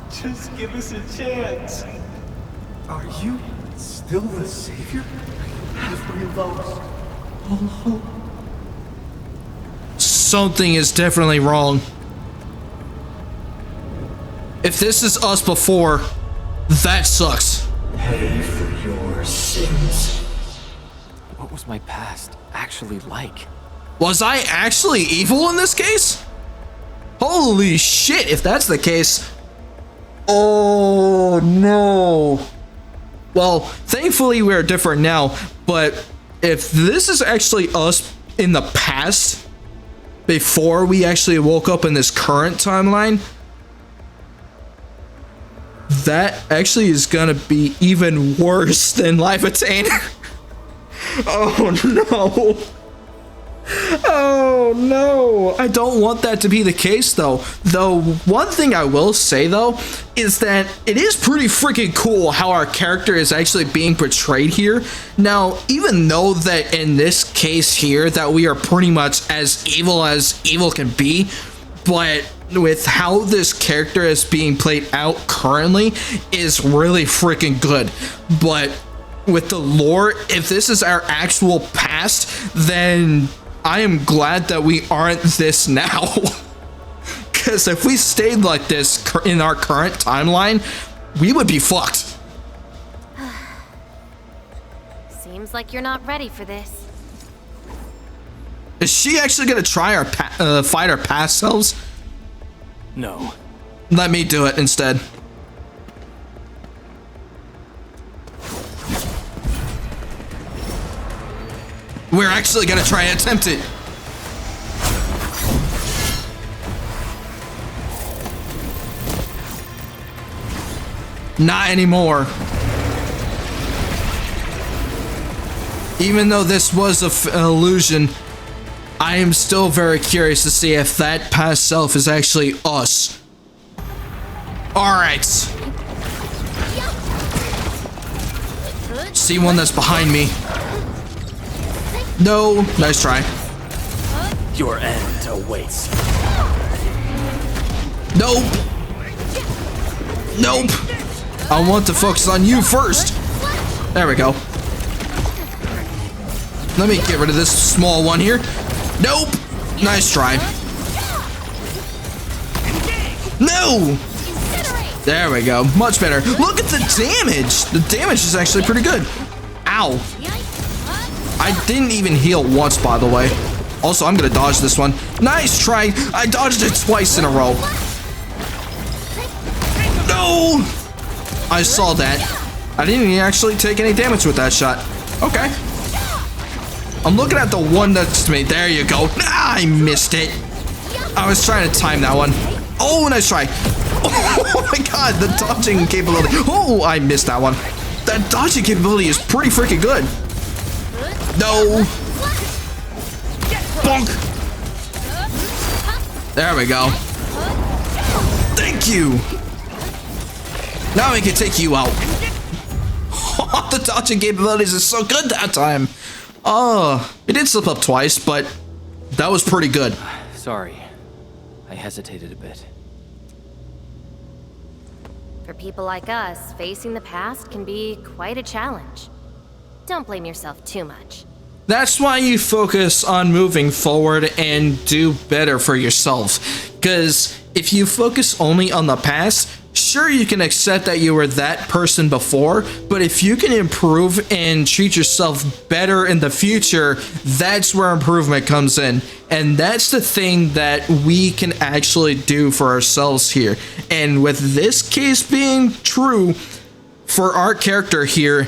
Just give us a chance. Are you still the savior? Have we lost all hope? Something is definitely wrong. If this is us before, that sucks. Pay for your sins. What was my past actually like? Was I actually evil in this case? Holy shit, if that's the case. Oh no. Well, thankfully we're different now, but if this is actually us in the past, before we actually woke up in this current timeline, that actually is gonna be even worse than Laevatain. Oh no. Oh no. I don't want that to be the case though. Though one thing I will say though is that it is pretty freaking cool how our character is actually being portrayed here. Now, even though that in this case here that we are pretty much as evil can be, but with how this character is being played out currently is really freaking good. But with the lore, if this is our actual past, then I am glad that we aren't this now. Because if we stayed like this in our current timeline, we would be fucked. Seems like you're not ready for this. Is she actually gonna try our fight our past selves? No. Let me do it instead. We're actually gonna try and attempt it. Not anymore. Even though this was an illusion, I am still very curious to see if that past self is actually us. Alright. See one that's behind me. No, nice try. Your end awaits. Nope. Nope. I want to focus on you first. There we go. Let me get rid of this small one here. Nope. Nice try. No. There we go. Much better. Look at the damage. The damage is actually pretty good. Ow. I didn't even heal once, by the way. Also, I'm gonna dodge this one. Nice try. I dodged it twice in a row. No. I saw that. I didn't actually take any damage with that shot. Okay. I'm looking at the one that's to me. There you go. Ah, I missed it. I was trying to time that one. Oh, nice try. Oh my god, the dodging capability. Oh, I missed that one. That dodging capability is pretty freaking good. No. Bonk. There we go. Thank you. Now we can take you out. The dodging capabilities is so good that time. Oh, it did slip up twice, but that was pretty good. Sorry, I hesitated a bit. For people like us, facing the past can be quite a challenge. Don't blame yourself too much. That's why you focus on moving forward and do better for yourself. Because if you focus only on the past, sure, you can accept that you were that person before, but if you can improve and treat yourself better in the future, that's where improvement comes in. And that's the thing that we can actually do for ourselves here. And with this case being true, for our character here,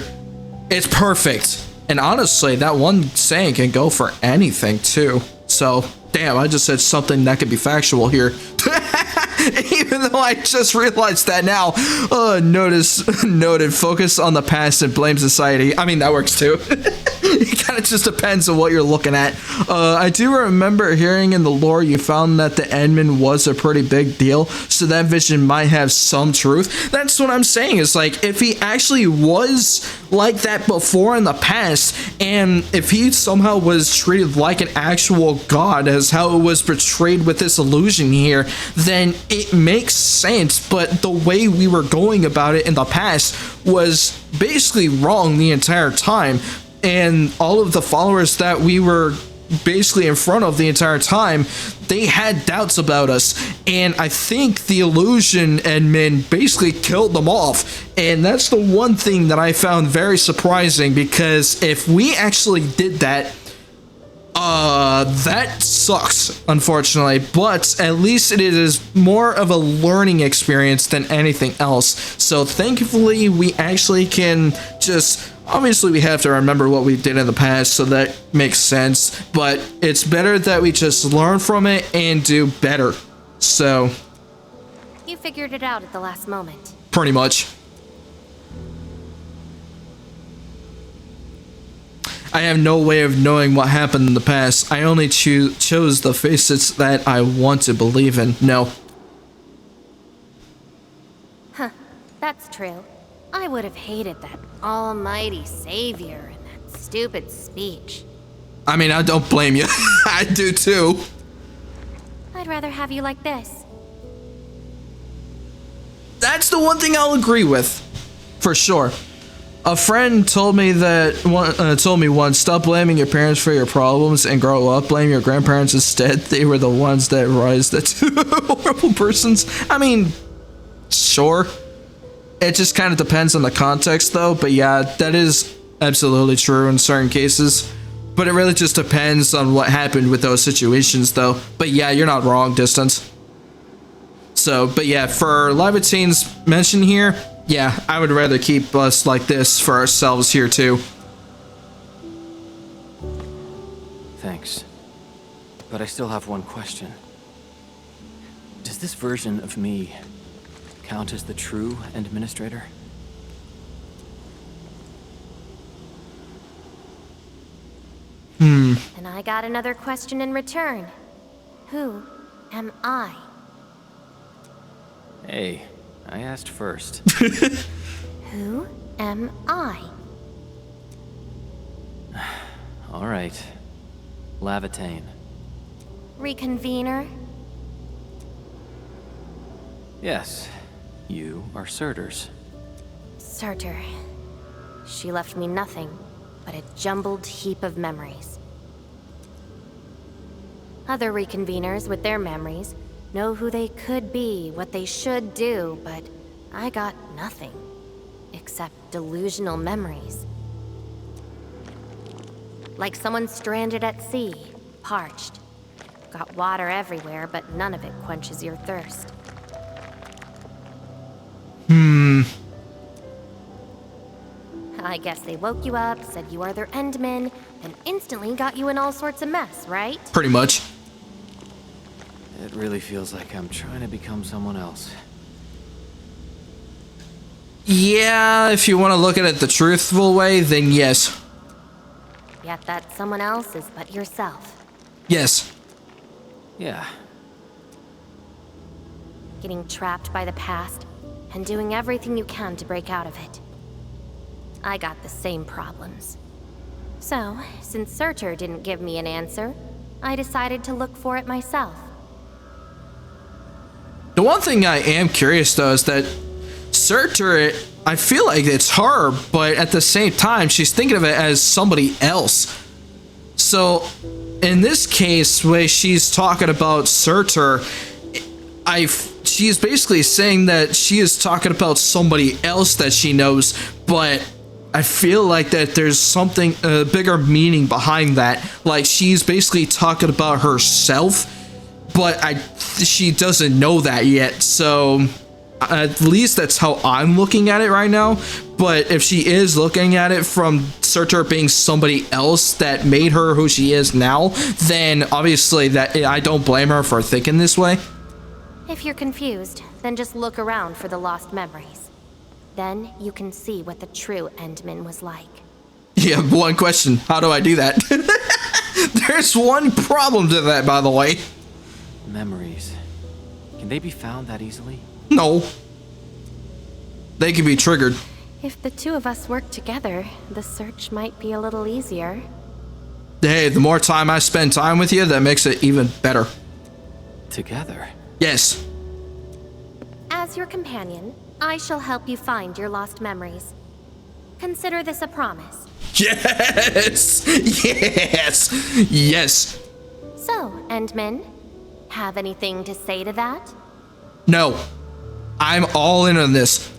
it's perfect. And honestly, that one saying can go for anything too. So, damn, I just said something that could be factual here. Even though I just realized that now. Noted, focus on the past and blame society. I mean, that works too. It kind of just depends on what you're looking at. I do remember hearing in the lore you found that the Endmin was a pretty big deal, so that vision might have some truth. That's what I'm saying, is like, if he actually was like that before in the past, and if he somehow was treated like an actual god as how it was portrayed with this illusion here, then it makes sense. But the way we were going about it in the past was basically wrong the entire time, and all of the followers that we were basically in front of the entire time, they had doubts about us, and I think the illusion Endmin basically killed them off. And that's the one thing that I found very surprising, because if we actually did that, that sucks, unfortunately, but at least it is more of a learning experience than anything else. So thankfully, we actually can just, obviously we have to remember what we did in the past, so that makes sense, but it's better that we just learn from it and do better. So You figured it out at the last moment. pretty much. I have no way of knowing what happened in the past. I only chose the faces that I want to believe in. No. Huh, that's true. I would have hated that almighty savior and that stupid speech. I mean, I don't blame you. I do too. I'd rather have you like this. That's the one thing I'll agree with, for sure. A friend told me once, stop blaming your parents for your problems and grow up. Blame your grandparents instead. They were the ones that raised the two horrible persons. I mean, sure. It just kind of depends on the context, though. But yeah, that is absolutely true in certain cases. But it really just depends on what happened with those situations, though. But yeah, you're not wrong, Distance. So, but yeah, for Laevatain's mention here, yeah, I would rather keep us like this for ourselves here too. Thanks. But I still have one question. Does this version of me count as the true Endministrator? And I got another question in return. Who am I? Hey, I asked first. Who am I? All right. Laevatain. Reconvener? Yes, you are Surtur's. Surtur. She left me nothing but a jumbled heap of memories. Other reconveners with their memories know who they could be, what they should do, but I got nothing except delusional memories. Like someone stranded at sea, parched. Got water everywhere, but none of it quenches your thirst. I guess they woke you up, said you are their Endmin, and instantly got you in all sorts of mess, right? Pretty much. It really feels like I'm trying to become someone else. Yeah, if you want to look at it the truthful way, then yes. Yet that someone else is but yourself. Yes. Yeah. Getting trapped by the past, and doing everything you can to break out of it. I got the same problems. So, since Surtur didn't give me an answer, I decided to look for it myself. The one thing I am curious though is that Surtur, I feel like it's her, but at the same time, she's thinking of it as somebody else. So, in this case, where she's talking about Surtur, she's basically saying that she is talking about somebody else that she knows, but I feel like that there's something, a bigger meaning behind that. Like, she's basically talking about herself, but she doesn't know that yet, so at least that's how I'm looking at it right now. But if she is looking at it from Surtur being somebody else that made her who she is now, then obviously that I don't blame her for thinking this way. If you're confused, then just look around for the lost memories. Then you can see what the true Endmin was like. Yeah, one question. How do I do that? There's one problem to that, by the way. Memories. Can they be found that easily? No. They can be triggered. If the two of us work together, the search might be a little easier. Hey, the more time I spend time with you, that makes it even better. Together? Yes. As your companion, I shall help you find your lost memories. Consider this a promise. Yes! Yes! Yes! So, Endmin, have anything to say to that? No. I'm all in on this.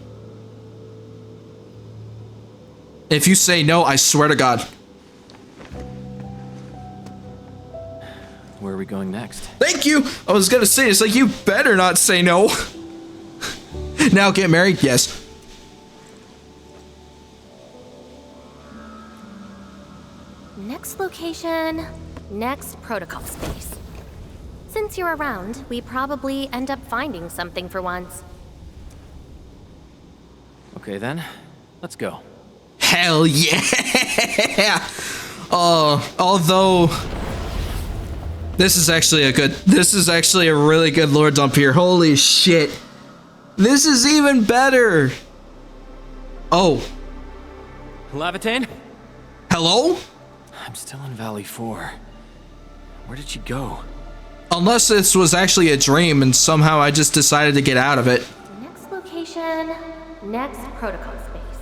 If you say no, I swear to God. Where are we going next? Thank you! I was gonna say, it's like, you better not say no. Now get married? Yes. Next location, next protocol space. Since you're around, we probably end up finding something for once. Okay then, let's go. Hell yeah! Although this is actually a really good lore dump here. Holy shit. This is even better. Oh. Laevatain? Hello? I'm still in Valley 4. Where did she go? Unless this was actually a dream and somehow I just decided to get out of it. Next location, next protocol space.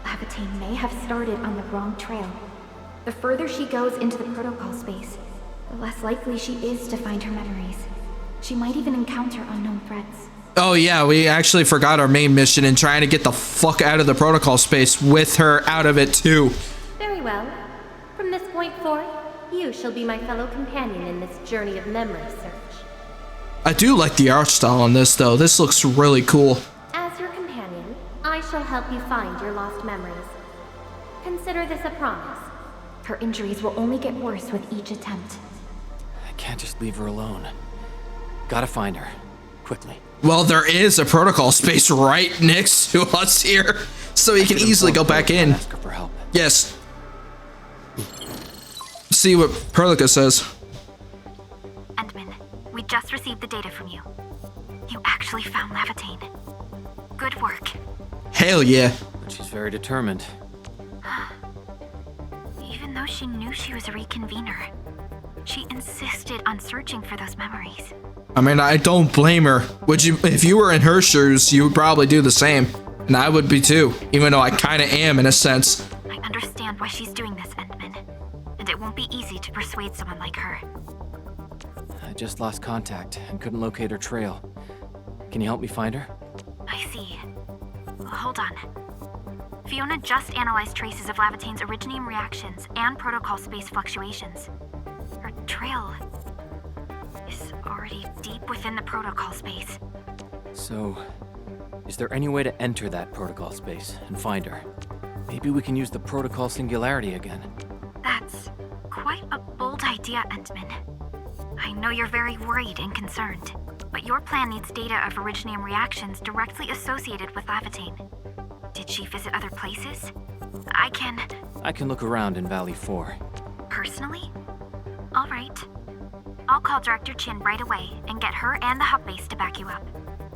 Laevatain may have started on the wrong trail. The further she goes into the protocol space, the less likely she is to find her memories. She might even encounter unknown threats. Oh yeah, we actually forgot our main mission in trying to get the fuck out of the protocol space with her out of it too. Very well. From this point forth, you shall be my fellow companion in this journey of memory search. I do like the art style on this though. This looks really cool. As your companion, I shall help you find your lost memories. Consider this a promise. Her injuries will only get worse with each attempt. I can't just leave her alone. Gotta find her. Quickly. Well, there is a protocol space right next to us here, so we can easily go back in. Ask her for help. Yes. See what Perlica says. Endmin, we just received the data from you. You actually found Laevatain. Good work. Hell yeah. But she's very determined. Even though she knew she was a reconvener, She insisted on searching for those memories. I mean, I don't blame her. Would you, if you were in her shoes, you would probably do the same. And I would be too, even though I kind of am in a sense. I understand why she's doing this, Endmin. And it won't be easy to persuade someone like her. I just lost contact and couldn't locate her trail. Can you help me find her? I see. Hold on. Fiona just analyzed traces of Laevatain's originium reactions and protocol space fluctuations. Her trail is already deep within the protocol space. So, is there any way to enter that protocol space and find her? Maybe we can use the protocol singularity again. That's quite a bold idea, Endmin. I know you're very worried and concerned, but your plan needs data of originium reactions directly associated with Laevatain. Did she visit other places? I can look around in Valley 4. Personally? All right. I'll call Director Chin right away and get her and the hub base to back you up.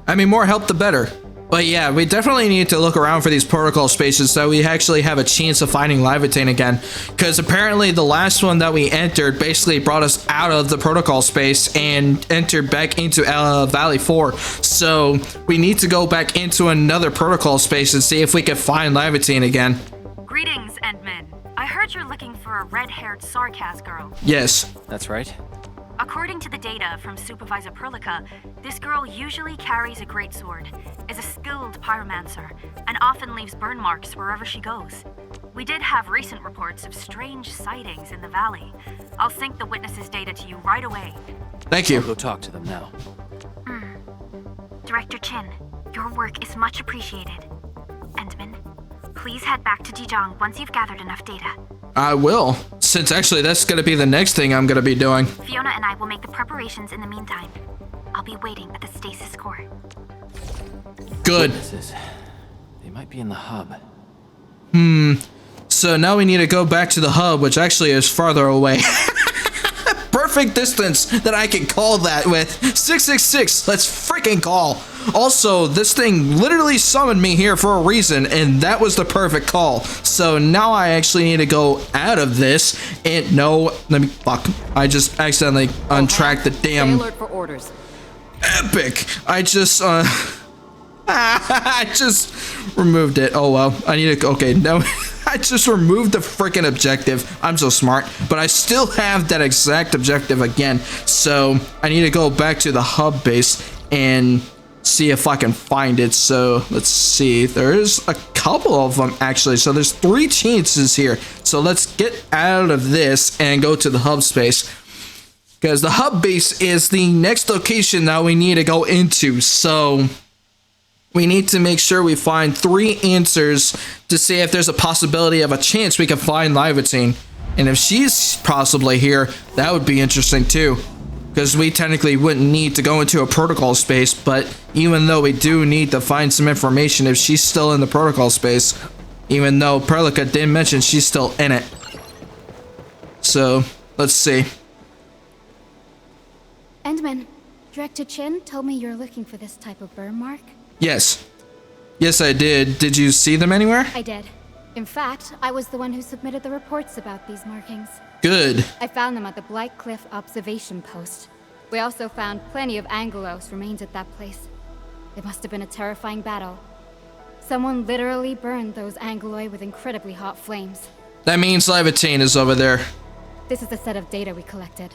I mean, more help the better. But yeah, we definitely need to look around for these protocol spaces so we actually have a chance of finding Laevatain again. Because apparently the last one that we entered basically brought us out of the protocol space and entered back into Valley 4. So we need to go back into another protocol space and see if we can find Laevatain again. Greetings, Endmin. I heard you're looking for a red-haired Sarkaz girl. Yes. That's right. According to the data from Supervisor Perlica, this girl usually carries a greatsword, is a skilled pyromancer, and often leaves burn marks wherever she goes. We did have recent reports of strange sightings in the valley. I'll sync the witnesses' data to you right away. Thank you. I'll go talk to them now. Director Chin, your work is much appreciated. Endmin, please head back to Dijong once you've gathered enough data. I will, since actually that's going to be the next thing I'm going to be doing. Fiona and I will make the preparations in the meantime. I'll be waiting at the stasis core. Good. Witnesses. They might be in the hub. So now we need to go back to the hub, which actually is farther away. Perfect distance that I can call that with. 666, let's freaking call. Also, this thing literally summoned me here for a reason, and that was the perfect call. So now I actually need to go out of this, and no, let me, fuck. I just accidentally untracked the damn... Stay alert for orders. Epic. I just removed it. Oh well, I need to, okay, no. I just removed the freaking objective. I'm so smart, but I still have that exact objective again. So I need to go back to the hub base and see if I can find it. So let's see. There's a couple of them actually. So there's 3 chances here. So let's get out of this and go to the hub space, because the hub base is the next location that we need to go into. So we need to make sure we find 3 answers to see if there's a possibility of a chance we can find Laevatain. And if she's possibly here, that would be interesting too. Because we technically wouldn't need to go into a protocol space, but even though we do need to find some information if she's still in the protocol space, even though Perlica did mention she's still in it. So, let's see. Endmin, Director Chin told me you're looking for this type of burn mark. Yes. Yes, I did. Did you see them anywhere? I did. In fact, I was the one who submitted the reports about these markings. Good. I found them at the Blight Cliff observation post. We also found plenty of Angelos remains at that place. It must have been a terrifying battle. Someone literally burned those Angeloi with incredibly hot flames. That means Laevatain is over there. This is the set of data we collected.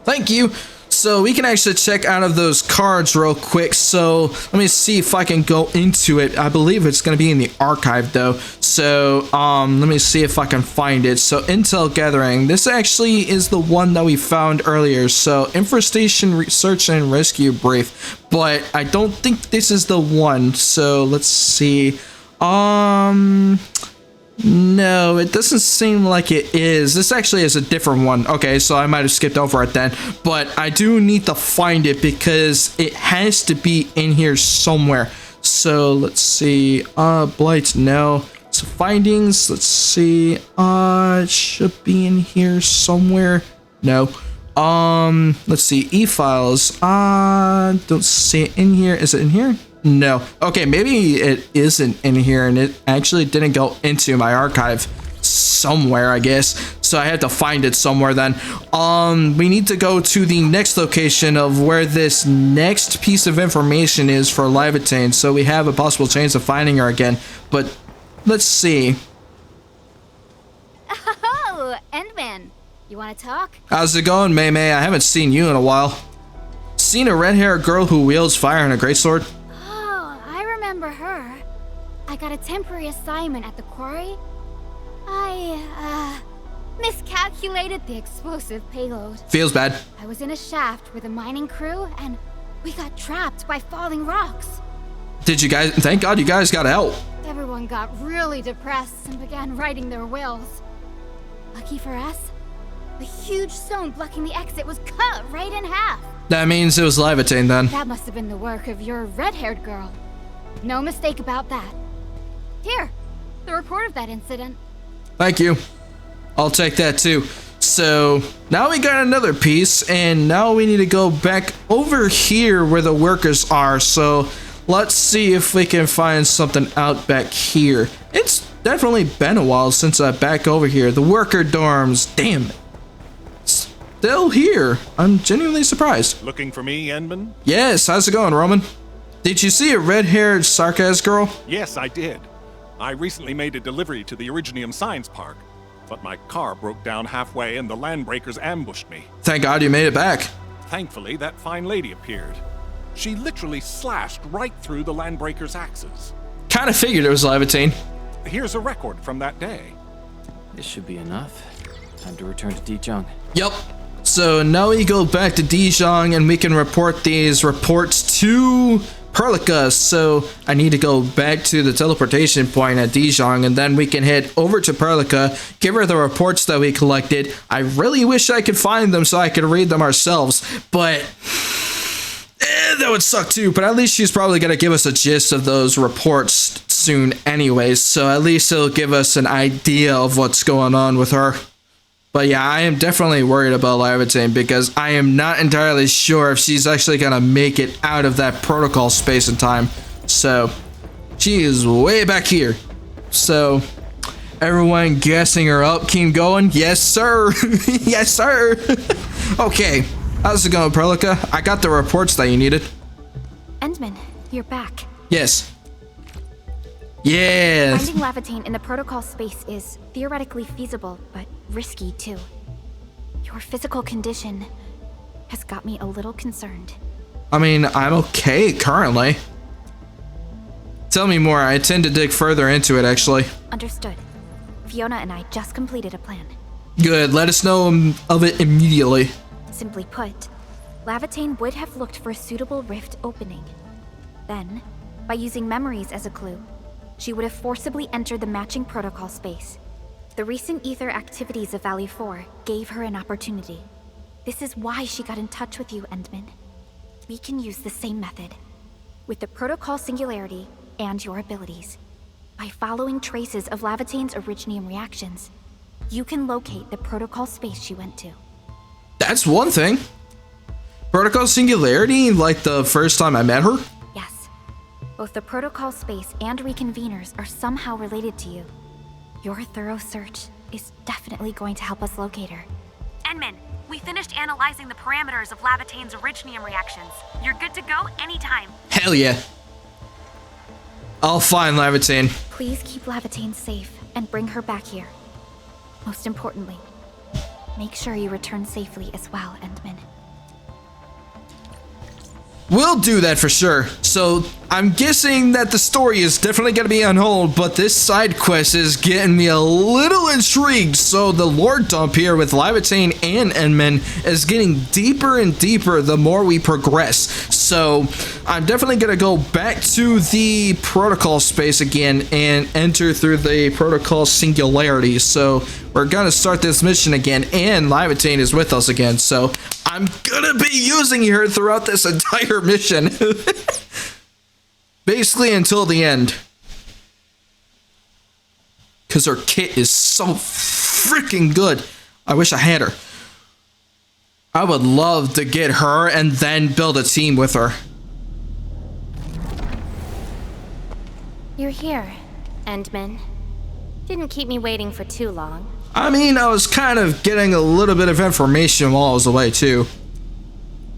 Thank you. So we can actually check out of those cards real quick. So let me see if I can go into it. I believe it's going to be in the archive though. So let me see if I can find it. So Intel Gathering. This actually is the one that we found earlier. So Infestation Research and Rescue Brief. But I don't think this is the one. So let's see. No, it doesn't seem like it is. This actually is a different one. Okay, so I might have skipped over it then. But I do need to find it because it has to be in here somewhere. So let's see. Blight, no. So findings, let's see. It should be in here somewhere. No. Let's see. E-files. Don't see it in here. Is it in here? No. Okay, maybe it isn't in here and it actually didn't go into my archive. somewhere, I guess. So I had to find it somewhere then. We need to go to the next location of where this next piece of information is for Laevatain, so we have a possible chance of finding her again. But let's see. Oh, Endmin. You want to talk? How's it going, Mei Mei? I haven't seen you in a while. Seen a red-haired girl who wields fire and a greatsword? Oh, I remember her. I got a temporary assignment at the quarry. I, miscalculated the explosive payload. Feels bad. I was in a shaft with a mining crew, and we got trapped by falling rocks. Did you guys... Thank God you guys got out. Everyone got really depressed and began writing their wills. Lucky for us, the huge stone blocking the exit was cut right in half. That means it was Laevatain then. That must have been the work of your red-haired girl. No mistake about that. Here, the report of that incident. Thank you. I'll take that too. So now we got another piece, and now we need to go back over here where the workers are. So let's see if we can find something out back here. It's definitely been a while since I'm back over here. The worker dorms, damn it. Still here. I'm genuinely surprised. Looking for me, Endmin? Yes, how's it going, Roman? Did you see a red-haired sarcasm girl? Yes, I did. I recently made a delivery to the Originium Science Park, but my car broke down halfway and the landbreakers ambushed me. Thank God you made it back. Thankfully, that fine lady appeared. She literally slashed right through the landbreakers' axes. Kinda figured it was Laevatain. Here's a record from that day. This should be enough. Time to return to Dijon. Yep. So now we go back to Dijon and we can report these reports to Perlica. So I need to go back to the teleportation point at Dijon, and then we can head over to Perlica, give her the reports that we collected. I really wish I could find them so I could read them ourselves, but that would suck too. But at least she's probably going to give us a gist of those reports soon anyways, so at least it'll give us an idea of what's going on with her. But yeah, I am definitely worried about Laevatain because I am not entirely sure if she's actually gonna make it out of that protocol space in time. So she is way back here. So everyone gassing her up, keep going. Yes, sir. Yes, sir. Okay, how's it going, Perlica? I got the reports that you needed. Endmin, you're back. Yes. Yes. Finding Laevatain in the protocol space is theoretically feasible, but risky too. Your physical condition has got me a little concerned. I mean, I'm okay currently. Tell me more. I tend to dig further into it, actually. Understood. Fiona and I just completed a plan. Good. Let us know of it immediately. Simply put, Laevatain would have looked for a suitable rift opening. Then, by using memories as a clue, she would have forcibly entered the matching protocol space. The recent ether activities of Valley 4 gave her an opportunity. This is why she got in touch with you, Endmin. We can use the same method. With the protocol singularity and your abilities. By following traces of Laevatain's Originium reactions, you can locate the protocol space she went to. That's one thing. Protocol singularity, like the first time I met her? Yes. Both the protocol space and reconveners are somehow related to you. Your thorough search is definitely going to help us locate her. Endmin, we finished analyzing the parameters of Laevatain's Originium reactions. You're good to go anytime. Hell yeah. I'll find Laevatain. Please keep Laevatain safe and bring her back here. Most importantly, make sure you return safely as well, Endmin. We'll do that for sure. So I'm guessing that the story is definitely going to be on hold, but this side quest is getting me a little intrigued. So the lore dump here with Laevatain and Endmin is getting deeper and deeper the more we progress. So I'm definitely going to go back to the protocol space again and enter through the protocol singularity. So we're going to start this mission again, and Laevatain is with us again. So I'm gonna be using her throughout this entire mission. Basically until the end. Because her kit is so freaking good. I wish I had her. I would love to get her and then build a team with her. You're here, Endmin. Didn't keep me waiting for too long. I mean, I was kind of getting a little bit of information while I was away, too.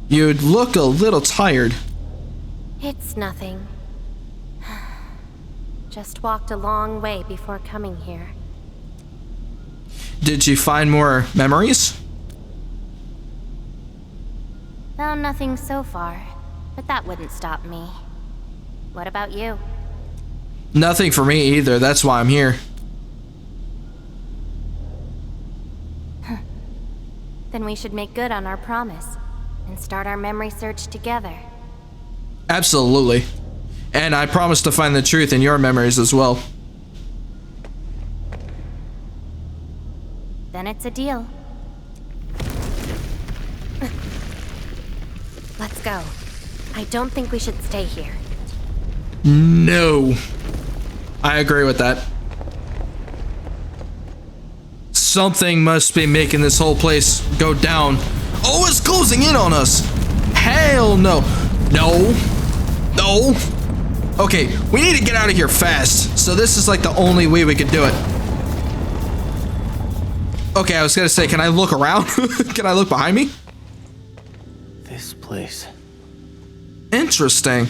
You'd look a little tired. It's nothing. Just walked a long way before coming here. Did you find more memories? Found nothing so far, but that wouldn't stop me. What about you? Nothing for me either, that's why I'm here. Then we should make good on our promise and start our memory search together. Absolutely. And I promise to find the truth in your memories as well. Then it's a deal. Let's go. I don't think we should stay here. No. I agree with that. Something must be making this whole place go down. Oh, it's closing in on us. Hell no. No. No. Okay, we need to get out of here fast. So this is like the only way we could do it. Okay, I was gonna say, can I look around? Can I look behind me? This place. Interesting.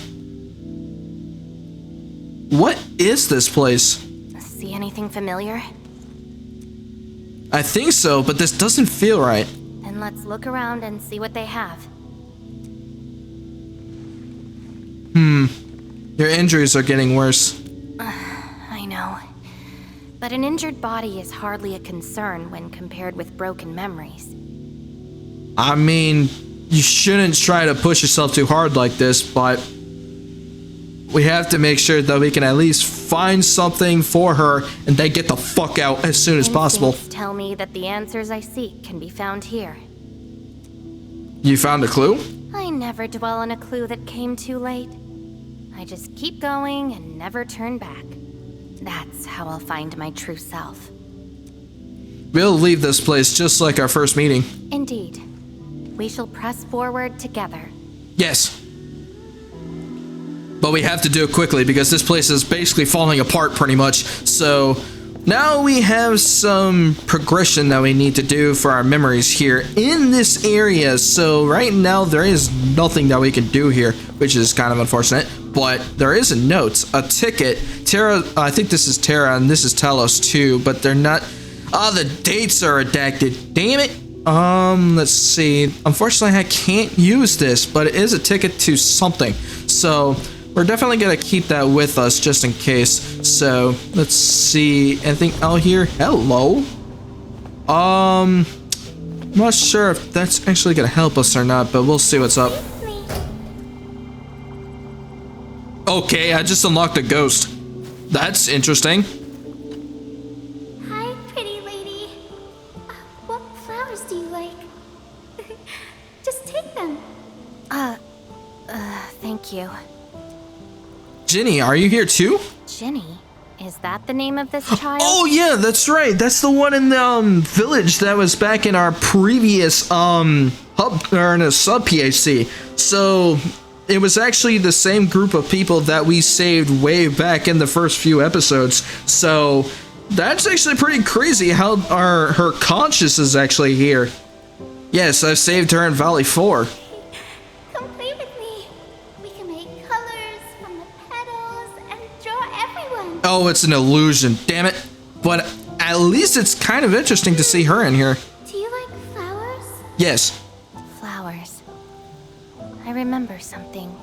What is this place? See anything familiar? I think so, but this doesn't feel right. Then let's look around and see what they have. Your injuries are getting worse. I know. But an injured body is hardly a concern when compared with broken memories. I mean, you shouldn't try to push yourself too hard like this, but we have to make sure that we can at least find something for her and then get the fuck out as soon as possible. Instincts tell me that the answers I seek can be found here. You found a clue? I never dwell on a clue that came too late. I just keep going and never turn back. That's how I'll find my true self. We'll leave this place just like our first meeting. Indeed. We shall press forward together. Yes. But we have to do it quickly because this place is basically falling apart pretty much. So now we have some progression that we need to do for our memories here in this area. So right now there is nothing that we can do here, which is kind of unfortunate. But there is a note, a ticket. Terra, I think this is Terra and this is Talos too, but they're not. The dates are redacted. Damn it. Let's see. Unfortunately, I can't use this, but it is a ticket to something. So we're definitely gonna keep that with us just in case. So let's see. Anything out here? Hello. I'm not sure if that's actually gonna help us or not, but we'll see what's up. Okay, I just unlocked a ghost. That's interesting. Hi, pretty lady. What flowers do you like? Just take them. Thank you. Ginny, are you here too? Ginny? Is that the name of this child? Oh yeah, that's right. That's the one in the village that was back in our previous hub or in a sub PHC. So it was actually the same group of people that we saved way back in the first few episodes. So that's actually pretty crazy how her conscious is actually here. Yes, I've saved her in Valley 4. Come play with me. We can make colors from the petals and draw everyone. Oh, it's an illusion. Damn it. But at least it's kind of interesting to see her in here. Do you like flowers? Yes. Flowers. I remember something.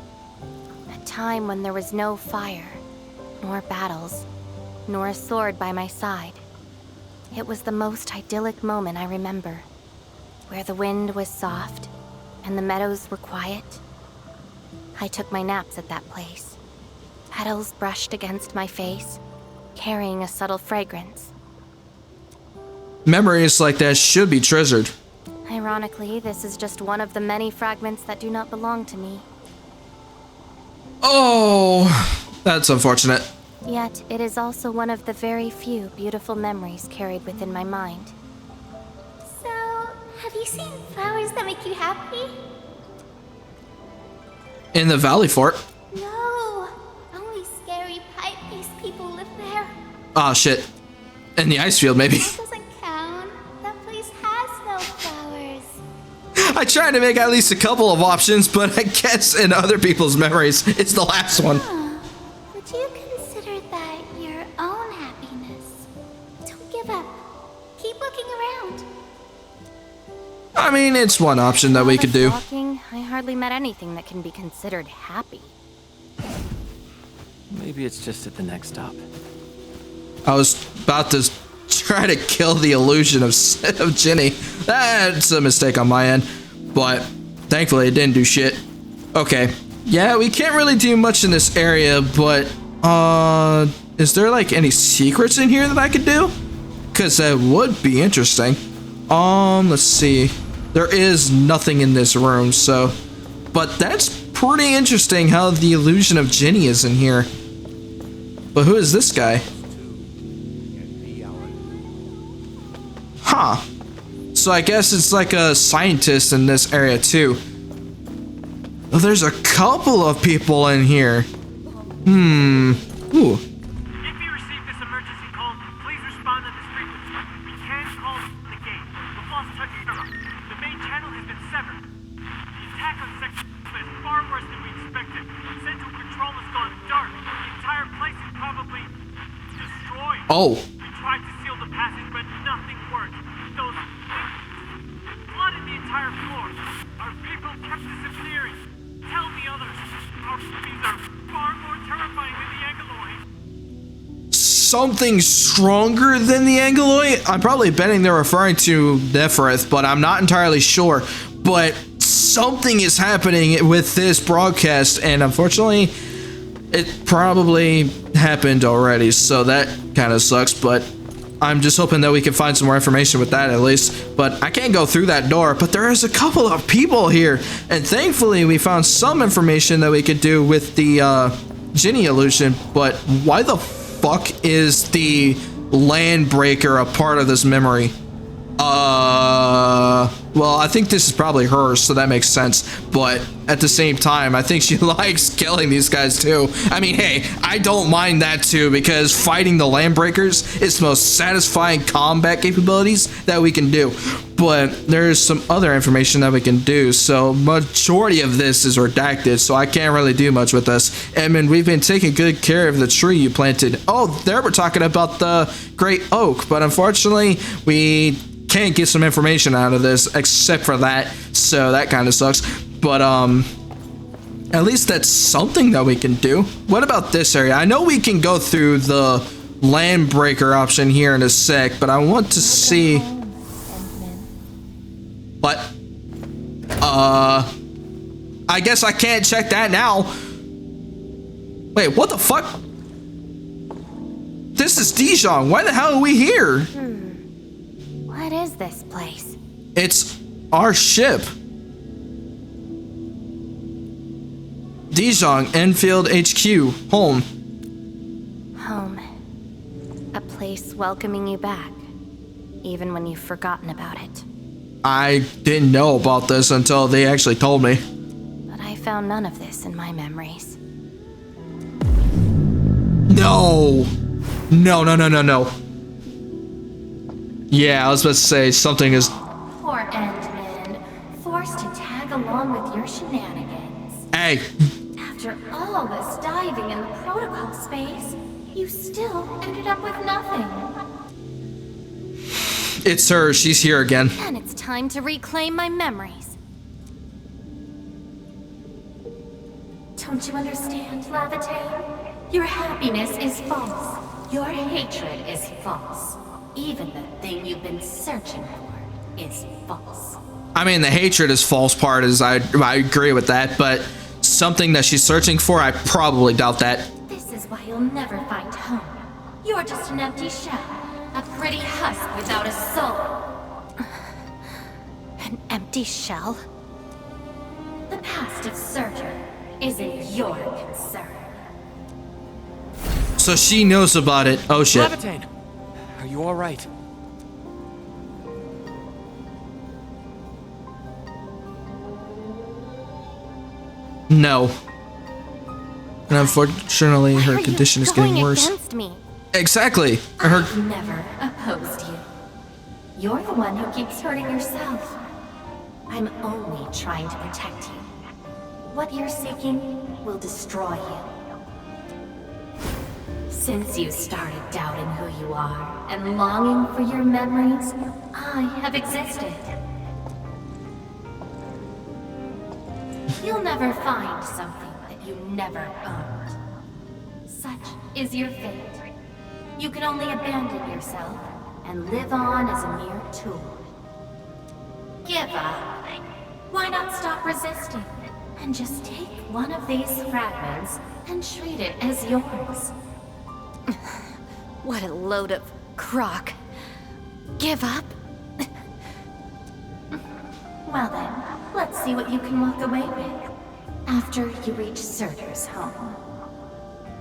A time when there was no fire, nor battles, nor a sword by my side. It was the most idyllic moment I remember, where the wind was soft and the meadows were quiet. I took my naps at that place. Petals brushed against my face, carrying a subtle fragrance. Memories like that should be treasured. Ironically, this is just one of the many fragments that do not belong to me. Oh, that's unfortunate. Yet, it is also one of the very few beautiful memories carried within my mind. So, have you seen flowers that make you happy? In the Valley Fort. No, only scary pipe-faced people live there. Ah, shit. In the ice field, maybe. That doesn't count. That place has no flowers. I tried to make at least a couple of options, but I guess in other people's memories, it's the last one. Would you consider that your own happiness? Don't give up. Keep looking around. I mean, it's one option that we could do. Walking, I hardly met anything that can be considered happy. Maybe it's just at the next stop. I was about to try to kill the illusion of Ginny. That's a mistake on my end, but thankfully it didn't do shit. Okay, yeah, we can't really do much in this area, but is there like any secrets in here that I could do? Because that would be interesting. Let's see. There is nothing in this room, so, but that's pretty interesting how the illusion of Ginny is in here. But who is this guy? Huh. So I guess it's like a scientist in this area too. Oh, there's a couple of people in here. Ooh. If you receive this emergency call, please respond on this frequency. We can't call the gate. We've lost touch with them. The main channel has been severed. The attack on Sector is far worse than we expected. Central control has gone dark. The entire place is probably destroyed. Oh. We tried to seal the passage, but nothing worked. Those flooded the entire floor. Our people kept disappearing. Tell the others. Our enemies are far more terrifying than the Angeloid. Something stronger than the Angeloid? I'm probably betting they're referring to Nefereth, but I'm not entirely sure. But something is happening with this broadcast, and unfortunately, it probably happened already, so that kind of sucks, but I'm just hoping that we can find some more information with that at least. But I can't go through that door, but there is a couple of people here, and thankfully we found some information that we could do with the Ginny illusion. But why the fuck is the Landbreaker a part of this memory? Well, I think this is probably hers, so that makes sense. But at the same time, I think she likes killing these guys too. I mean, hey, I don't mind that too, because fighting the Landbreakers is the most satisfying combat capabilities that we can do. But there's some other information that we can do, so majority of this is redacted, so I can't really do much with this. Endmin, we've been taking good care of the tree you planted. Oh, there we're talking about the great oak, but unfortunately, we can't get some information out of this except for that, so that kind of sucks. But at least that's something that we can do. What about this area? I know we can go through the Landbreaker option here in a sec, but I want to see what I guess I can't check that now. Wait, what the fuck? This is Dijon. Why the hell are we here? What is this place? It's our ship. Dijon, Endfield HQ, home. Home. A place welcoming you back, even when you've forgotten about it. I didn't know about this until they actually told me. But I found none of this in my memories. No. No. Yeah, I was about to say something is... Poor Endmin, forced to tag along with your shenanigans. Hey. After all this diving in the protocol space, you still ended up with nothing. It's her. She's here again. And it's time to reclaim my memories. Don't you understand, Laevatain? Your happiness is false. Your hatred is false. Even the thing you've been searching for is false. I mean, the hatred is false part is I agree with that, but something that she's searching for, I probably doubt that. This is why you'll never find home. You're just an empty shell, a pretty husk without a soul. An empty shell? The past of Surtur isn't your concern. So she knows about it. Oh shit. Laevatain, are you all right? No. And unfortunately, her condition is getting worse. Against me? Exactly. I've never opposed you. You're the one who keeps hurting yourself. I'm only trying to protect you. What you're seeking will destroy you. Since you started doubting who you are and longing for your memories, I have existed. You'll never find something that you never owned. Such is your fate. You can only abandon yourself and live on as a mere tool. Give up. Why not stop resisting and just take one of these fragments and treat it as yours? What a load of crock. Give up? Well then, let's see what you can walk away with after you reach Surtur's home.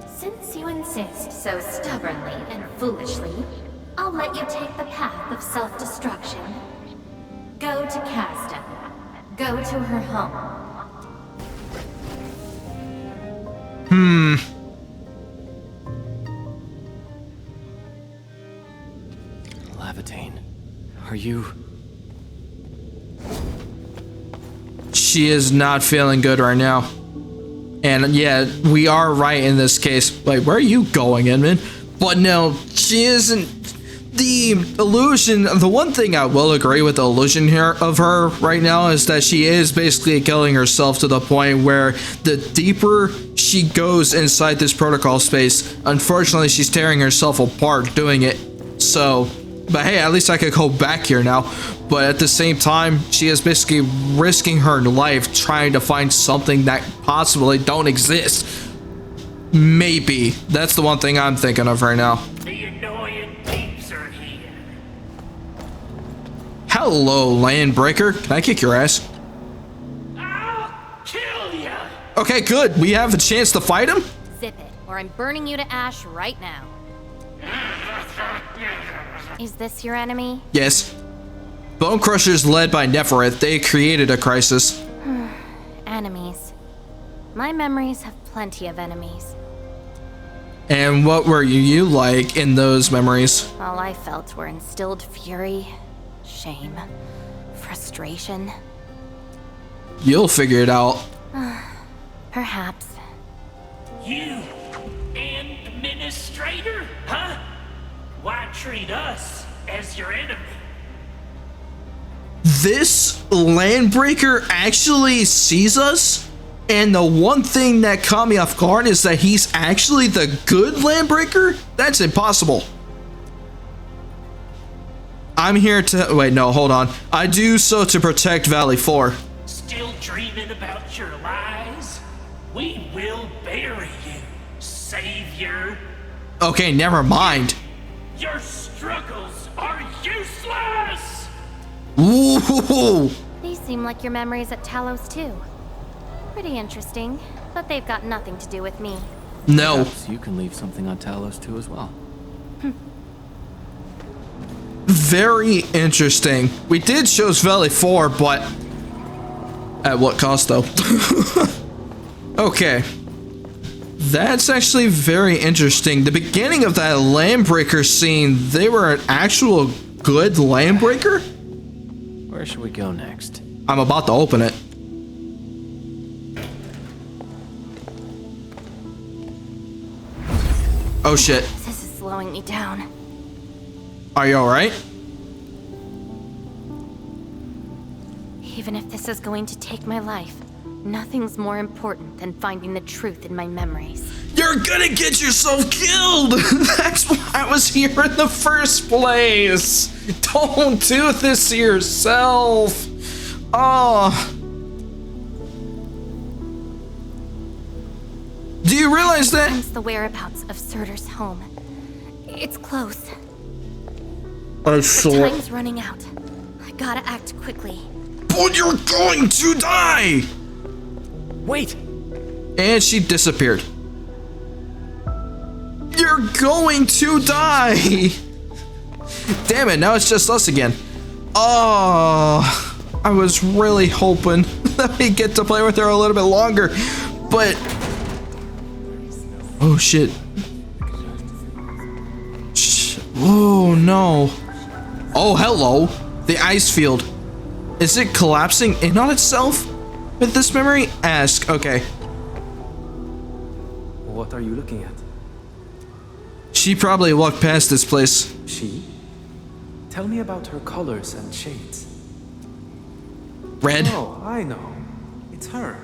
Since you insist so stubbornly and foolishly, I'll let you take the path of self-destruction. Go to Caston. Go to her home. Laevatain, are you... She is not feeling good right now. And yeah, we are right in this case. Like, where are you going, Endmin? But no, she isn't. The illusion, the one thing I will agree with the illusion here of her right now is that she is basically killing herself to the point where the deeper she goes inside this protocol space, unfortunately she's tearing herself apart doing it. So, but hey, at least I could go back here now. But at the same time, she is basically risking her life trying to find something that possibly don't exist. Maybe. That's the one thing I'm thinking of right now. The annoying peeps are here. Hello, Landbreaker. Can I kick your ass? I'll kill ya! Okay, good. We have a chance to fight him? Zip it, or I'm burning you to ash right now. Is this your enemy? Yes. Bone Crushers led by Nefereth, they created a crisis. Enemies. My memories have plenty of enemies. And what were you like in those memories? All I felt were instilled fury, shame, frustration. You'll figure it out. Perhaps. You, Endministrator, huh? Why treat us as your enemy? This Landbreaker actually sees us? And the one thing that caught me off guard is that he's actually the good Landbreaker? That's impossible. I'm here to... Wait, no, hold on. I do so to protect Valley 4. Still dreaming about your lies? We will bury you, Savior. Okay, never mind. Your struggles are useless! Ooh. These seem like your memories at Talos too. Pretty interesting, but they've got nothing to do with me. No. Perhaps you can leave something on Talos too as well. Very interesting. We did choose Valley 4, but at what cost though? Okay. That's actually very interesting. The beginning of that Landbreaker scene, they were an actual good Landbreaker? Where should we go next? I'm about to open it. Oh shit. This is slowing me down. Are you alright? Even if this is going to take my life, nothing's more important than finding the truth in my memories. You're gonna get yourself killed! That's why I was here in the first place! Don't do this to yourself! Oh. Do you realize that? Sense the whereabouts of Surtur's home. It's close. I But saw. time's running out. I gotta act quickly. But you're going to die! Wait! And she disappeared. You're going to die! Damn it, now it's just us again. Oh, I was really hoping that we get to play with her a little bit longer, but... Oh shit. Oh no. Oh, hello. The ice field. Is it collapsing in on itself with this memory? Ask. Okay. What are you looking at? She probably walked past this place. She? Tell me about her colors and shades. Red. Oh, I know. It's her.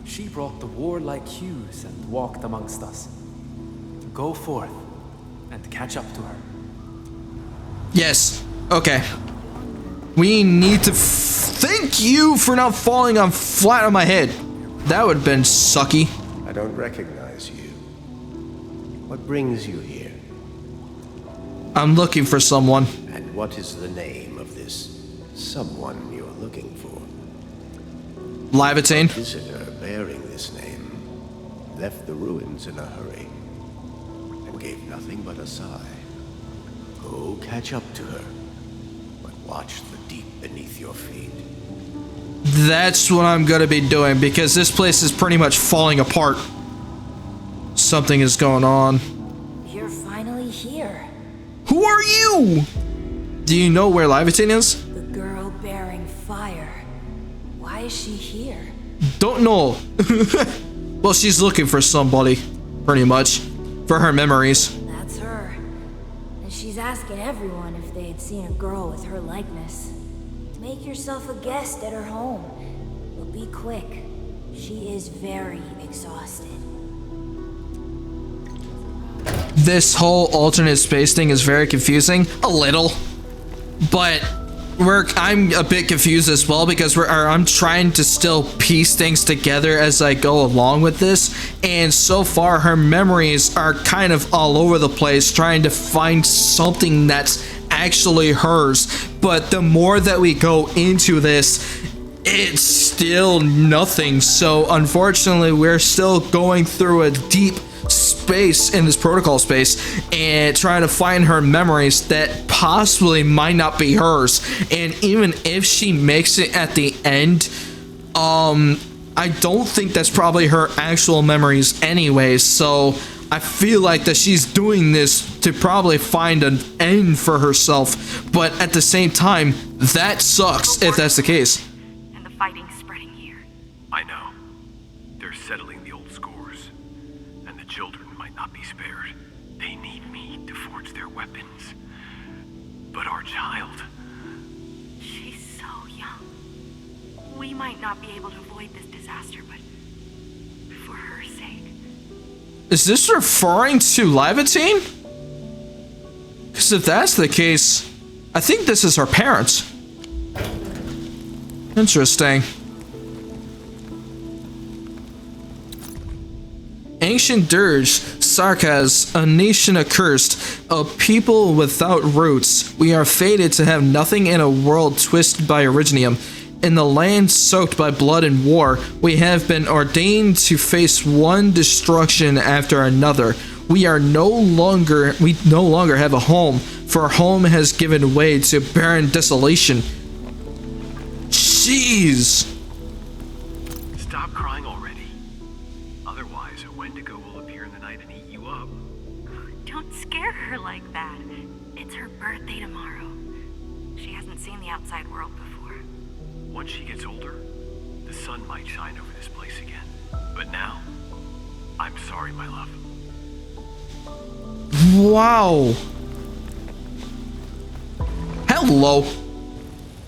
She brought the warlike hues and walked amongst us. Go forth and catch up to her. Yes. Okay. We need to thank you for not falling on flat on my head. That would have been sucky. I don't recognize you. What brings you here? I'm looking for someone. And what is the name of this someone you're looking for? Laevatain. A visitor bearing this name left the ruins in a hurry and gave nothing but a sigh. Go catch up to her, but watch the deep beneath your feet. That's what I'm gonna be doing because this place is pretty much falling apart. Something is going on. You're finally here. Who are you? Do you know where Laevatain is? The girl bearing fire. Why is she here? Don't know. Well, she's looking for somebody, pretty much, for her memories. That's her. And she's asking everyone if they had seen a girl with her likeness. Make yourself a guest at her home. But be quick. She is very exhausted. This whole alternate space thing is very confusing. A little. But I'm a bit confused as well because I'm trying to still piece things together as I go along with this, and so far her memories are kind of all over the place trying to find something that's actually hers. But the more that we go into this, it's still nothing. So unfortunately we're still going through a deep space in this protocol space and trying to find her memories that possibly might not be hers. And even if she makes it at the end, I don't think that's probably her actual memories anyway. So I feel like that she's doing this to probably find an end for herself, but at the same time that sucks if that's the case. And the fighting's spreading here. I know. They're settling the old scores. And the children might not be spared. They need me to forge their weapons. But our child... She's so young. We might not be able to avoid this disaster, but for her sake. Is this referring to Laevatain? Because if that's the case, I think this is her parents. Interesting. Ancient dirge, Sarkaz, a nation accursed, a people without roots. We are fated to have nothing in a world twisted by Originium. In the land soaked by blood and war, we have been ordained to face one destruction after another. We no longer have a home, for home has given way to barren desolation. Jeez. Stop crying already. Otherwise, a Wendigo will appear in the night and eat you up. Don't scare her like that. It's her birthday tomorrow. She hasn't seen the outside world before. Once she gets older, the sun might shine over this place again. But now, I'm sorry, my love. Wow. Hello.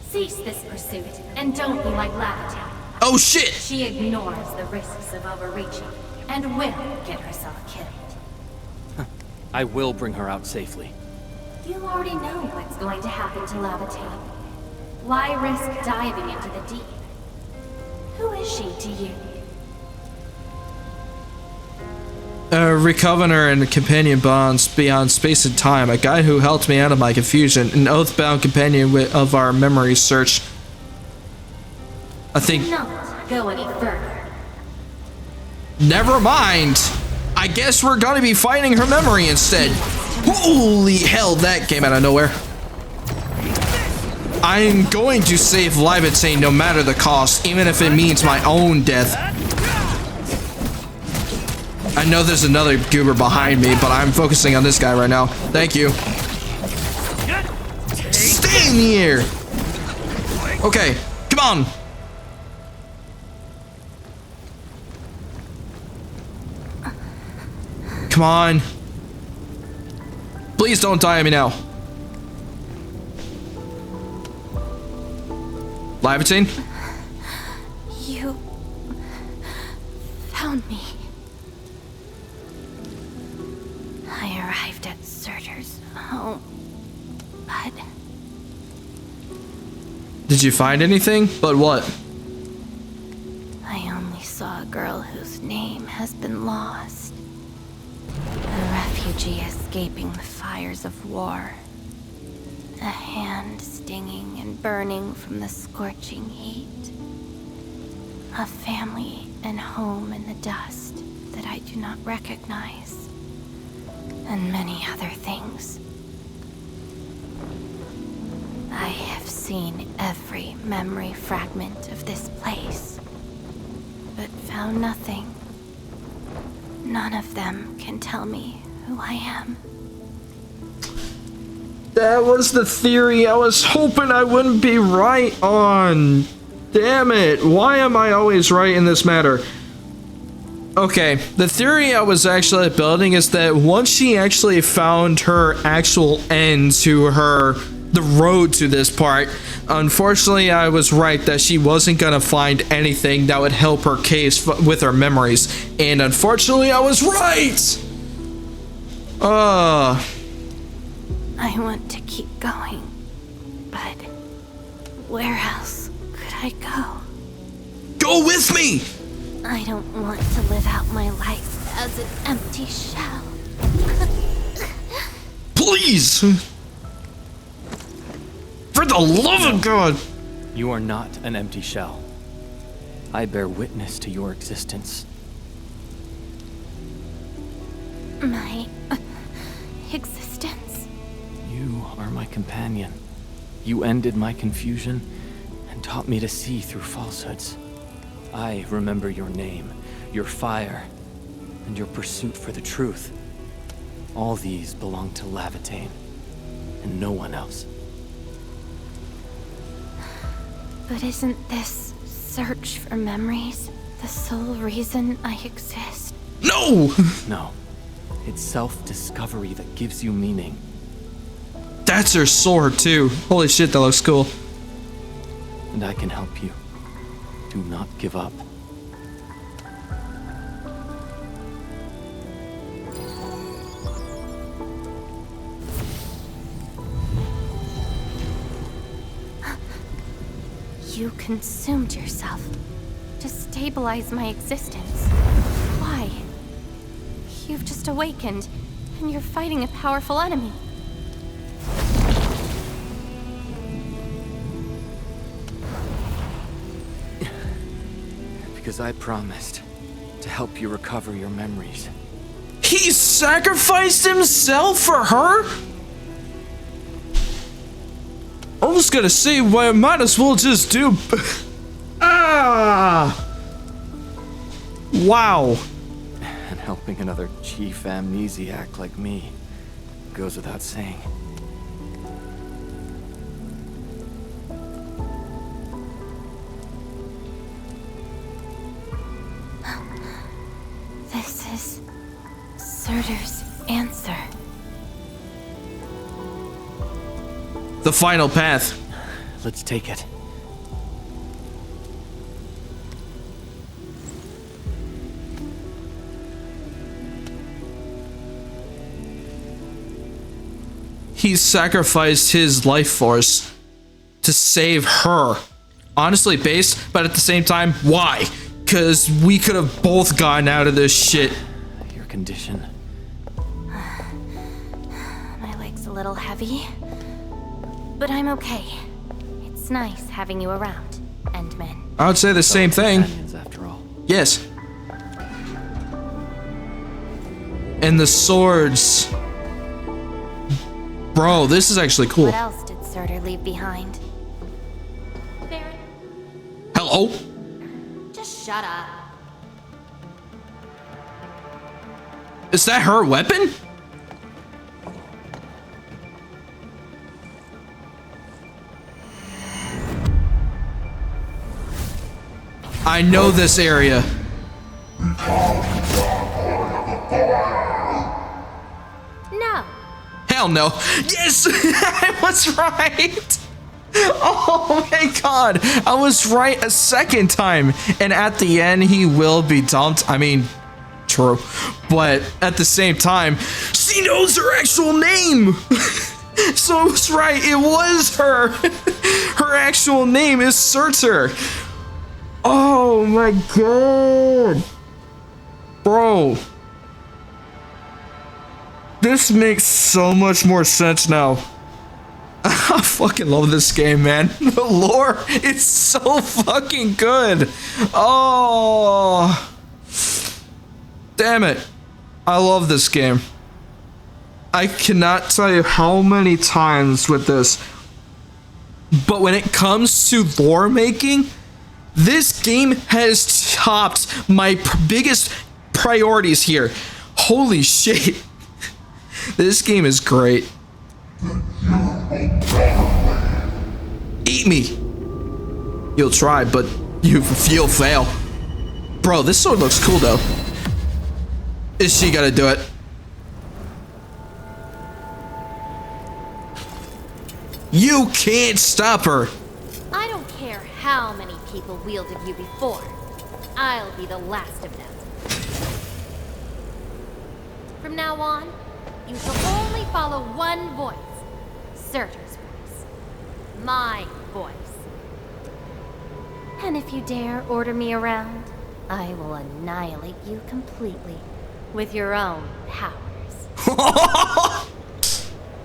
Cease this pursuit, and don't be like Laevatain. Oh shit! She ignores the risks of overreaching, and will get herself killed. I will bring her out safely. You already know what's going to happen to Laevatain. Why risk diving into the deep? Who is she to you? A Recovener and companion bonds beyond space and time, a guide who helped me out of my confusion, an oath-bound companion of our memory search. I think... Do not go any further. Never mind! I guess we're gonna be fighting her memory instead. Holy hell, that came out of nowhere. I'm going to save Laevatain no matter the cost, even if it means my own death. I know there's another goober behind me, but I'm focusing on this guy right now. Thank you. in the air. Okay, come on. Come on. Please don't die on me now. Laevatain? You found me. I arrived at Surtur's home, but... Did you find anything? But what? I only saw a girl whose name has been lost. A refugee escaping the fires of war. A hand stinging and burning from the scorching heat. A family and home in the dust that I do not recognize. And many other things. I have seen every memory fragment of this place, but found nothing. None of them can tell me who I am. That was the theory I was hoping I wouldn't be right on. Damn it. Why am I always right in this matter? Okay, the theory I was actually building is that once she actually found her actual end to the road to this part, unfortunately I was right that she wasn't gonna find anything that would help her case with her memories. And unfortunately I was right! I want to keep going, but where else could I go? Go with me! I don't want to live out my life as an empty shell. Please! For the love of God! You are not an empty shell. I bear witness to your existence. My existence? You are my companion. You ended my confusion and taught me to see through falsehoods. I remember your name, your fire, and your pursuit for the truth. All these belong to Laevatain, and no one else. But isn't this search for memories the sole reason I exist? No! No. It's self-discovery that gives you meaning. That's her sword, too. Holy shit, that looks cool. And I can help you. Do not give up. You consumed yourself to stabilize my existence. Why? You've just awakened, and you're fighting a powerful enemy. Because I promised to help you recover your memories. He sacrificed himself for her? I was gonna say, well, I might as well just do... Wow. And helping another chief amnesiac like me goes without saying. This is Surtur's answer. The final path. Let's take it. He sacrificed his life force to save her. Honestly, based, but at the same time, why? Because we could have both gotten out of this shit. Your condition. My leg's a little heavy, but I'm okay. It's nice having you around, Endmin. I would say the same thing. After all. Yes. And the swords. Bro, this is actually cool. What else did Surtur leave behind? Hello? Just shut up. Is that her weapon? I know this area. No. Hell no. Yes! I was right! Oh my god! I was right a second time. And at the end, he will be dumped. I mean, true. But at the same time, she knows her actual name! So I was right. It was her. Her actual name is Surtur. Oh my god. Bro. This makes so much more sense now. I fucking love this game, man. The lore is so fucking good. Oh. Damn it. I love this game. I cannot tell you how many times with this. But when it comes to lore making, this game has topped my biggest priorities here. Holy shit. This game is great. Eat me. You'll try, but you'll fail. Bro, this sword looks cool though. Is she gonna do it? You can't stop her. I don't care how many people wielded you before. I'll be the last of them. From now on, you shall only follow one voice. Surtur's voice. My voice. And if you dare order me around, I will annihilate you completely with your own powers.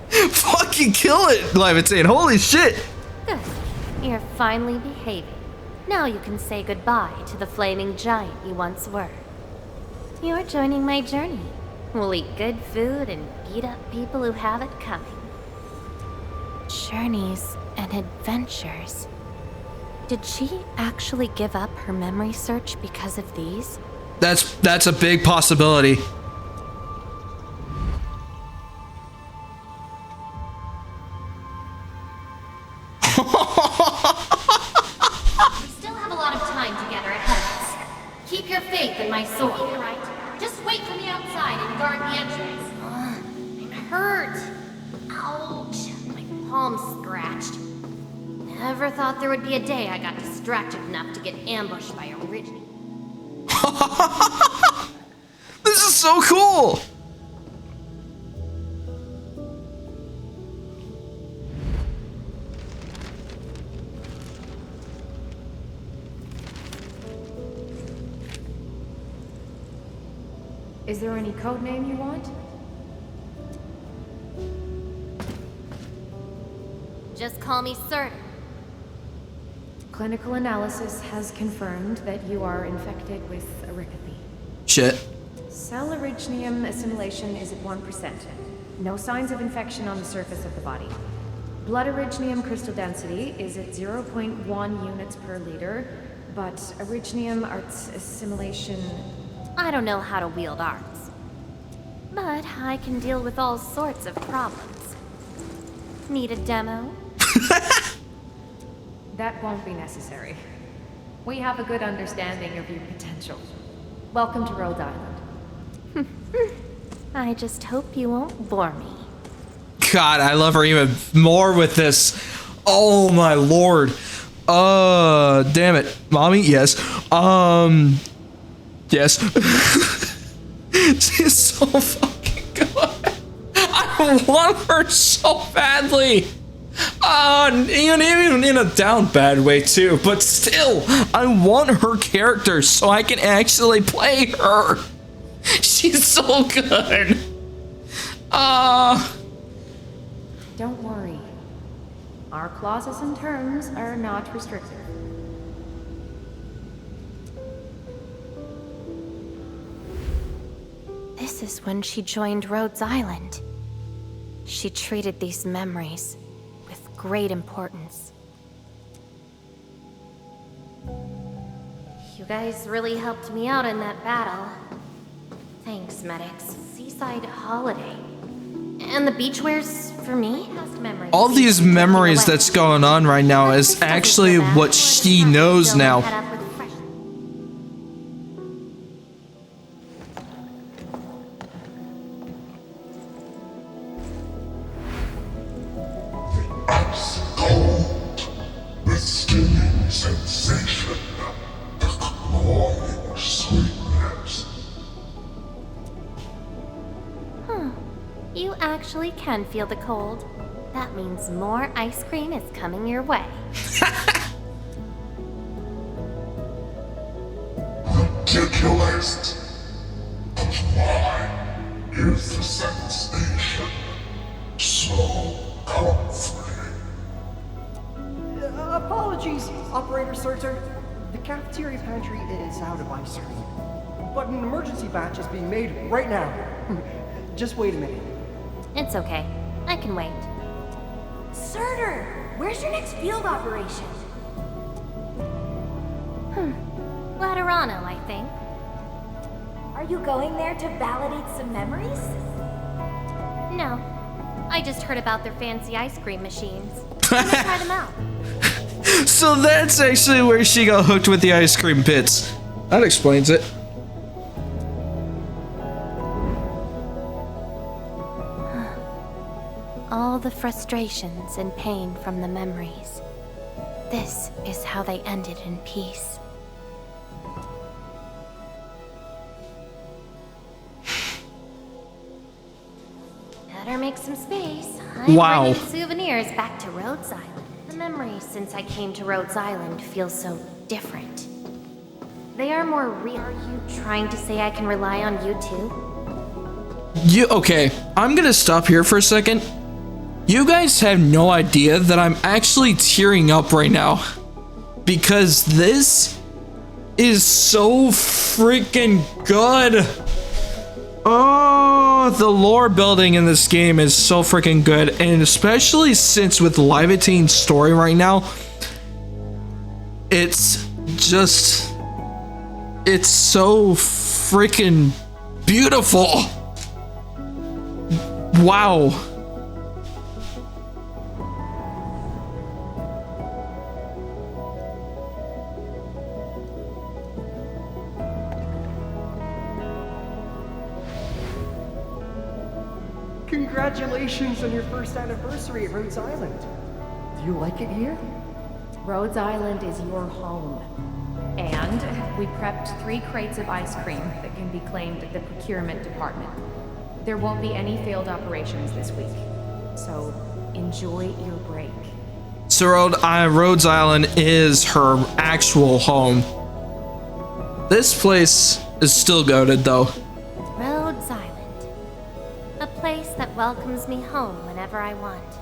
Fucking kill it, Laevatain. Holy shit. Good. You're finally behaving. Now you can say goodbye to the flaming giant you once were. You're joining my journey. We'll eat good food and beat up people who have it coming. Journeys and adventures. Did she actually give up her memory search because of these? That's a big possibility. We still have a lot of time together ahead of us. Keep your faith in my sword. You're right. Just wait for me outside and guard the entrance. I'm hurt. Ouch. My palm's scratched. Never thought there would be a day I got distracted enough to get ambushed by a Ridgey. This is so cool. Is there any code name you want? Just call me Surtur. Clinical analysis has confirmed that you are infected with Arknights. Shit. Cell originium assimilation is at 1%. No signs of infection on the surface of the body. Blood originium crystal density is at 0.1 units per liter, but originium arts assimilation... I don't know how to wield arts, but I can deal with all sorts of problems. Need a demo? That won't be necessary. We have a good understanding of your potential. Welcome to Rhode Island. I just hope you won't bore me. God, I love her even more with this. Oh my lord. Damn it. Mommy? Yes. Yes. She's so fucking good. I want her so badly. Even in a down bad way too, but still, I want her character so I can actually play her. She's so good. Don't worry. Our clauses and terms are not restrictive. This is when she joined Rhodes Island. She treated these memories with great importance. You guys really helped me out in that battle. Thanks, medics. Seaside holiday. And the beachwares for me? Past memories. All these memories that's going on right now is actually what she knows now. can feel the cold. That means more ice cream is coming your way. Ridiculous. But why is the sensation so comforting? Apologies, Operator Surtur. The cafeteria pantry is out of ice cream. But an emergency batch is being made right now. Just wait a minute. It's okay. I can wait. Surtur, where's your next field operation? Laterano, I think. Are you going there to validate some memories? No. I just heard about their fancy ice cream machines. I'm gonna try them out. So that's actually where she got hooked with the ice cream pits. That explains it. All the frustrations and pain from the memories. This is how they ended in peace. Better make some space. I'm Wow. bringing souvenirs back to Rhodes Island. The memories since I came to Rhodes Island feel so different. They are more real. Are you trying to say I can rely on you too? Okay, I'm gonna stop here for a second. You guys have no idea that I'm actually tearing up right now. Because this is so freaking good. Oh, the lore building in this game is so freaking good. And especially since with Laevatain's story right now, it's so freaking beautiful. Wow. Congratulations on your first anniversary at Rhodes Island. Do you like it here? Rhodes Island is your home. And we prepped 3 crates of ice cream that can be claimed at the procurement department. There won't be any failed operations this week, so enjoy your break. So Rhodes Island is her actual home. This place is still goated though. Rhodes Island. A place that welcomes me home whenever I want.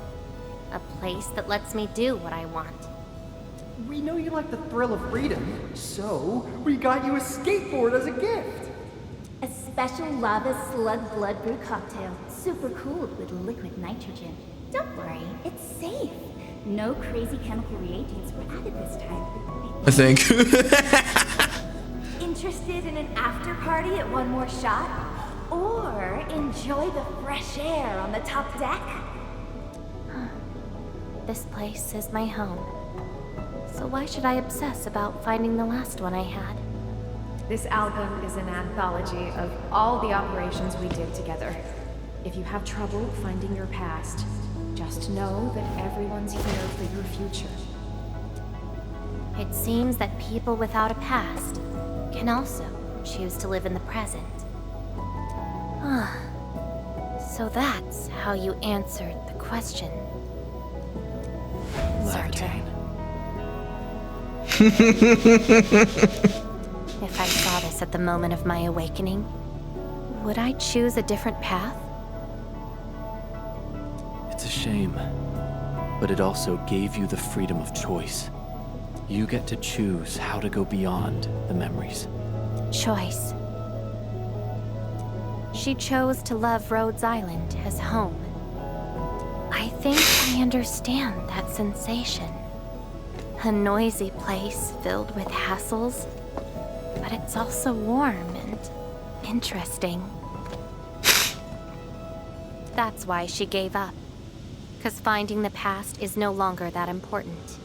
A place that lets me do what I want. We know you like the thrill of freedom, so we got you a skateboard as a gift. A special lava slug blood brew cocktail, super cooled with liquid nitrogen. Don't worry, it's safe. No crazy chemical reagents were added this time. I think. Interested in an after party at One More Shot? Or enjoy the fresh air on the top deck? This place is my home. So why should I obsess about finding the last one I had? This album is an anthology of all the operations we did together. If you have trouble finding your past, just know that everyone's here for your future. It seems that people without a past can also choose to live in the present. So that's how you answered the question. Laevatain. If I saw this at the moment of my awakening, would I choose a different path? It's a shame, but it also gave you the freedom of choice. You get to choose how to go beyond the memories. Choice. She chose to love Rhodes Island as home. I think I understand that sensation. A noisy place filled with hassles, but it's also warm and interesting. That's why she gave up, 'cause finding the past is no longer that important.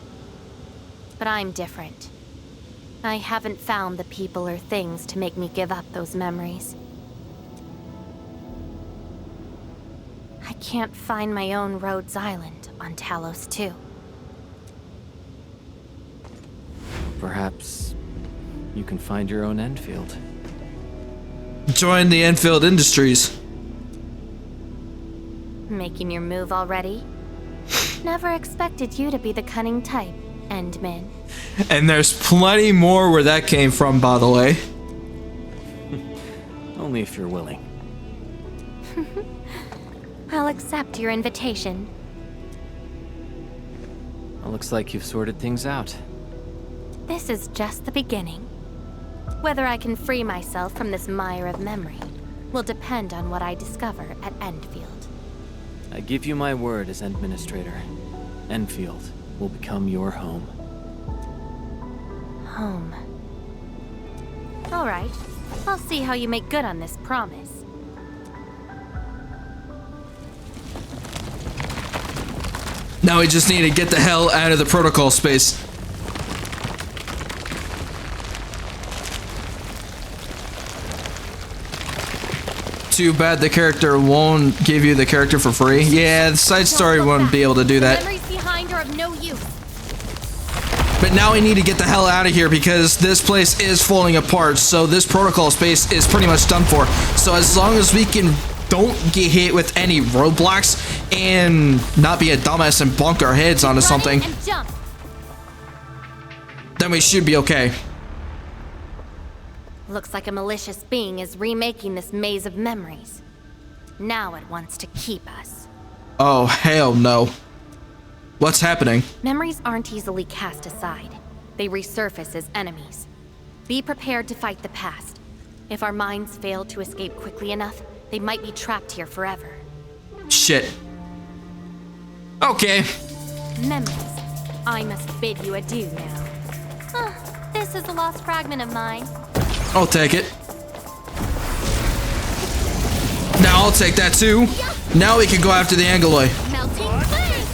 But I'm different. I haven't found the people or things to make me give up those memories. I can't find my own Rhodes Island on Talos 2. Perhaps you can find your own Endfield. Join the Endfield Industries. Making your move already? Never expected you to be the cunning type, Endmin. And there's plenty more where that came from, by the way. Only if you're willing. I'll accept your invitation. Well, looks like you've sorted things out. This is just the beginning. Whether I can free myself from this mire of memory will depend on what I discover at Endfield. I give you my word as Endministrator. Endfield will become your home. Home. All right. I'll see how you make good on this promise. Now we just need to get the hell out of the protocol space. Too bad the character won't give you the character for free. Yeah, the side story won't be able to do that. Memories behind are of no use. But now we need to get the hell out of here because this place is falling apart. So this protocol space is pretty much done for. So as long as we don't get hit with any roadblocks and not be a dumbass and bonk our heads onto something, then we should be okay. Looks like a malicious being is remaking this maze of memories. Now it wants to keep us. Oh, hell no. What's happening? Memories aren't easily cast aside. They resurface as enemies. Be prepared to fight the past. If our minds fail to escape quickly enough, they might be trapped here forever. Shit. Okay. Memories. I must bid you adieu now. This is a lost fragment of mine. I'll take it. Now I'll take that too. Now we can go after the Angloy. Melting flame.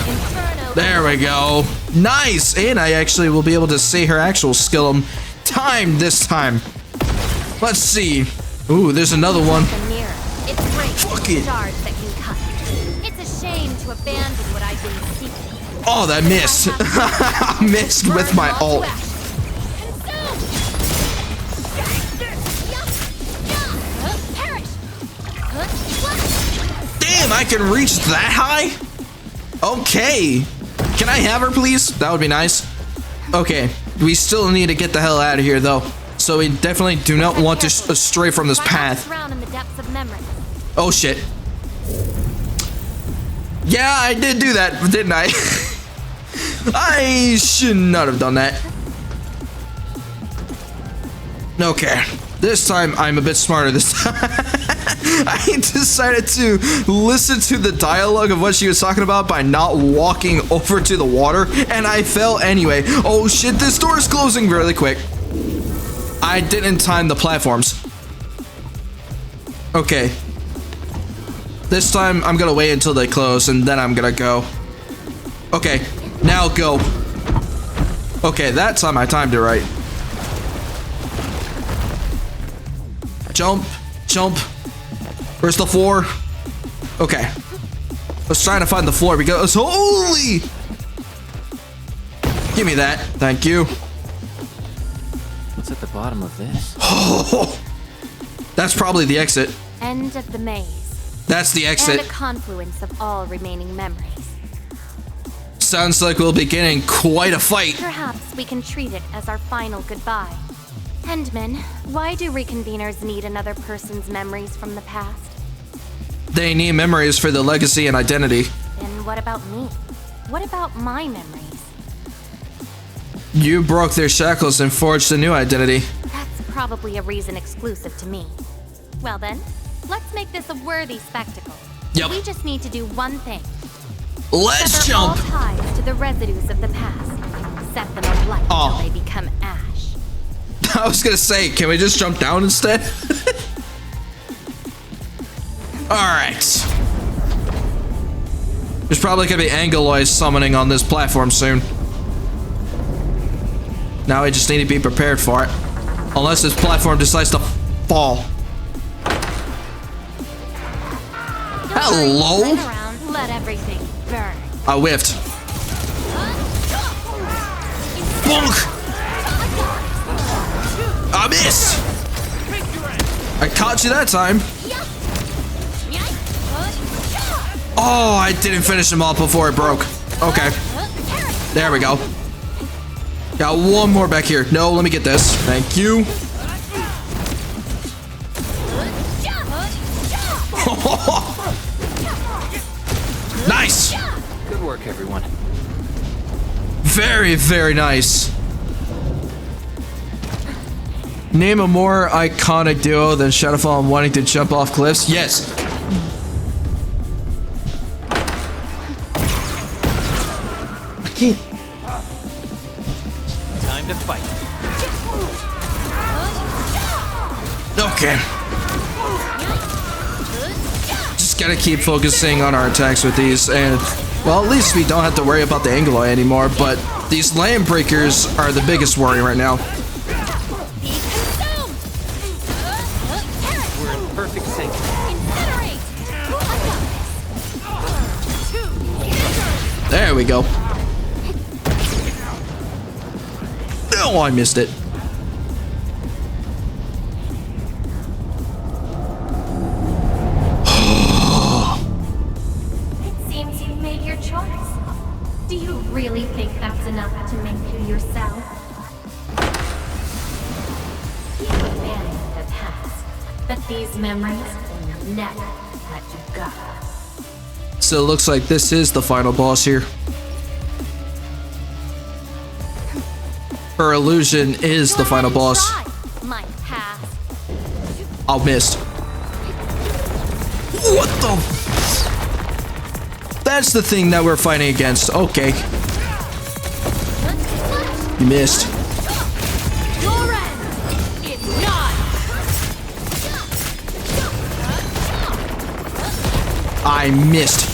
Inferno. There we go. Nice. And I actually will be able to see her actual skill time this time. Let's see. Ooh, there's another one. Fuck it. It's a shame to abandon what I've been seeking. Oh, that missed. I missed with my ult. Damn, I can reach that high? Okay. Can I have her, please? That would be nice. Okay, we still need to get the hell out of here, though. So we definitely do not want to stray from this path. Oh, shit. Yeah, I did do that, didn't I? I should not have done that. Okay, this time I'm a bit smarter this time. I decided to listen to the dialogue of what she was talking about by not walking over to the water, and I fell anyway. Oh shit, this door is closing really quick. I didn't time the platforms. Okay. This time I'm gonna wait until they close and then I'm gonna go. Okay, now go. Okay, that time I timed it right. Jump, jump. Where's the floor? Okay. Let's try to find the floor because holy! Give me that. Thank you. What's at the bottom of this? Oh, that's probably the exit. End of the maze. That's the exit. And a confluence of all remaining memories. Sounds like we'll be getting quite a fight. Perhaps we can treat it as our final goodbye. Endmin, why do reconveners need another person's memories from the past? They need memories for the legacy and identity. Then what about me? What about my memories? You broke their shackles and forged a new identity. That's probably a reason exclusive to me. Well then, let's make this a worthy spectacle. Yep. We just need to do one thing. Let's Sever jump! all ties to the residues of the past. Set them alight until they become ash. I was gonna say, can we just jump down instead? Alright. There's probably gonna be Angloys summoning on this platform soon. Now we just need to be prepared for it. Unless this platform decides to fall. Hello? Let everything burn. I whiffed. Bonk! I missed! I caught you that time. Oh, I didn't finish him off before it broke. Okay. There we go. Got one more back here. No, let me get this. Thank you. Nice. Good work, everyone. Very, very nice. Name a more iconic duo than ShadowFall and wanting to jump off cliffs. Yes. Time to fight. Okay. Just gotta keep focusing on our attacks with these, and well, at least we don't have to worry about the Angloy anymore, but these land breakers are the biggest worry right now. We're in perfect sync. There we go. Oh, I missed it. It seems you've made your choice. Do you really think that's enough to make you yourself? You abandoned the past, but these memories will never let you go. So it looks like this is the final boss here. Her illusion is the final boss. My path. I'll miss. What the? That's the thing that we're fighting against. Okay. You missed. Your end is nigh. I missed.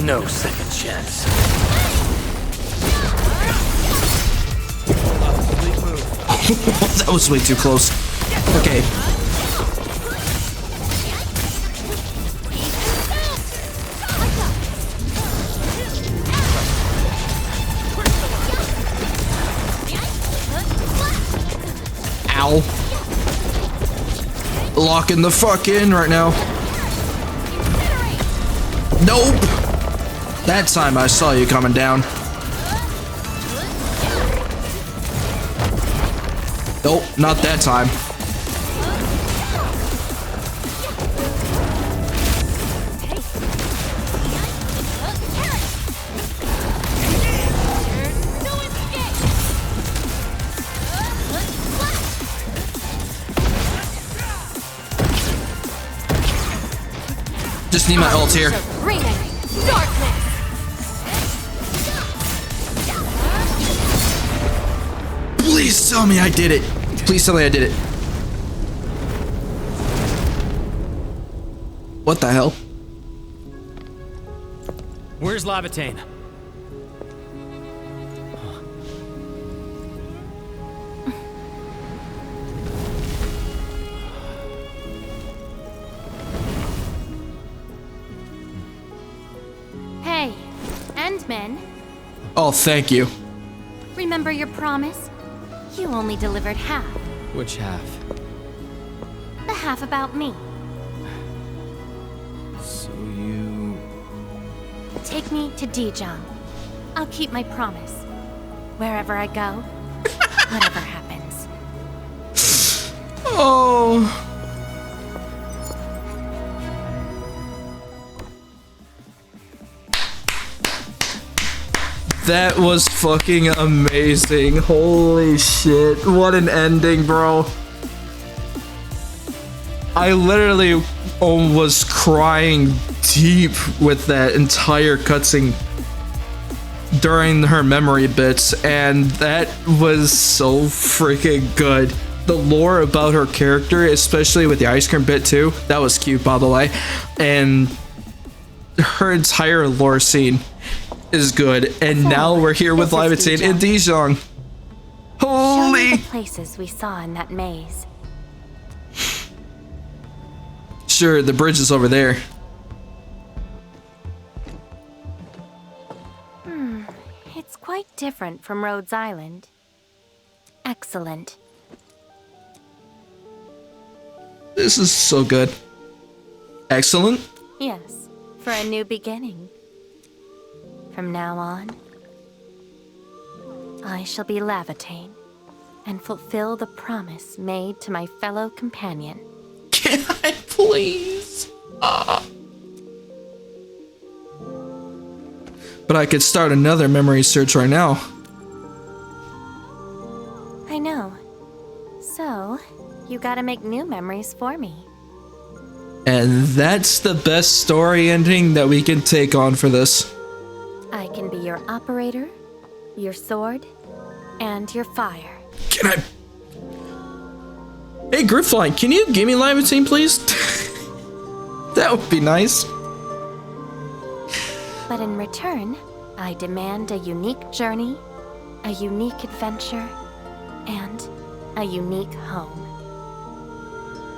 No second chance. That was way too close. Okay. Ow. Locking the fuck in right now. Nope. That time I saw you coming down. Nope, not that time. Just need my ult here. Please tell me I did it. Please tell me I did it. What the hell? Where's Laevatain? Hey, Endmin. Oh, thank you. Remember your promise? You only delivered half. Which half? The half about me. So you... Take me to Dijong. I'll keep my promise. Wherever I go, whatever happens. Oh. That was fucking amazing. Holy shit. What an ending, bro. I literally was crying deep with that entire cutscene during her memory bits, and that was so freaking good. The lore about her character, especially with the ice cream bit too, that was cute, by the way, and her entire lore scene is good. And now we're here with Laevatain and Dijong. Show me Holy! the places we saw in that maze. Sure, the bridge is over there. It's quite different from Rhodes Island. Excellent. This is so good. Excellent. Yes, for a new beginning. From now on, I shall be Laevatain and fulfill the promise made to my fellow companion. Can I please? But I could start another memory search right now. I know. So, you gotta make new memories for me. And that's the best story ending that we can take on for this. I can be your operator, your sword, and your fire. Can I? Hey, Griffline, can you give me Laevatain, please? That would be nice. But in return, I demand a unique journey, a unique adventure, and a unique home.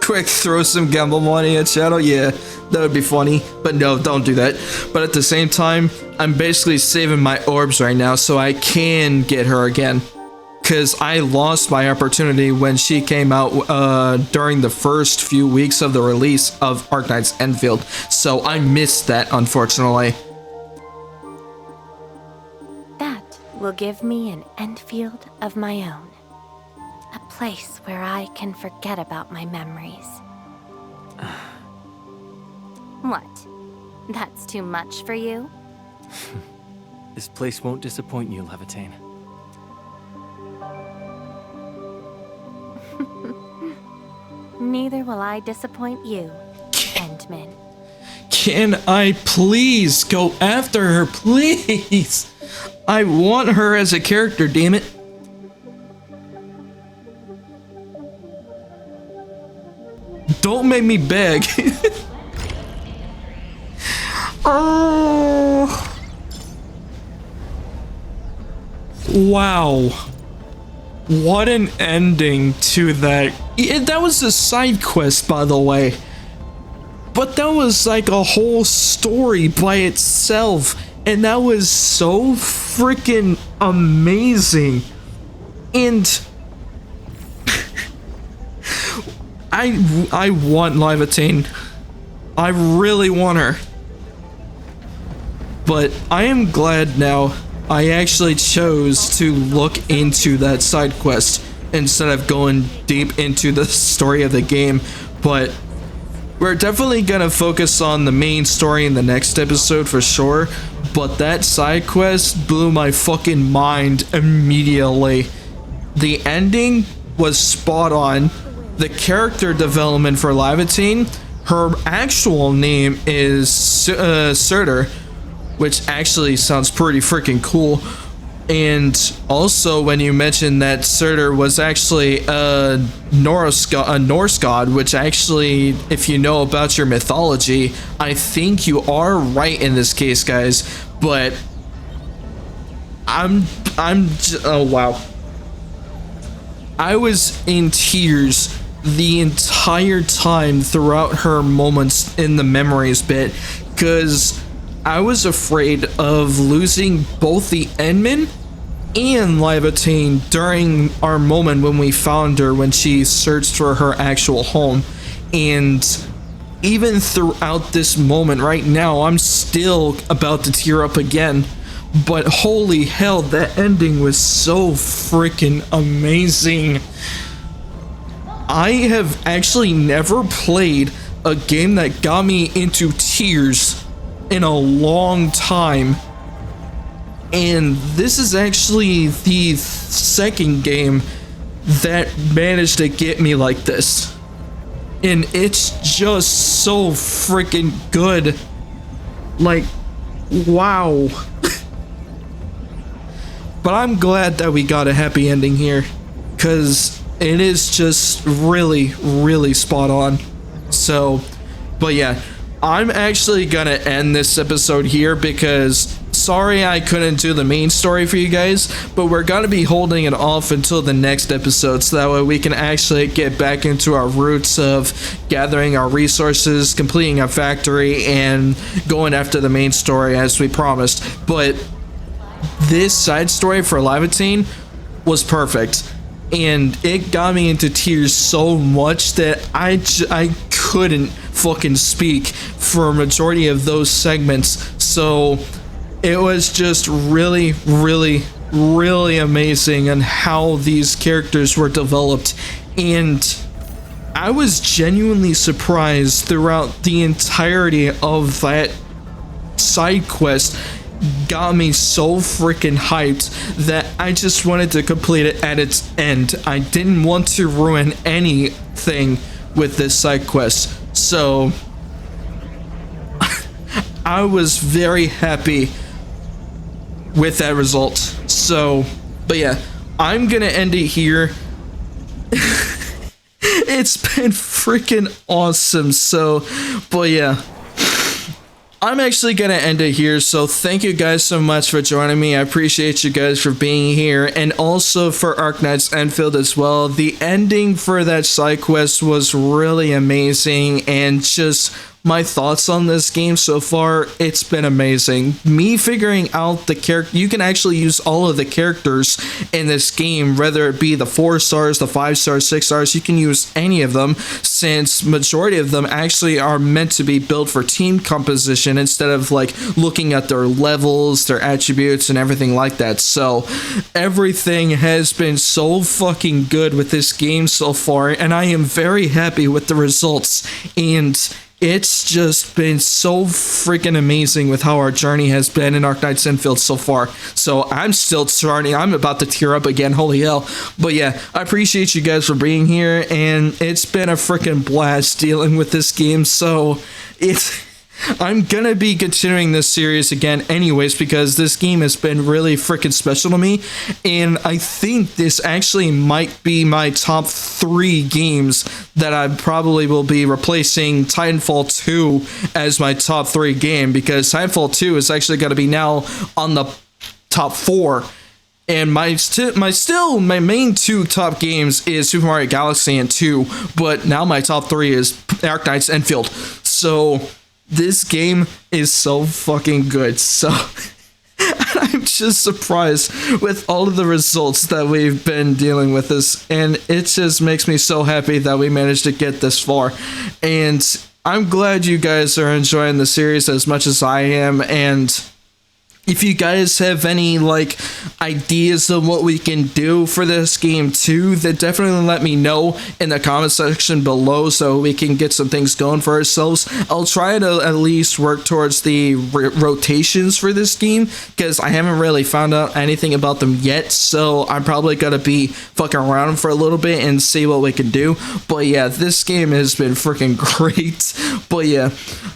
Quick, throw some gamble money at Shadow? Yeah, that would be funny. But no, don't do that. But at the same time, I'm basically saving my orbs right now so I can get her again. Because I lost my opportunity when she came out during the first few weeks of the release of Arknights Endfield. So I missed that, unfortunately. That will give me an Endfield of my own. A place where I can forget about my memories. What? That's too much for you? This place won't disappoint you, Laevatain. Neither will I disappoint you, Endmin. Can I please go after her, please? I want her as a character, damn it. Don't make me beg. Oh. Wow. What an ending to that. That was a side quest, by the way. But that was like a whole story by itself. And that was so freaking amazing. And I want Laevatain. I really want her. But I am glad now I actually chose to look into that side quest instead of going deep into the story of the game. But we're definitely gonna focus on the main story in the next episode for sure. But that side quest blew my fucking mind immediately. The ending was spot on. The character development for Laevatain, her actual name is Surtur, which actually sounds pretty freaking cool. And also when you mentioned that Surtur was actually a Norse god, which actually, if you know about your mythology, I think you are right in this case, guys. But oh wow. I was in tears the entire time throughout her moments in the memories bit, because I was afraid of losing both the Endmin and Laevatain during our moment when we found her when she searched for her actual home. And even throughout this moment right now, I'm still about to tear up again. But holy hell, that ending was so freaking amazing. I have actually never played a game that got me into tears in a long time. And this is actually the second game that managed to get me like this. And it's just so freaking good. Like, wow. But I'm glad that we got a happy ending here, because it is just really, really spot on. So, but yeah, I'm actually gonna end this episode here because sorry I couldn't do the main story for you guys, but we're gonna be holding it off until the next episode so that way we can actually get back into our roots of gathering our resources, completing a factory, and going after the main story as we promised. But this side story for Laevatain was perfect. and it got me into tears so much that I couldn't fucking speak for a majority of those segments. So it was just really, really, really amazing on how these characters were developed, and I was genuinely surprised throughout the entirety of that side quest. Got me so freaking hyped that I just wanted to complete it at its end. I didn't want to ruin anything with this side quest, so I was very happy with that result. So, but yeah, I'm gonna end it here. It's been freaking awesome. So, but yeah, I'm actually gonna end it here. So thank you guys so much for joining me. I appreciate you guys for being here, and also for Arknights Endfield as well. The ending for that side quest was really amazing, and just my thoughts on this game so far, it's been amazing. Me figuring out the character, you can actually use all of the characters in this game, whether it be the 4 stars, the 5 stars, 6 stars, you can use any of them, since majority of them actually are meant to be built for team composition instead of like looking at their levels, their attributes, and everything like that. So everything has been so fucking good with this game so far, and I am very happy with the results, and it's just been so freaking amazing with how our journey has been in Arknights Endfield so far. So I'm still starting. I'm about to tear up again. Holy hell. But yeah, I appreciate you guys for being here, and it's been a freaking blast dealing with this game. So I'm gonna be continuing this series again anyways, because this game has been really freaking special to me, and I think this actually might be my top 3 games that I probably will be replacing Titanfall 2 as my top 3 game, because Titanfall 2 is actually going to be now on the top 4. And my main 2 top games is Super Mario Galaxy and 2, but now my top 3 is Arknights Endfield. So this game is so fucking good. So I'm just surprised with all of the results that we've been dealing with this, and it just makes me so happy that we managed to get this far. And I'm glad you guys are enjoying the series as much as I am, and if you guys have any like ideas of what we can do for this game too, then definitely let me know in the comment section below so we can get some things going for ourselves. I'll try to at least work towards the rotations for this game, because I haven't really found out anything about them yet, so I'm probably gonna be fucking around for a little bit and see what we can do. But yeah, this game has been freaking great. But yeah,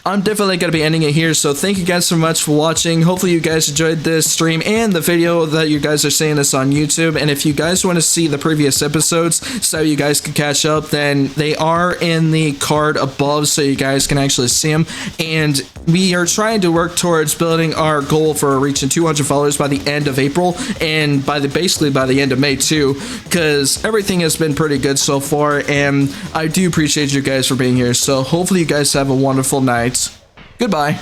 I'm definitely gonna be ending it here, so thank you guys so much for watching. Hopefully you guys enjoyed this stream and the video that you guys are seeing this on YouTube. And if you guys want to see the previous episodes so you guys can catch up, then they are in the card above so you guys can actually see them. And we are trying to work towards building our goal for reaching 200 followers by the end of April, and basically by the end of May too, because everything has been pretty good so far, and I do appreciate you guys for being here. So hopefully you guys have a wonderful night. Goodbye.